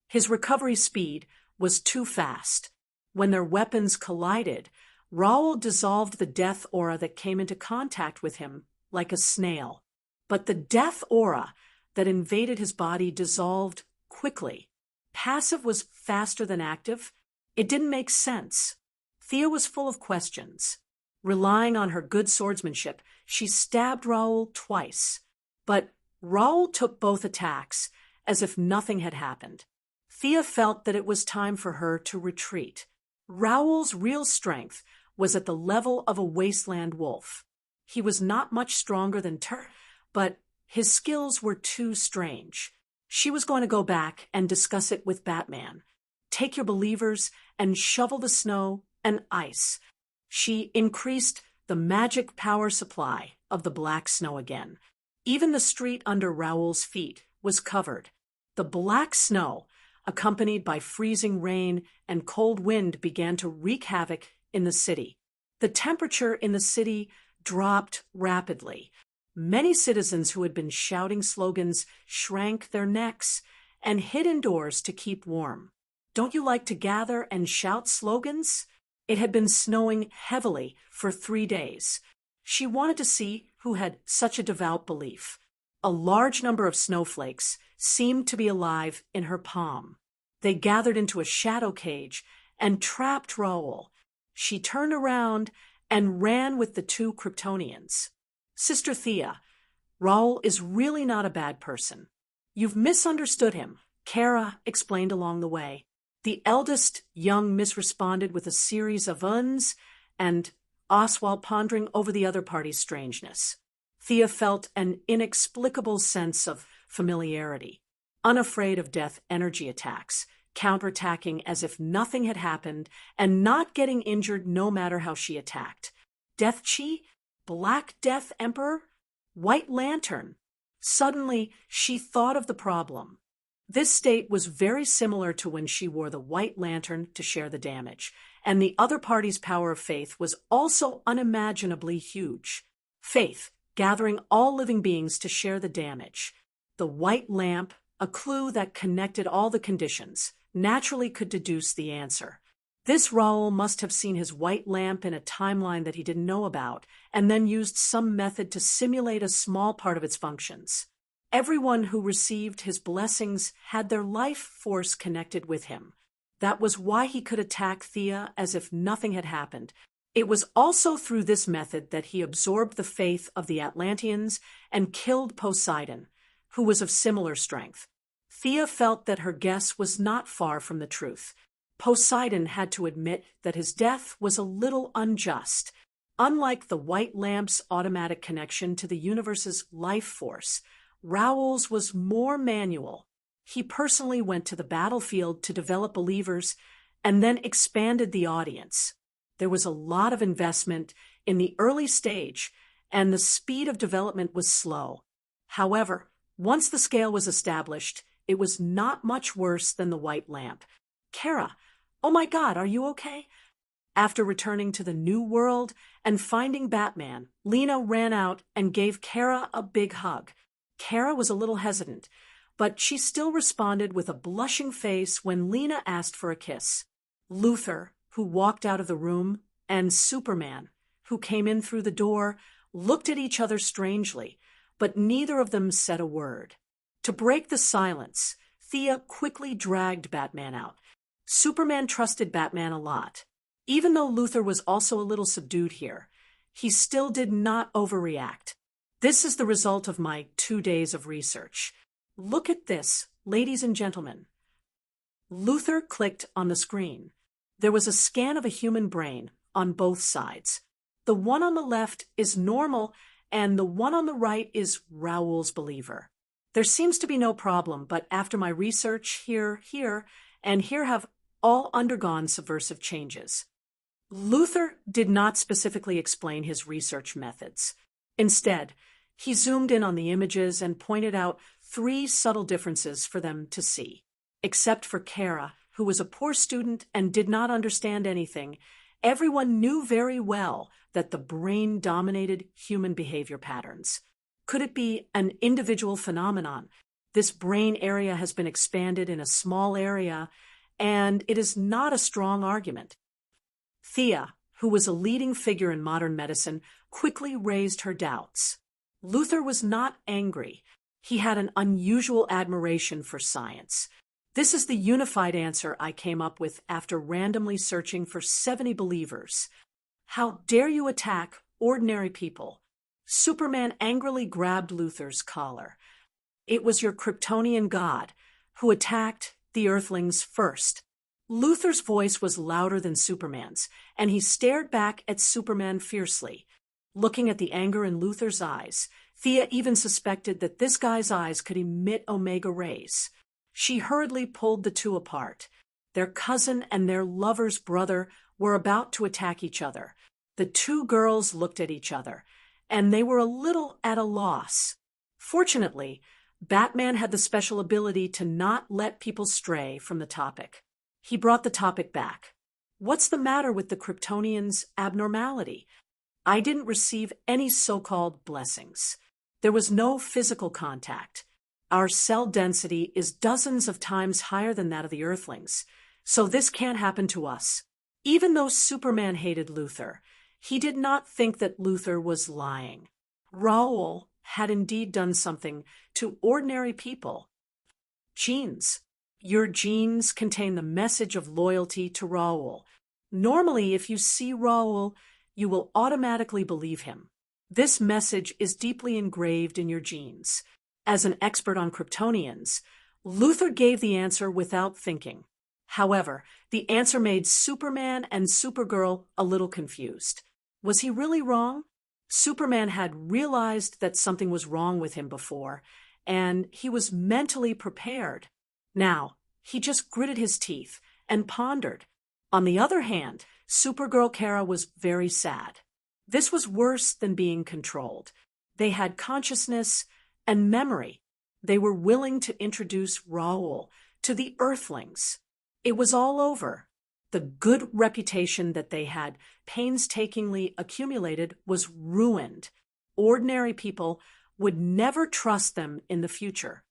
His recovery speed was too fast. When their weapons collided, Raoul dissolved the death aura that came into contact with him like a snail. But the death aura that invaded his body dissolved quickly. Passive was faster than active. It didn't make sense. Thea was full of questions. Relying on her good swordsmanship, she stabbed Raoul twice. But Raoul took both attacks as if nothing had happened. Thea felt that it was time for her to retreat. Raoul's real strength was at the level of a wasteland wolf. He was not much stronger than Tur, but his skills were too strange. She was going to go back and discuss it with Batman. Take your believers and shovel the snow and ice. She increased the magic power supply of the black snow again. Even the street under Raoul's feet was covered. The black snow, accompanied by freezing rain and cold wind, began to wreak havoc in the city. The temperature in the city dropped rapidly. Many citizens who had been shouting slogans shrank their necks and hid indoors to keep warm. Don't you like to gather and shout slogans? It had been snowing heavily for 3 days. She wanted to see who had such a devout belief. A large number of snowflakes seemed to be alive in her palm. They gathered into a shadow cage and trapped Raoul. She turned around and ran with the 2 Kryptonians. Sister Thea, Raoul is really not a bad person. You've misunderstood him, Kara explained along the way. The eldest young miss responded with a series of uns and ahs while pondering over the other party's strangeness. Thea felt an inexplicable sense of familiarity, unafraid of death energy attacks, counterattacking as if nothing had happened and not getting injured no matter how she attacked. Death Chi? Black Death Emperor? White Lantern? Suddenly, she thought of the problem. This state was very similar to when she wore the White Lantern to share the damage, and the other party's power of faith was also unimaginably huge. Faith, gathering all living beings to share the damage. The white lamp, a clue that connected all the conditions, naturally could deduce the answer. This Raoul must have seen his white lamp in a timeline that he didn't know about, and then used some method to simulate a small part of its functions. Everyone who received his blessings had their life force connected with him. That was why he could attack Thea as if nothing had happened. It was also through this method that he absorbed the faith of the Atlanteans and killed Poseidon, who was of similar strength. Thea felt that her guess was not far from the truth. Poseidon had to admit that his death was a little unjust. Unlike the white lamp's automatic connection to the universe's life force, Raoul's was more manual. He personally went to the battlefield to develop believers and then expanded the audience. There was a lot of investment in the early stage, and the speed of development was slow. However, once the scale was established, it was not much worse than the white lamp. Kara, oh my God, are you okay? After returning to the new world and finding Batman, Lena ran out and gave Kara a big hug. Kara was a little hesitant, but she still responded with a blushing face when Lena asked for a kiss. Luthor, who walked out of the room, and Superman, who came in through the door, looked at each other strangely, but neither of them said a word. To break the silence, Thea quickly dragged Batman out. Superman trusted Batman a lot. Even though Luthor was also a little subdued here, he still did not overreact. This is the result of my 2 days of research. Look at this, ladies and gentlemen. Luthor clicked on the screen. There was a scan of a human brain on both sides. The one on the left is normal, and the one on the right is Raoul's believer. There seems to be no problem, but after my research, here, and here have all undergone subversive changes. Luthor did not specifically explain his research methods. Instead, he zoomed in on the images and pointed out 3 subtle differences for them to see. Except for Kara, who was a poor student and did not understand anything, everyone knew very well that the brain dominated human behavior patterns. Could it be an individual phenomenon? This brain area has been expanded in a small area, and it is not a strong argument. Thea, who was a leading figure in modern medicine, quickly raised her doubts. Luthor was not angry. He had an unusual admiration for science. This is the unified answer I came up with after randomly searching for 70 believers. How dare you attack ordinary people? Superman angrily grabbed Luthor's collar. It was your Kryptonian god who attacked the Earthlings first. Luthor's voice was louder than Superman's, and he stared back at Superman fiercely. Looking at the anger in Luthor's eyes, Thea even suspected that this guy's eyes could emit Omega rays. She hurriedly pulled the two apart. Their cousin and their lover's brother were about to attack each other. The 2 girls looked at each other, and they were a little at a loss. Fortunately, Batman had the special ability to not let people stray from the topic. He brought the topic back. What's the matter with the Kryptonians' abnormality? I didn't receive any so-called blessings. There was no physical contact. Our cell density is dozens of times higher than that of the Earthlings, so this can't happen to us. Even though Superman hated Luthor, he did not think that Luthor was lying. Raoul had indeed done something to ordinary people. Genes. Your genes contain the message of loyalty to Raoul. Normally, if you see Raoul, you will automatically believe him. This message is deeply engraved in your genes. As an expert on Kryptonians, Luthor gave the answer without thinking. However, the answer made Superman and Supergirl a little confused. Was he really wrong? Superman had realized that something was wrong with him before, and he was mentally prepared. Now, he just gritted his teeth and pondered. On the other hand, Supergirl Kara was very sad. This was worse than being controlled. They had consciousness and memory. They were willing to introduce Raoul to the Earthlings. It was all over. The good reputation that they had painstakingly accumulated was ruined. Ordinary people would never trust them in the future.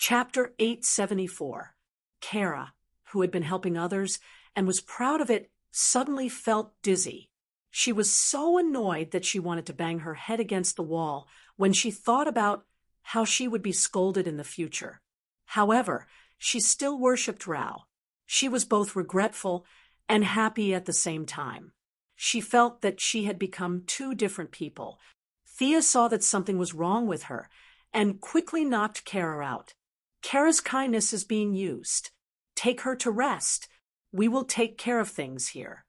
Chapter 874. Kara, who had been helping others and was proud of it, suddenly felt dizzy. She was so annoyed that she wanted to bang her head against the wall when she thought about how she would be scolded in the future. However, she still worshipped Rao. She was both regretful and happy at the same time. She felt that she had become 2 different people. Thea saw that something was wrong with her and quickly knocked Kara out. Kara's kindness is being used. Take her to rest. We will take care of things here.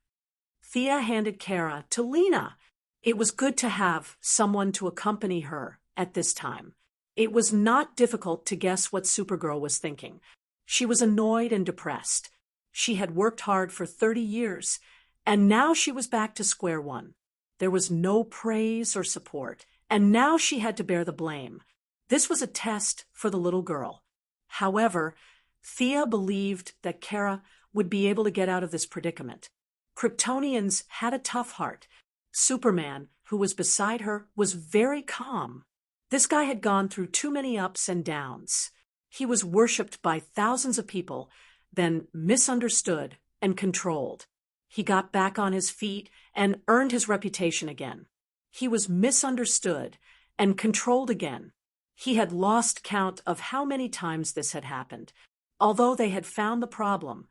Thea handed Kara to Lena. It was good to have someone to accompany her at this time. It was not difficult to guess what Supergirl was thinking. She was annoyed and depressed. She had worked hard for 30 years, and now she was back to square one. There was no praise or support, and now she had to bear the blame. This was a test for the little girl. However, Thea believed that Kara would be able to get out of this predicament. Kryptonians had a tough heart. Superman, who was beside her, was very calm. This guy had gone through too many ups and downs. He was worshipped by thousands of people, then misunderstood and controlled. He got back on his feet and earned his reputation again. He was misunderstood and controlled again. He had lost count of how many times this had happened. Although they had found the problem,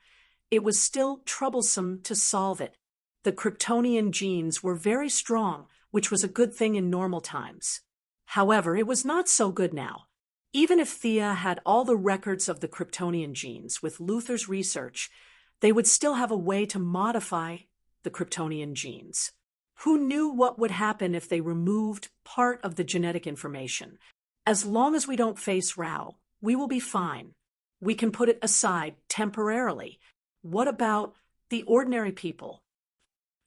it was still troublesome to solve it. The Kryptonian genes were very strong, which was a good thing in normal times. However, it was not so good now. Even if Thea had all the records of the Kryptonian genes with Luthor's research, they would still have a way to modify the Kryptonian genes. Who knew what would happen if they removed part of the genetic information? As long as we don't face Rao, we will be fine. We can put it aside temporarily. What about the ordinary people?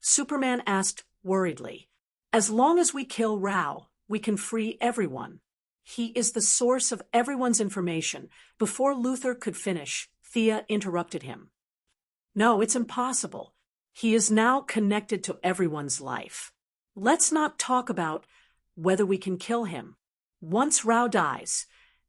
Superman asked worriedly. As long as we kill Rao, we can free everyone. He is the source of everyone's information. Before Luthor could finish, Thea interrupted him. No, it's impossible. He is now connected to everyone's life. Let's not talk about whether we can kill him. Once Rao dies,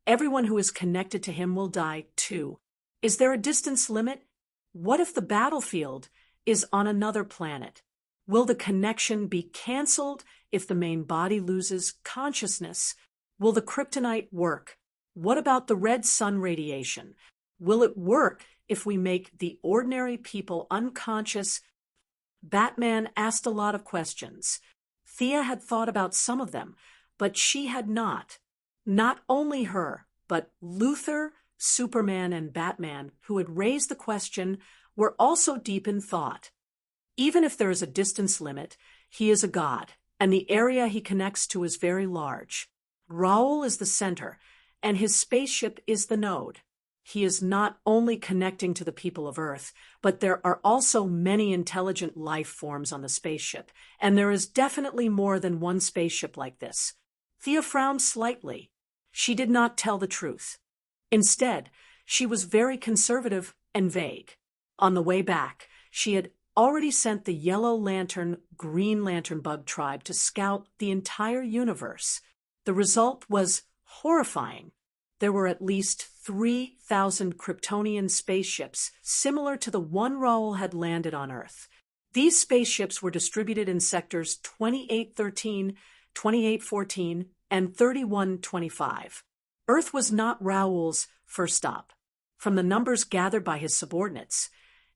everyone who is connected to him will die too. Is there a distance limit? What if the battlefield is on another planet? Will the connection be canceled if the main body loses consciousness? Will the kryptonite work? What about the red sun radiation? Will it work if we make the ordinary people unconscious? Batman asked a lot of questions. Thea had thought about some of them, but she had not. Not only her, but Luthor, Superman, and Batman, who had raised the question, were also deep in thought. Even if there is a distance limit, he is a god, and the area he connects to is very large. Raoul is the center, and his spaceship is the node. He is not only connecting to the people of Earth, but there are also many intelligent life forms on the spaceship, and there is definitely more than one spaceship like this. Thea frowned slightly. She did not tell the truth. Instead, she was very conservative and vague. On the way back, she had already sent the Yellow Lantern, Green Lantern bug tribe to scout the entire universe. The result was horrifying. There were at least 3,000 Kryptonian spaceships, similar to the one Raoul had landed on Earth. These spaceships were distributed in sectors 2813, 2814, and 3125. Earth was not Raoul's first stop. From the numbers gathered by his subordinates,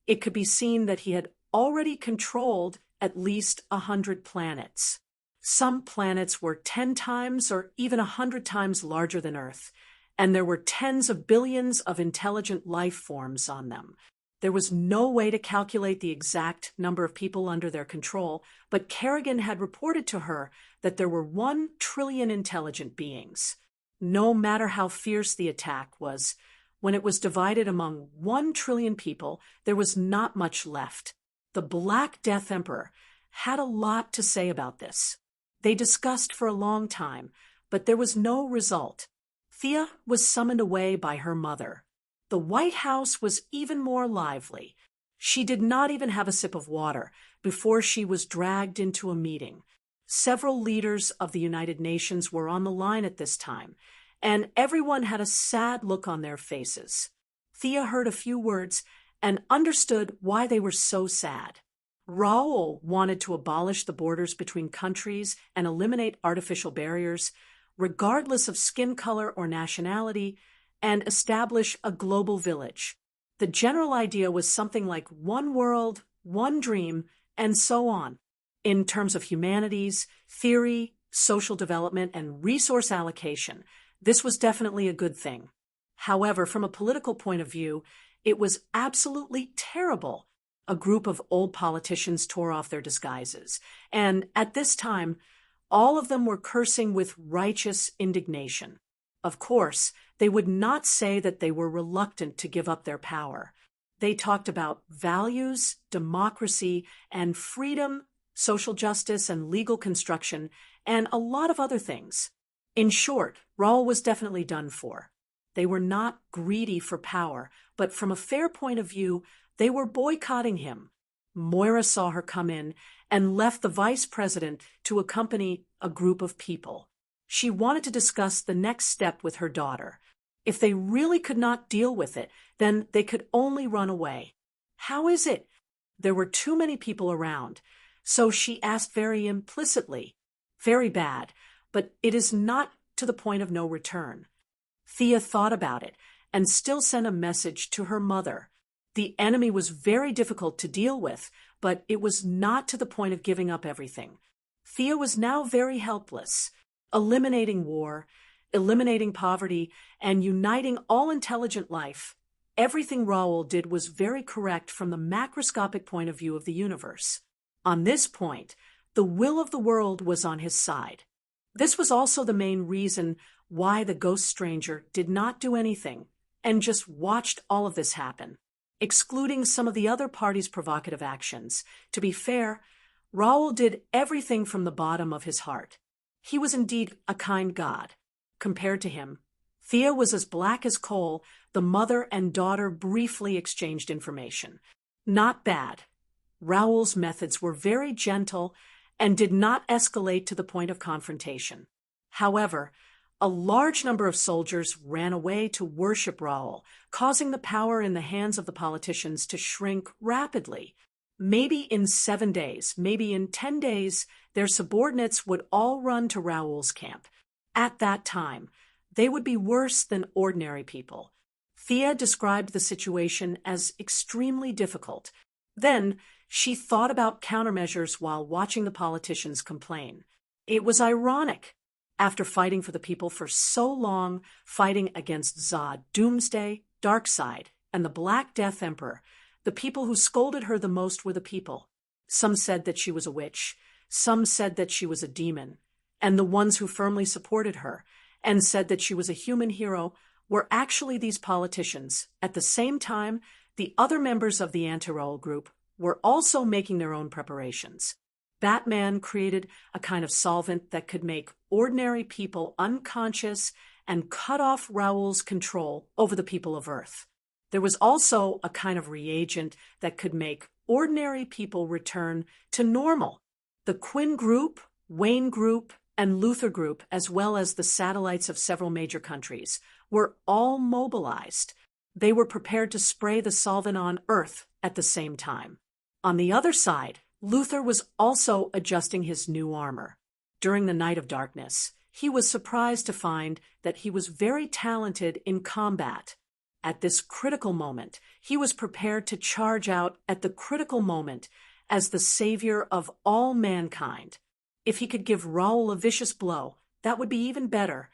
it could be seen that he had already controlled at least 100 planets. Some planets were 10 times or even 100 times larger than Earth, and there were tens of billions of intelligent life forms on them. There was no way to calculate the exact number of people under their control, but Kerrigan had reported to her that there were 1 trillion intelligent beings. No matter how fierce the attack was, when it was divided among 1 trillion people, there was not much left. The Black Death Emperor had a lot to say about this. They discussed for a long time, but there was no result. Thea was summoned away by her mother. The White House was even more lively. She did not even have a sip of water before she was dragged into a meeting. Several leaders of the United Nations were on the line at this time, and everyone had a sad look on their faces. Thea heard a few words and understood why they were so sad. Raoul wanted to abolish the borders between countries and eliminate artificial barriers, regardless of skin color or nationality, and establish a global village. The general idea was something like one world, one dream, and so on. In terms of humanities, theory, social development, and resource allocation, this was definitely a good thing. However, from a political point of view, it was absolutely terrible. a group of old politicians tore off their disguises, and at this time, all of them were cursing with righteous indignation. Of course, they would not say that they were reluctant to give up their power. They talked about values, democracy, and freedom, social justice, and legal construction, and a lot of other things. In short, Raoul was definitely done for. They were not greedy for power, but from a fair point of view, they were boycotting him. Moira saw her come in and left the vice president to accompany a group of people. She wanted to discuss the next step with her daughter. If they really could not deal with it, then they could only run away. How is it? There were too many people around, so she asked very implicitly. Very bad, but it is not to the point of no return. Thea thought about it and still sent a message to her mother. The enemy was very difficult to deal with, but it was not to the point of giving up everything. Thea was now very helpless. Eliminating war, eliminating poverty, and uniting all intelligent life. Everything Raoul did was very correct from the macroscopic point of view of the universe. On this point, the will of the world was on his side. This was also the main reason why the ghost stranger did not do anything and just watched all of this happen, excluding some of the other parties' provocative actions. To be fair, Raoul did everything from the bottom of his heart. He was indeed a kind God. Compared to him, Thea was as black as coal. The mother and daughter briefly exchanged information. Not bad. Raoul's methods were very gentle and did not escalate to the point of confrontation. However, a large number of soldiers ran away to worship Raoul, causing the power in the hands of the politicians to shrink rapidly. Maybe in 7 days, maybe in 10 days, their subordinates would all run to Raoul's camp. At that time, they would be worse than ordinary people. Thea described the situation as extremely difficult. Then, she thought about countermeasures while watching the politicians complain. It was ironic. After fighting for the people for so long, fighting against Zod, Doomsday, Darkseid, and the Black Death Emperor, the people who scolded her the most were the people. Some said that she was a witch, some said that she was a demon, and the ones who firmly supported her and said that she was a human hero were actually these politicians. At the same time, the other members of the anti-Raoul group were also making their own preparations. Batman created a kind of solvent that could make ordinary people unconscious and cut off Raoul's control over the people of Earth. There was also a kind of reagent that could make ordinary people return to normal. The Quinn Group, Wayne Group, and Luthor Group, as well as the satellites of several major countries, were all mobilized. They were prepared to spray the solvent on Earth at the same time. On the other side, Luthor was also adjusting his new armor. During the Night of Darkness, he was surprised to find that he was very talented in combat. At this critical moment, he was prepared to charge out at the critical moment as the savior of all mankind. If he could give Raoul a vicious blow, that would be even better,